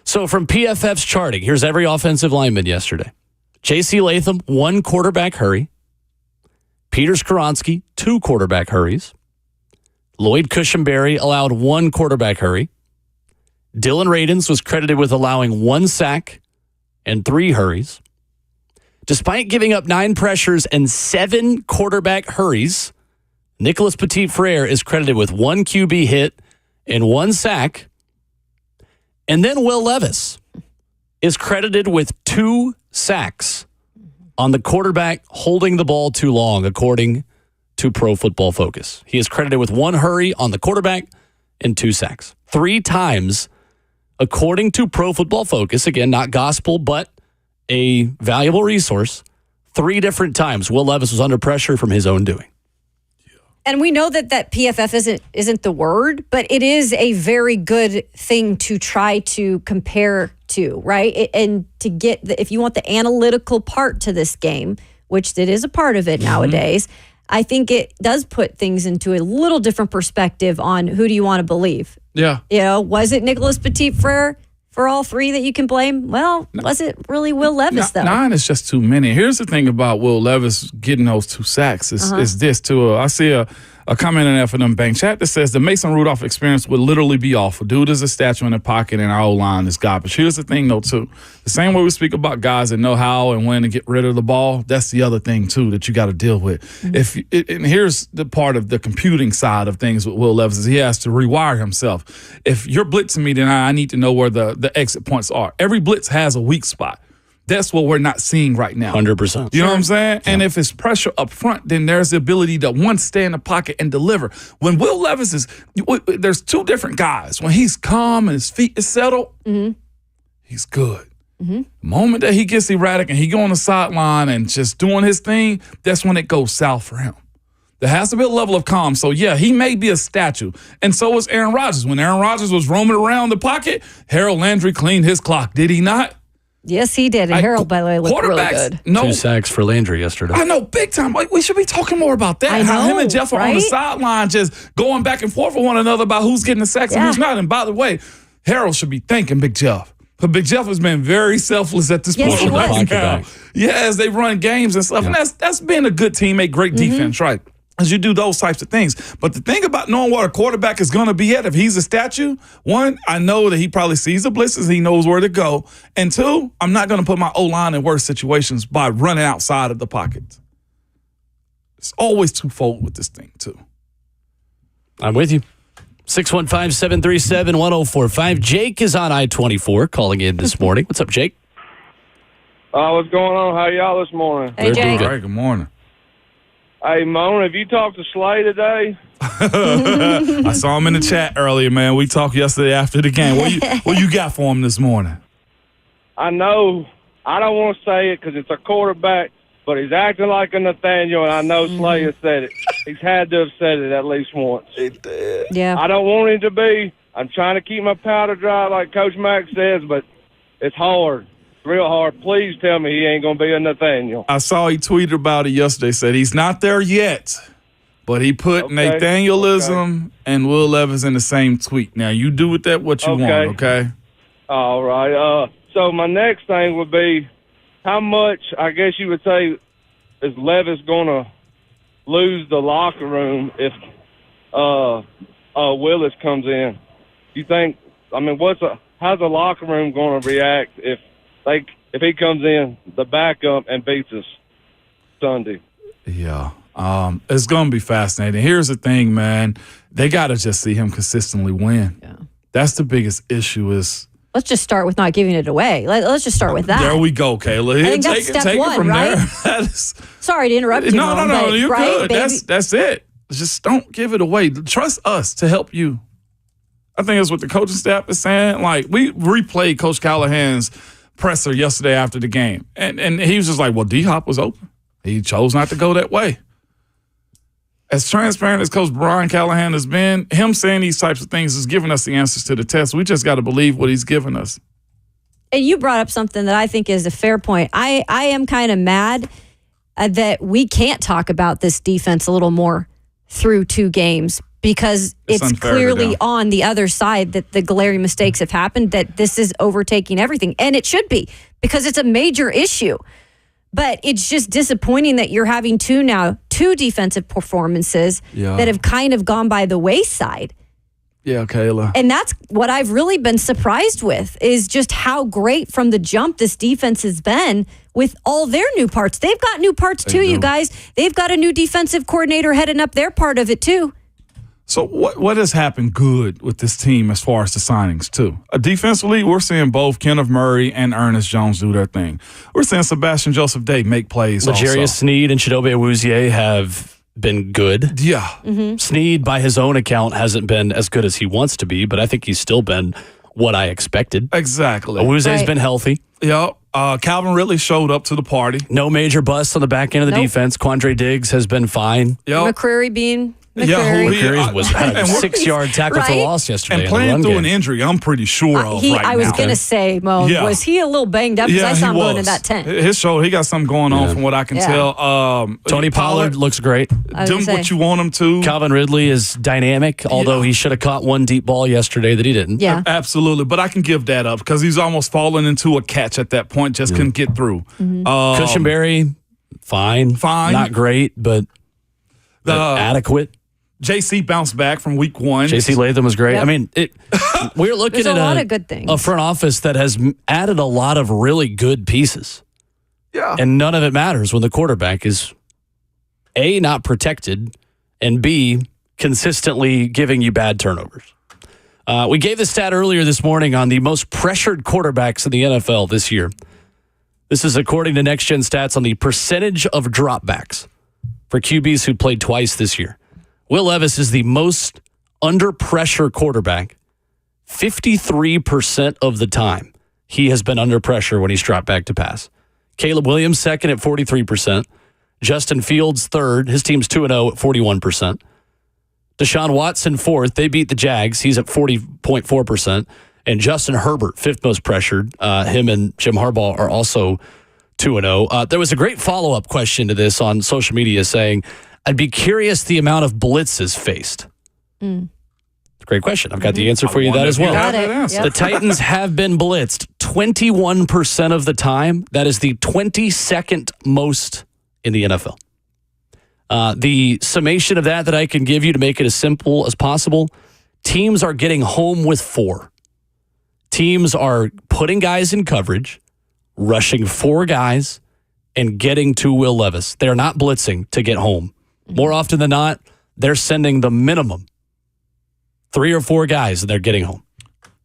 So from PFF's charting, here's every offensive lineman yesterday. J.C. Latham, 1 quarterback hurry. Peter Skoronski, 2 quarterback hurries. Lloyd Cushenberry allowed 1 quarterback hurry. Dylan Radins was credited with allowing 1 sack and 3 hurries. Despite giving up 9 pressures and 7 quarterback hurries, Nicholas Petit-Frere is credited with 1 QB hit and 1 sack. And then Will Levis is credited with 2 sacks on the quarterback holding the ball too long, according to Pro Football Focus. He is credited with 1 hurry on the quarterback and 2 sacks. 3 times, according to Pro Football Focus, again, not gospel, but a valuable resource, 3 different times Will Levis was under pressure from his own doing. And we know that PFF isn't the word, but it is a very good thing to try to compare to, right? And to get, if you want the analytical part to this game, which it is a part of it nowadays, I think it does put things into a little different perspective on who do you want to believe. Yeah. You know, was it Nicholas Petit-Frere for all 3 that you can blame? Well, was it really Will Levis, though? 9 is just too many. Here's the thing about Will Levis getting those 2 sacks is this, too. I see a comment in there for them bank chat that says the Mason Rudolph experience would literally be awful. Dude is a statue in the pocket, and our O-line is garbage. Here's the thing, though, too. The same way we speak about guys that know how and when to get rid of the ball, that's the other thing, too, that you got to deal with. And here's the part of the computing side of things with Will Levis is he has to rewire himself. If you're blitzing me, then I need to know where the exit points are. Every blitz has a weak spot. That's what we're not seeing right now. 100%. You know what I'm saying? Yeah. And if it's pressure up front, then there's the ability to, one, stay in the pocket and deliver. When Will Levis is, there's 2 different guys. When he's calm and his feet is settled, he's good. The moment that he gets erratic and he go on the sideline and just doing his thing, that's when it goes south for him. There has to be a level of calm. So, yeah, he may be a statue. And so is Aaron Rodgers. When Aaron Rodgers was roaming around the pocket, Harold Landry cleaned his clock. Did he not? Yes, he did. And Harold, by the way, looked really good. 2 sacks for Landry yesterday. I know, big time. Like, we should be talking more about that. I know, how him and Jeff are on the sideline just going back and forth with one another about who's getting the sacks and who's not. And by the way, Harold should be thanking Big Jeff. But Big Jeff has been very selfless at this point right now. Yeah, as they run games and stuff. Yeah. And that's being a good teammate, great defense, right? As you do those types of things. But the thing about knowing what a quarterback is going to be at, if he's a statue, 1, I know that he probably sees the blitzes, he knows where to go. And 2, I'm not going to put my O-line in worse situations by running outside of the pocket. It's always twofold with this thing, too. I'm with you. 615-737-1045. Jake is on I-24 calling in this morning. What's up, Jake? What's going on? How y'all this morning? Hey, Jake. All right, good morning. Hey, Mona, have you talked to Slay today? I saw him in the chat earlier, man. We talked yesterday after the game. What you got for him this morning? I know. I don't want to say it because it's a quarterback, but he's acting like a Nathaniel, and I know Slay has said it. He's had to have said it at least once. He did. Yeah. I don't want him to be. I'm trying to keep my powder dry like Coach Mack says, but it's hard. Real hard. Please tell me he ain't going to be a Nathaniel. I saw he tweeted about it yesterday, said he's not there yet, But he put Nathanielism and Will Levis in the same tweet. Now, you do with that what you want, okay? All right. So my next thing would be, how much, I guess you would say, is Levis going to lose the locker room if Willis comes in? You think, I mean, how's the locker room going to react if he comes in, the backup, and beats us Sunday? Yeah. It's going to be fascinating. Here's the thing, man. They got to just see him consistently win. Yeah. That's the biggest issue is. Let's just start with not giving it away. Let's just start with that. There we go, Kayla. I think that's step one, from right? there. Sorry to interrupt you. No, you're right, good. That's it. Just don't give it away. Trust us to help you. I think that's what the coaching staff is saying. Like, we replayed Coach Callahan's presser yesterday after the game, and he was just like, well, D-Hop was open. He chose not to go that way. As transparent as Coach Brian Callahan has been, him saying these types of things is giving us the answers to the test. We just got to believe what he's giving us. And you brought up something that I think is a fair point. I am kind of mad that we can't talk about this defense a little more through 2 games because it's clearly on the other side that the glaring mistakes have happened, that this is overtaking everything. And it should be because it's a major issue. But it's just disappointing that you're having 2 defensive performances that have kind of gone by the wayside. Yeah, Kayla. And that's what I've really been surprised with is just how great from the jump this defense has been with all their new parts. They've got new parts too, you guys. They've got a new defensive coordinator heading up their part of it too. So what has happened good with this team as far as the signings, too? Defensively, we're seeing both Kenneth Murray and Ernest Jones do their thing. We're seeing Sebastian Joseph Day make plays L'Jarius Sneed and Chidobe Awuzie have been good. Yeah. Mm-hmm. Sneed, by his own account, hasn't been as good as he wants to be, but I think he's still been what I expected. Exactly. Awuzie's been healthy. Yep. Calvin Ridley showed up to the party. No major busts on the back end of the defense. Quandre Diggs has been fine. Yep. McCreary being... McCreary had a 6-yard tackle for loss yesterday. And playing through an injury, I'm pretty sure of right now. I was going to say, Mo, was he a little banged up? Because I saw him going in that tent. His shoulder, he got something going on from what I can tell. Tony Pollard looks great. Doing what you want him to. Calvin Ridley is dynamic, although he should have caught one deep ball yesterday that he didn't. Yeah. Absolutely. But I can give that up because he's almost fallen into a catch at that point, just couldn't get through. Mm-hmm. Cushenberry, fine. Not great, but adequate. JC bounced back from week 1. JC Latham was great. Yep. I mean, we're looking at a lot of good things. A front office that has added a lot of really good pieces. Yeah. And none of it matters when the quarterback is A, not protected, and B, consistently giving you bad turnovers. We gave the stat earlier this morning on the most pressured quarterbacks in the NFL this year. This is according to Next Gen Stats on the percentage of dropbacks for QBs who played twice this year. Will Levis is the most under pressure quarterback. 53% of the time he has been under pressure when he's dropped back to pass. Caleb Williams second at 43%. Justin Fields third. His team's 2-0 at 41%. Deshaun Watson fourth. They beat the Jags. He's at 40.4%. And Justin Herbert, fifth most pressured. Him and Jim Harbaugh are also 2-0. There was a great follow-up question to this on social media saying, I'd be curious the amount of blitzes faced. Great question. I've got the answer for you that as well. Got it. Yep. The Titans have been blitzed 21% of the time. That is the 22nd most in the NFL. The summation of that I can give you to make it as simple as possible, teams are getting home with 4. Teams are putting guys in coverage, rushing 4 guys, and getting to Will Levis. They're not blitzing to get home. More often than not, they're sending the minimum 3 or 4 guys, and they're getting home.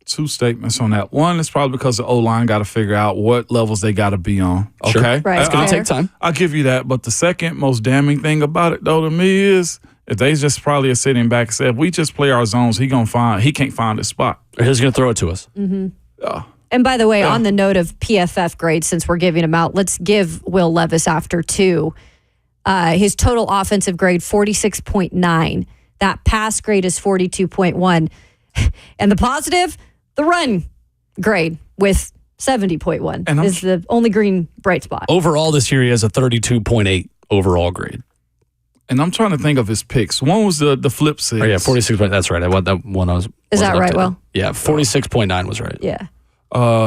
2 statements on that. One, it's probably because the O-line got to figure out what levels they got to be on. Okay? Sure. Right. It's going to take time. I'll give you that. But the second most damning thing about it, though, to me is if they just probably are sitting back and said, if we just play our zones, he can't find his spot. Or he's going to throw it to us. Mm-hmm. Yeah. And by the way, on the note of PFF grades, since we're giving them out, let's give Will Levis after 2. His total offensive grade, 46.9. That pass grade is 42.1. And the positive, the run grade with 70.1 is the only green bright spot. Overall this year, he has a 32.8 overall grade. and I'm trying to think of his picks. One was the flip six. Oh, yeah, 46. That's right. That one I was. Is that right, Will? Yeah, 46.9 was right. Yeah.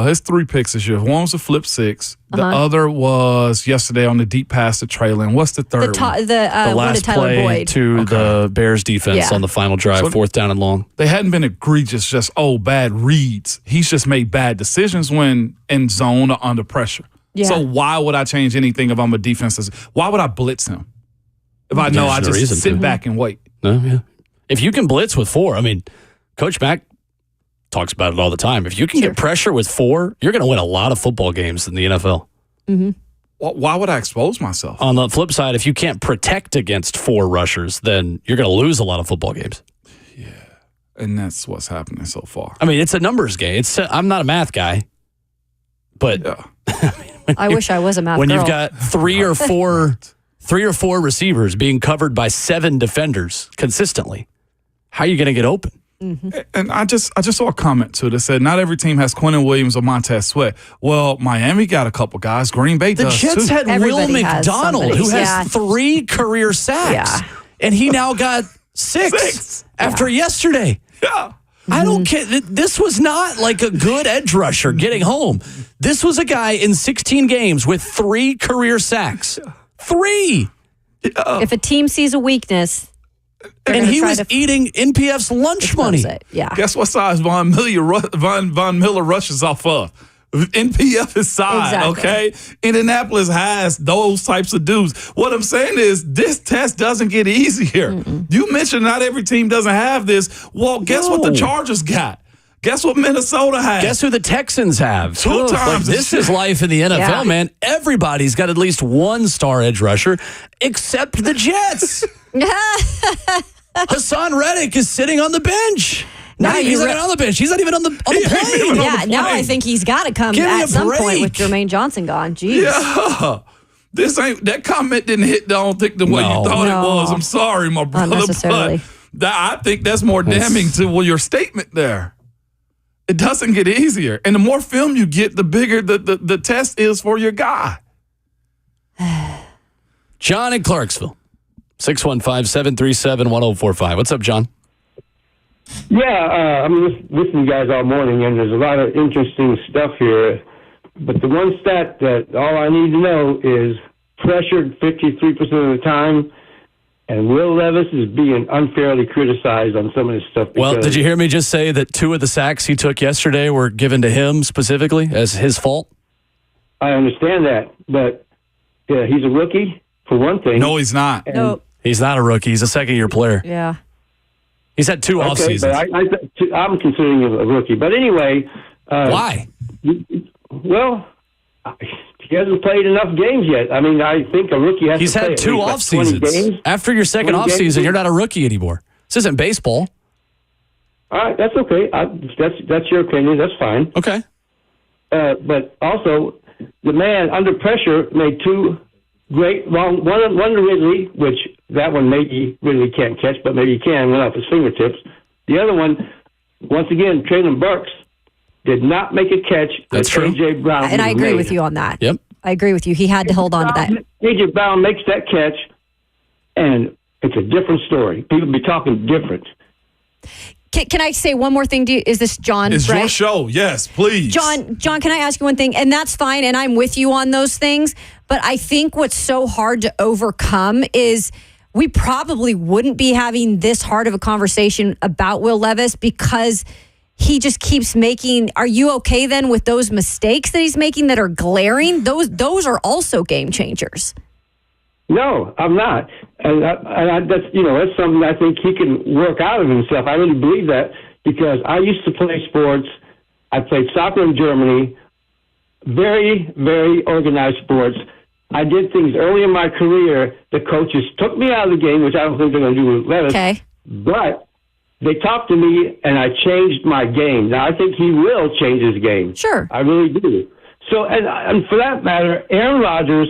His 3 picks this year. One was a flip six. The other was yesterday on the deep pass to Traylon. What's the third one? The last Tyler play Boyd. to the Bears defense on the final drive, 4th down and long. They hadn't been egregious, just bad reads. He's just made bad decisions when in zone or under pressure. Yeah. So why would I change anything if I'm a defense? Why would I blitz him if I know I just sit back and wait? No, yeah. If you can blitz with 4, I mean, Coach Mack talks about it all the time. If you can get pressure with 4, you're going to win a lot of football games in the NFL. Mm-hmm. Why would I expose myself? On the flip side, if you can't protect against 4 rushers, then you're going to lose a lot of football games. Yeah, and that's what's happening so far. I mean, it's a numbers game. I'm not a math guy, but I wish I was a math when girl. you've got 3 or 4 receivers being covered by 7 defenders consistently, how are you going to get open? Mm-hmm. And I just saw a comment too that said not every team has Quinnen Williams or Montez Sweat. Well, Miami got a couple guys. Green Bay does too. The Jets had Will McDonald, who has 3 career sacks, and he now got 6 after yesterday. Yeah. I don't care. This was not like a good edge rusher getting home. This was a guy in 16 games with 3 career sacks. 3. If a team sees a weakness, and he was eating NPF's lunch money. Yeah. Guess what size Von Miller rushes off of? NPF is side, okay? Indianapolis has those types of dudes. What I'm saying is this test doesn't get easier. You mentioned not every team doesn't have this. Well, guess what the Chargers got? Guess what Minnesota has? Guess who the Texans have? 2 times. This is life in the NFL, man. Everybody's got at least 1 star edge rusher, except the Jets. Hassan Reddick is sitting on the bench. No, he's not on the bench. He's not even on the plane. Yeah, now I think he's got to come at some point with Jermaine Johnson gone. Jeez. Yeah. That comment didn't hit, I don't think, the way you thought it was. I'm sorry, my brother. Unnecessarily. But I think that's more damning to your statement there. It doesn't get easier. And the more film you get, the bigger the test is for your guy. John in Clarksville. 615-737-1045. What's up, John? Yeah, I'm listening to you guys all morning, and there's a lot of interesting stuff here. But the one stat that all I need to know is pressured 53% of the time, and Will Levis is being unfairly criticized on some of this stuff. Well, did you hear me just say that 2 of the sacks he took yesterday were given to him specifically as his fault? I understand that, but he's a rookie, for one thing. No, he's not. Nope. He's not a rookie. He's a second-year player. Yeah. He's had 2 off seasons. But I'm considering him a rookie. But anyway. Why? Well, he hasn't played enough games yet. I mean, I think a rookie has He's to play had 2 off seasons. After your second off season, you're not a rookie anymore. This isn't baseball. All right, that's okay. That's your opinion. That's fine. Okay. But also, the man under pressure made 2 great wrong. One to Ridley, which that one maybe Ridley can't catch, but maybe he can, went off his fingertips. The other one, once again, Traylon Burks did not make a catch. That's true. A.J. Brown And I agree with you on that. Yep. I agree with you. He had to hold on to that. A.J. Brown makes that catch, and it's a different story. People be talking different. Can I say one more thing to you? Is this John? It's your show. Yes, please. John, can I ask you one thing? And that's fine, and I'm with you on those things. But I think what's so hard to overcome is we probably wouldn't be having this hard of a conversation about Will Levis because he just keeps making. Are you okay then with those mistakes that he's making that are glaring? Those are also game changers. No, I'm not, and that's that's something I think he can work out of himself. I really believe that because I used to play sports. I played soccer in Germany, very, very organized sports. I did things early in my career. The coaches took me out of the game, which I don't think they're going to do with Levis. Okay, but they talked to me, and I changed my game. Now I think he will change his game. Sure, I really do. So, and for that matter, Aaron Rodgers.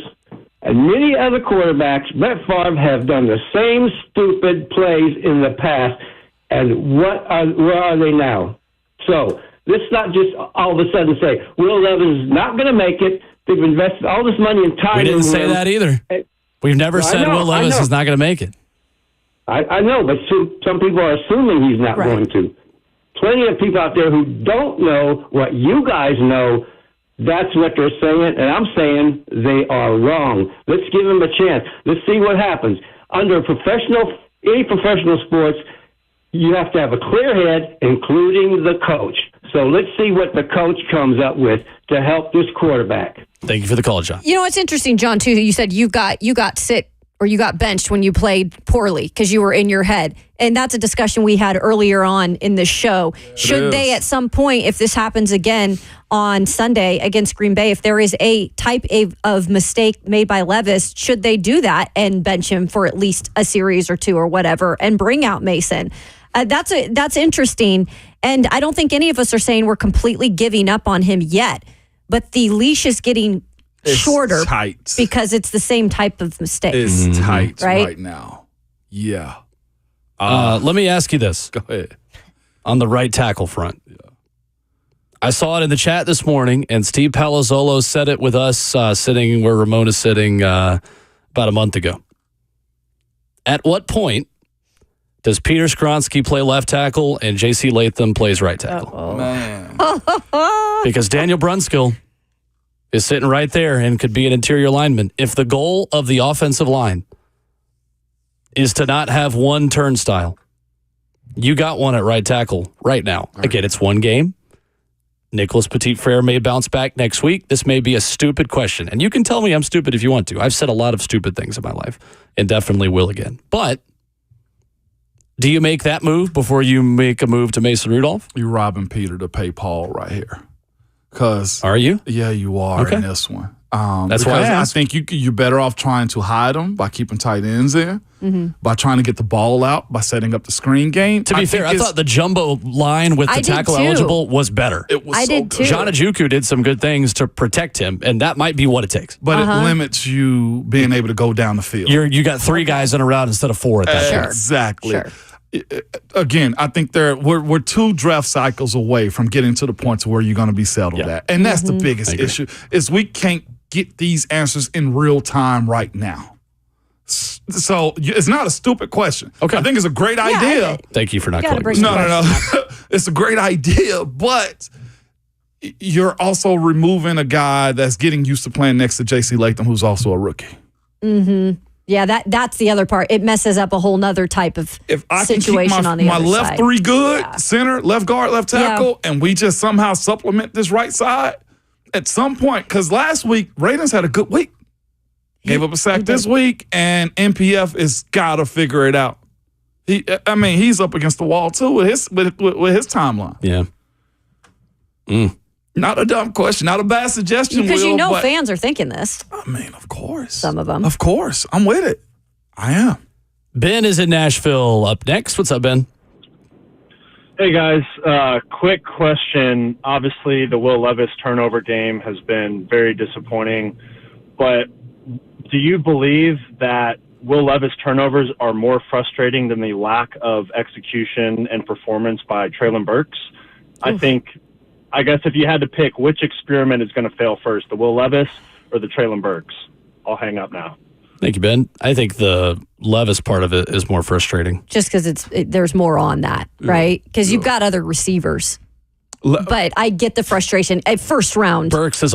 And many other quarterbacks, Brett Favre, have done the same stupid plays in the past. And where are they now? So let's not just all of a sudden say, Will Levis is not going to make it. They've invested all this money and time. We didn't say that either. We've never said Will Levis is not going to make it. I know, but some people are assuming he's not going to. Plenty of people out there who don't know what you guys know. That's what they're saying, and I'm saying they are wrong. Let's give them a chance. Let's see what happens. Under any professional sports, you have to have a clear head, including the coach. So let's see what the coach comes up with to help this quarterback. Thank you for the call, John. You know, it's interesting, John, too. You said you got sit or you got benched when you played poorly because you were in your head. And that's a discussion we had earlier on in the show. Should they at some point, if this happens again on Sunday against Green Bay, if there is a type of mistake made by Levis, should they do that and bench him for at least a series or two or whatever and bring out Mason? That's interesting. And I don't think any of us are saying we're completely giving up on him yet. But the leash is getting shorter because it's the same type of mistake. It's tight right now. Yeah. Let me ask you this. Go ahead. On the right tackle front. Yeah. I saw it in the chat this morning, and Steve Palazzolo said it with us sitting where Ramona's sitting about a month ago. At what point does Peter Skronsky play left tackle and J.C. Latham plays right tackle? Oh, man. Because Daniel Brunskill is sitting right there and could be an interior lineman. If the goal of the offensive line is to not have one turnstile, you got one at right tackle right now. Again, it's one game. Nicholas Petit-Frere may bounce back next week. This may be a stupid question. And you can tell me I'm stupid if you want to. I've said a lot of stupid things in my life and definitely will again. But do you make that move before you make a move to Mason Rudolph? You're robbing Peter to pay Paul right here. Are you? Yeah, you are in this one. That's why I think you're better off trying to hide them by keeping tight ends in, by trying to get the ball out, by setting up the screen game. To be fair, I thought the jumbo line with the tackle eligible was better. It was did too. John Ajuku did some good things to protect him, and that might be what it takes. But it limits you being able to go down the field. You got three guys in a route instead of four at that point. Exactly. Sure. Again, I think we're 2 draft cycles away from getting to the point to where you're going to be settled at. And that's the biggest issue, is we can't get these answers in real time right now. So it's not a stupid question. Okay. I think it's a great idea. Thank you for not calling. No. It's a great idea, but you're also removing a guy that's getting used to playing next to J.C. Latham, who's also a rookie. Mm-hmm. Yeah, that's the other part. It messes up a whole nother type of situation on the other side. My left 3 good, center, left guard, left tackle, and we just somehow supplement this right side at some point. Because last week, Ravens had a good week. Gave up a sack this week, and NPF has got to figure it out. He's up against the wall too with his timeline. Yeah. Not a dumb question, not a bad suggestion. Because fans are thinking this. Of course. Some of them. Of course. I'm with it. I am. Ben is in Nashville up next. What's up, Ben? Hey, guys. Quick question. Obviously, the Will Levis turnover game has been very disappointing, but do you believe that Will Levis turnovers are more frustrating than the lack of execution and performance by Treylon Burks? I guess if you had to pick, which experiment is going to fail first, the Will Levis or the Treylon Burks? I'll hang up now. Thank you, Ben. I think the Levis part of it is more frustrating. Just because there's more on that, right? Because you've got other receivers. But I get the frustration at first round. Burks is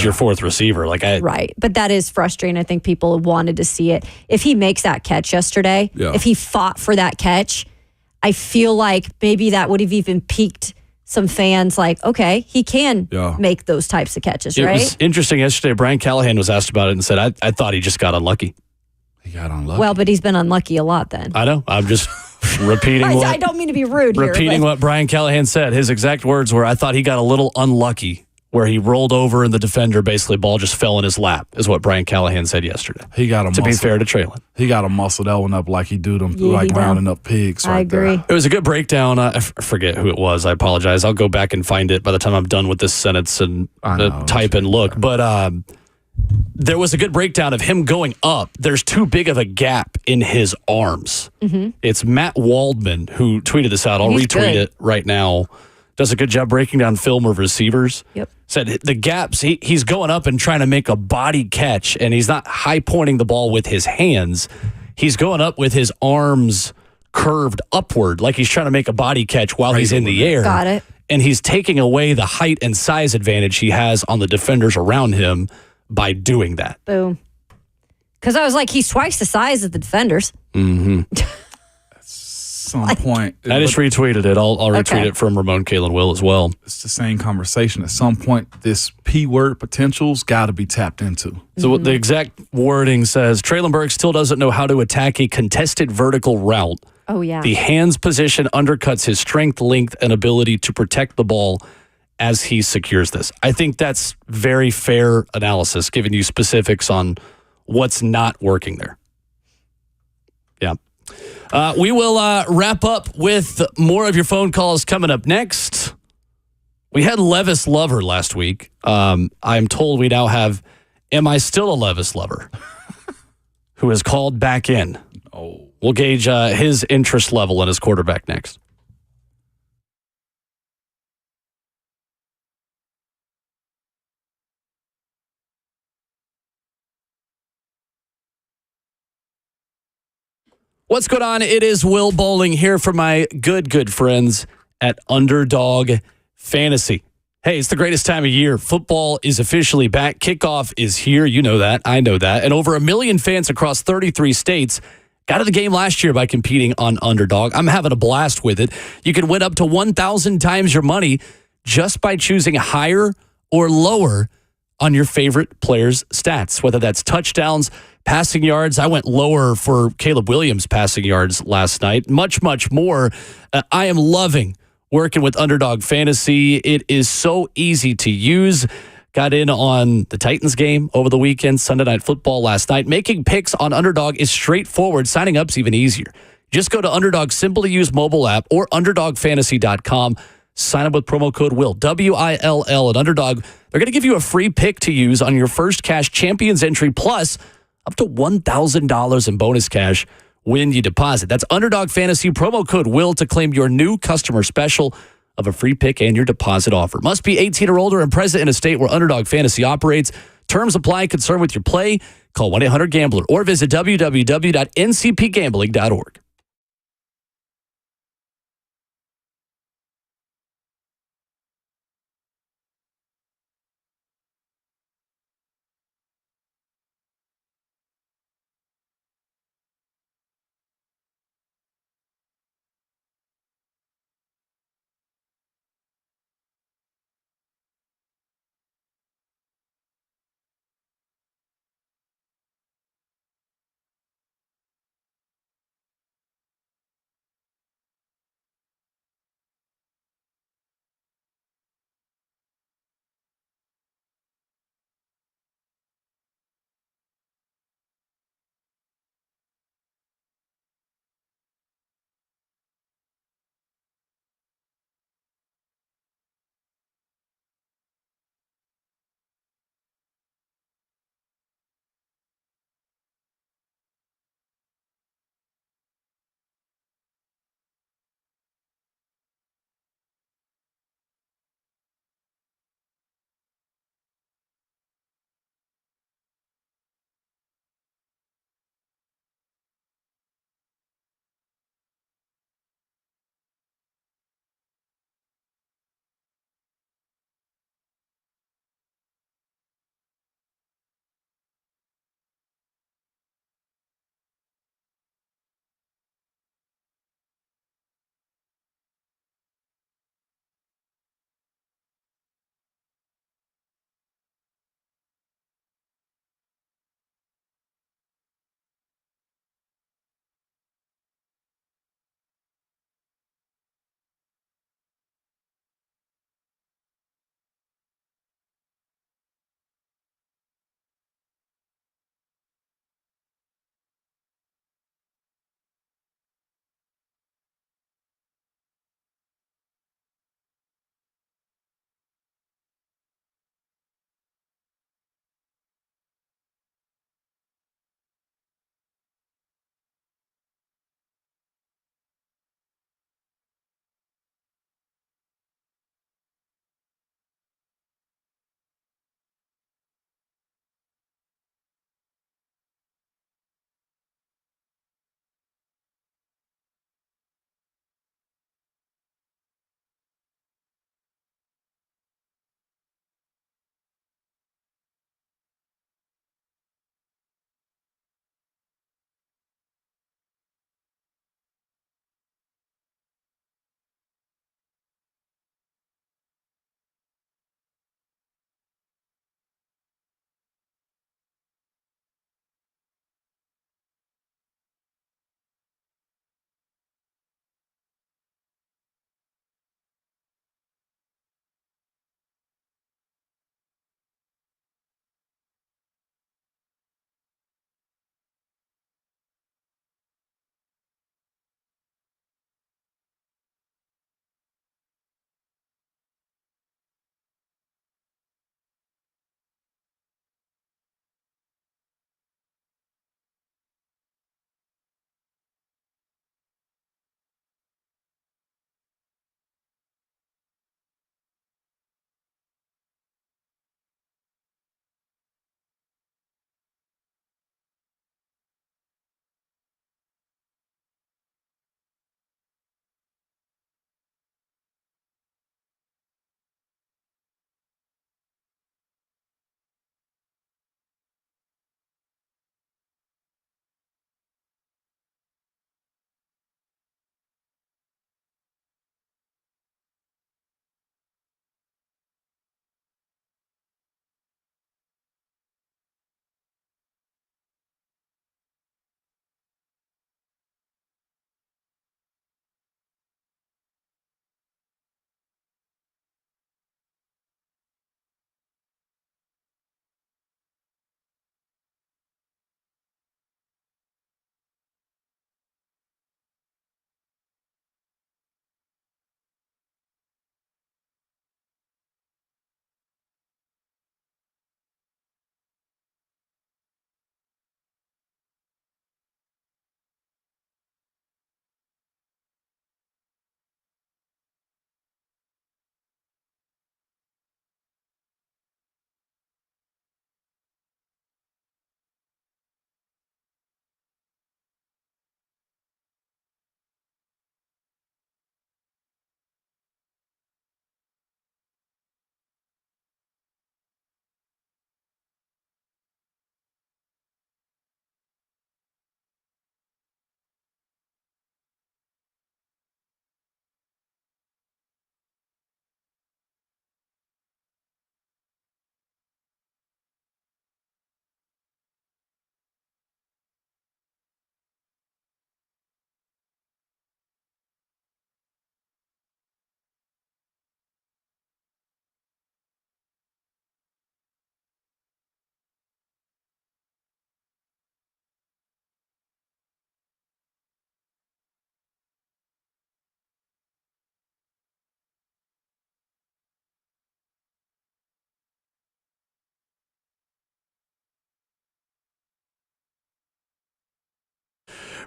your fourth receiver. Right. But that is frustrating. I think people wanted to see it. If he makes that catch yesterday, if he fought for that catch, I feel like maybe that would have even piqued some fans okay, he can make those types of catches, right? It was interesting yesterday. Brian Callahan was asked about it and said, I thought he just got unlucky. He got unlucky. Well, but he's been unlucky a lot then. I know. I'm just repeating I don't mean to be rude repeating what Brian Callahan said. His exact words were, I thought he got a little unlucky, where he rolled over and the defender, basically ball just fell in his lap, is what Brian Callahan said yesterday. He got to be fair to Treylon. He got to muscle that one up like he do them, rounding up pigs. I agree. It was a good breakdown. I forget who it was. I apologize. I'll go back and find it by the time I'm done with this sentence and type and look. But there was a good breakdown of him going up. There's too big of a gap in his arms. Mm-hmm. It's Matt Waldman who tweeted this out. I'll retweet it right now. does a good job breaking down film of receivers. Yep. Said the gaps, he's going up and trying to make a body catch, and he's not high pointing the ball with his hands. He's going up with his arms curved upward, like he's trying to make a body catch while he's in the air. Got it. And he's taking away the height and size advantage he has on the defenders around him by doing that. Boom. Because I was like, he's twice the size of the defenders. Mm-hmm. Some point. I just retweeted it. I'll retweet it from Ramon Kalen Will as well. It's the same conversation. At some point, this P word potential's got to be tapped into. So what the exact wording says, Traylon Burks still doesn't know how to attack a contested vertical route. Oh, yeah. The hands position undercuts his strength, length, and ability to protect the ball as he secures this. I think that's very fair analysis, giving you specifics on what's not working there. Yeah. We will wrap up with more of your phone calls coming up next. We had Levis Lover last week. I'm told we now have Am I Still a Levis Lover? Who has called back in. Oh. We'll gauge his interest level in his quarterback next. What's going on? It is Will Bowling here for my good friends at Underdog Fantasy. Hey, it's the greatest time of year. Football is officially back. Kickoff is here. You know that. I know that. And over 1 million fans across 33 states got to the game last year by competing on Underdog. I'm having a blast with it. You can win up to 1,000 times your money just by choosing higher or lower on your favorite players' stats, whether that's touchdowns, passing yards. I went lower for Caleb Williams' passing yards last night. Much more. I am loving working with Underdog Fantasy. It is so easy to use. Got in on the Titans game over the weekend, Sunday Night Football last night. Making picks on Underdog is straightforward. Signing up's even easier. Just go to Underdog's simple-to-use mobile app or UnderdogFantasy.com. Sign up with promo code WILL, W-I-L-L at Underdog. They're going to give you a free pick to use on your first cash champions entry, plus up to $1,000 in bonus cash when you deposit. That's Underdog Fantasy, promo code WILL to claim your new customer special of a free pick and your deposit offer. Must be 18 or older and present in a state where Underdog Fantasy operates. Terms apply. Concerned with your play? Call 1-800-GAMBLER or visit www.ncpgambling.org.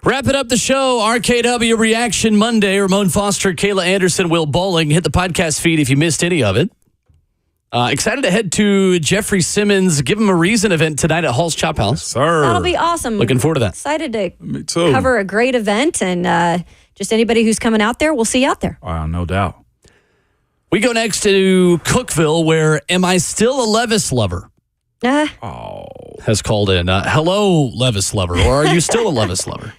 Wrapping up the show, RKW Reaction Monday. Ramon Foster, Kayla Anderson, Will Bowling. Hit the podcast feed if you missed any of it. Excited to head to Jeffrey Simmons' Give Him a Reason event tonight at Hall's Chop House. Sir. That'll be awesome. Looking forward to that. Excited to Me too. cover a great event, and just anybody who's coming out there, we'll see you out there. No doubt. We go next to Cookeville, where Am I Still a Levis Lover? Has called in. Hello, Levis Lover, or are you still a Levis Lover?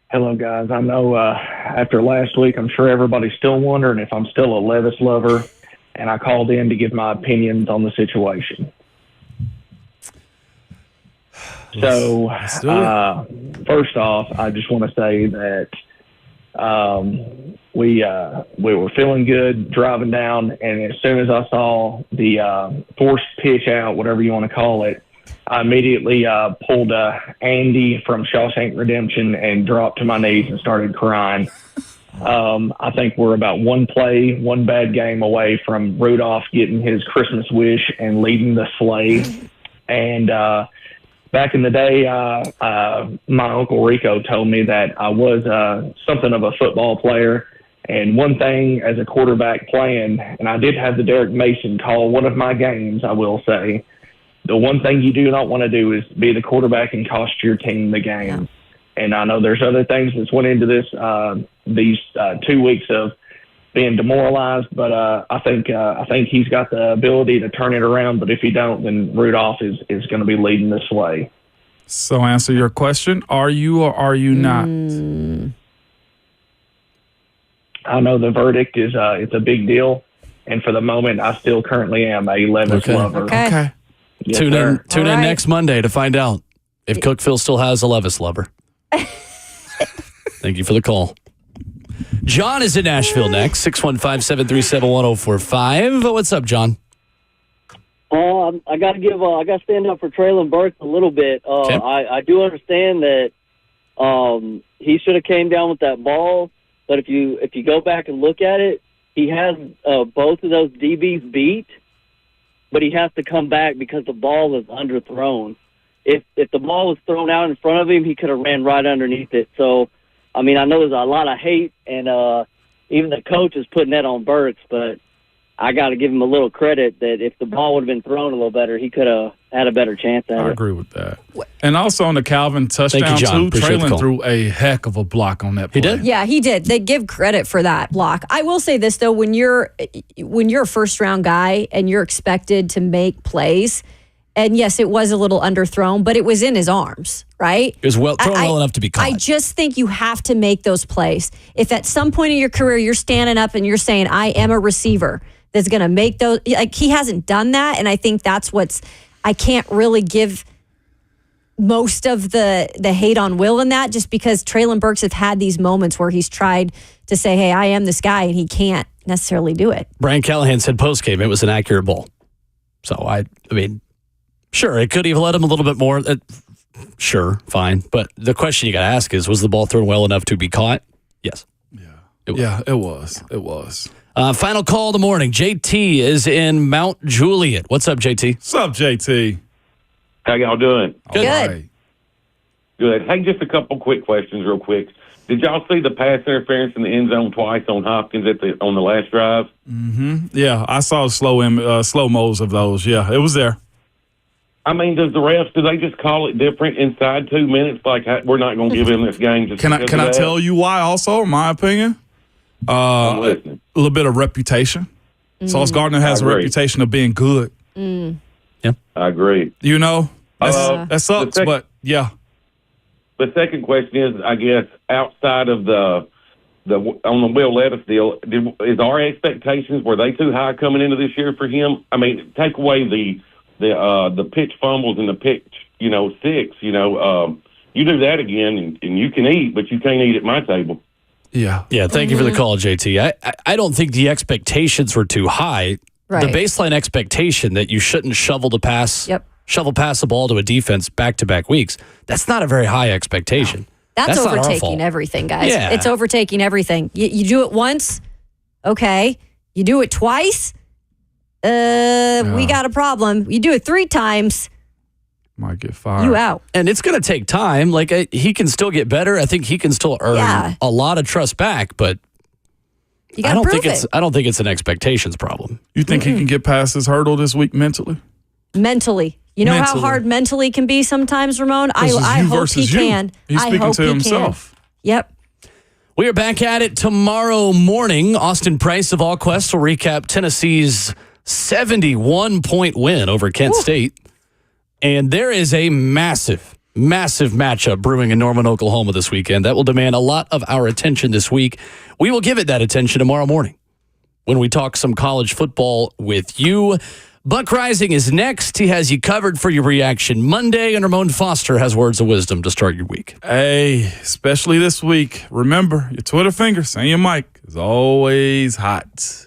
Hello, guys. I know after last week, I'm sure everybody's still wondering if I'm still a Levis lover, and I called in to give my opinions on the situation. So, first off, I just want to say that we were feeling good driving down, and as soon as I saw the forced pitch out, whatever you want to call it, I immediately pulled Andy from Shawshank Redemption and dropped to my knees and started crying. I think we're about one bad game away from Rudolph getting his Christmas wish and leading the sleigh. And back in the day, my Uncle Rico told me that I was something of a football player. And one thing as a quarterback playing, and I did have the Derek Mason call one of my games, I will say, the one thing you do not want to do is be the quarterback and cost your team the game. And I know there's other things that's went into this, these 2 weeks of being demoralized, but I think he's got the ability to turn it around. But if he don't, then Rudolph is going to be leading this way. So answer your question. Are you or are you not? I know the verdict is it's a big deal. And for the moment, I still currently am a Levis lover. Okay. Yes, Tune sir. in next Monday to find out if Cookeville still has a Levis lover. Thank you for the call. John is in Nashville next, 615-737-1045. What's up, John? I got to stand up for Traylon Burks a little bit. I do understand that he should have came down with that ball, but if you go back and look at it, he has both of those DBs beat, but he has to come back because the ball is underthrown. If the ball was thrown out in front of him, he could have ran right underneath it. So, I mean, I know there's a lot of hate, and even the coach is putting that on Burks, but I got to give him a little credit that if the ball would have been thrown a little better, he could have had a better chance at it. I agree with that. And also on the Calvin touchdown, too, Traylon threw a heck of a block on that play. He did? Yeah, he did. They give credit for that block. I will say this, though, when you're a first-round guy and you're expected to make plays, and yes, it was a little underthrown, but it was in his arms, right? It was thrown well enough to be caught. I just think you have to make those plays. If at some point in your career you're standing up and you're saying, I am a receiver that's going to make those, like he hasn't done that, and I think that's I can't really give most of the hate on Will in that, just because Traylon Burks have had these moments where he's tried to say, hey, I am this guy, and he can't necessarily do it. Brian Callahan said post-game it was an accurate ball. So, I mean, sure, it could have led him a little bit more. Sure, fine. But the question you got to ask is, was the ball thrown well enough to be caught? Yes. It was. It was. Final call of the morning. JT is in Mount Juliet. What's up, JT? What's up, JT? How y'all doing? Good. Good. Hey, just a couple quick questions real quick. Did y'all see the pass interference in the end zone twice on Hopkins on the last drive? Mm-hmm. Yeah, I saw slow-mos of those. Yeah, it was there. I mean, do they just call it different inside 2 minutes? Like, we're not going to give him this game. Just Can I tell you why also, in my opinion? A little bit of reputation. Sauce Gardner has a reputation of being good. Yeah, I agree. You know, that sucks, but yeah. The second question is, I guess, outside of on the Will Levis deal, is our expectations, were they too high coming into this year for him? I mean, take away the pitch fumbles and the pitch, 6. You do that again, and you can eat, but you can't eat at my table. Yeah. Yeah, thank you for the call, JT. I don't think the expectations were too high. Right. The baseline expectation that you shouldn't shovel pass the ball to a defense back-to-back weeks, that's not a very high expectation. That's not our overtaking fault. everything, guys. Yeah. It's overtaking everything. You do it once, okay. You do it twice, we got a problem. You do it 3 times, Might get fired. You out. And it's going to take time. Like, he can still get better. I think he can still earn a lot of trust back, but you gotta prove it. I don't think it's an expectations problem. You think he can get past his hurdle this week mentally? Mentally. You know how hard mentally can be sometimes, Ramon? I hope he can. He's speaking to himself. Yep. We are back at it tomorrow morning. Austin Price of All Quest will recap Tennessee's 71-point win over Kent State. And there is a massive matchup brewing in Norman, Oklahoma this weekend that will demand a lot of our attention this week. We will give it that attention tomorrow morning when we talk some college football with you. Buck Rising is next. He has you covered for your reaction Monday, and Ramon Foster has words of wisdom to start your week. Hey, especially this week, remember, your Twitter finger and your mic is always hot.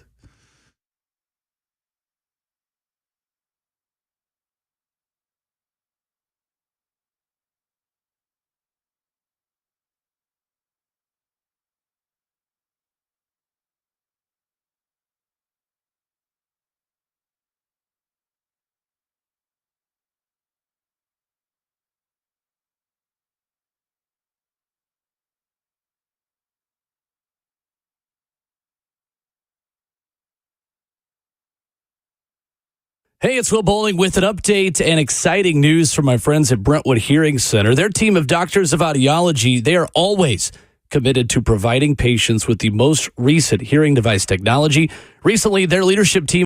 Hey, it's Will Bowling with an update and exciting news from my friends at Brentwood Hearing Center. Their team of doctors of audiology, they are always committed to providing patients with the most recent hearing device technology. Recently, their leadership team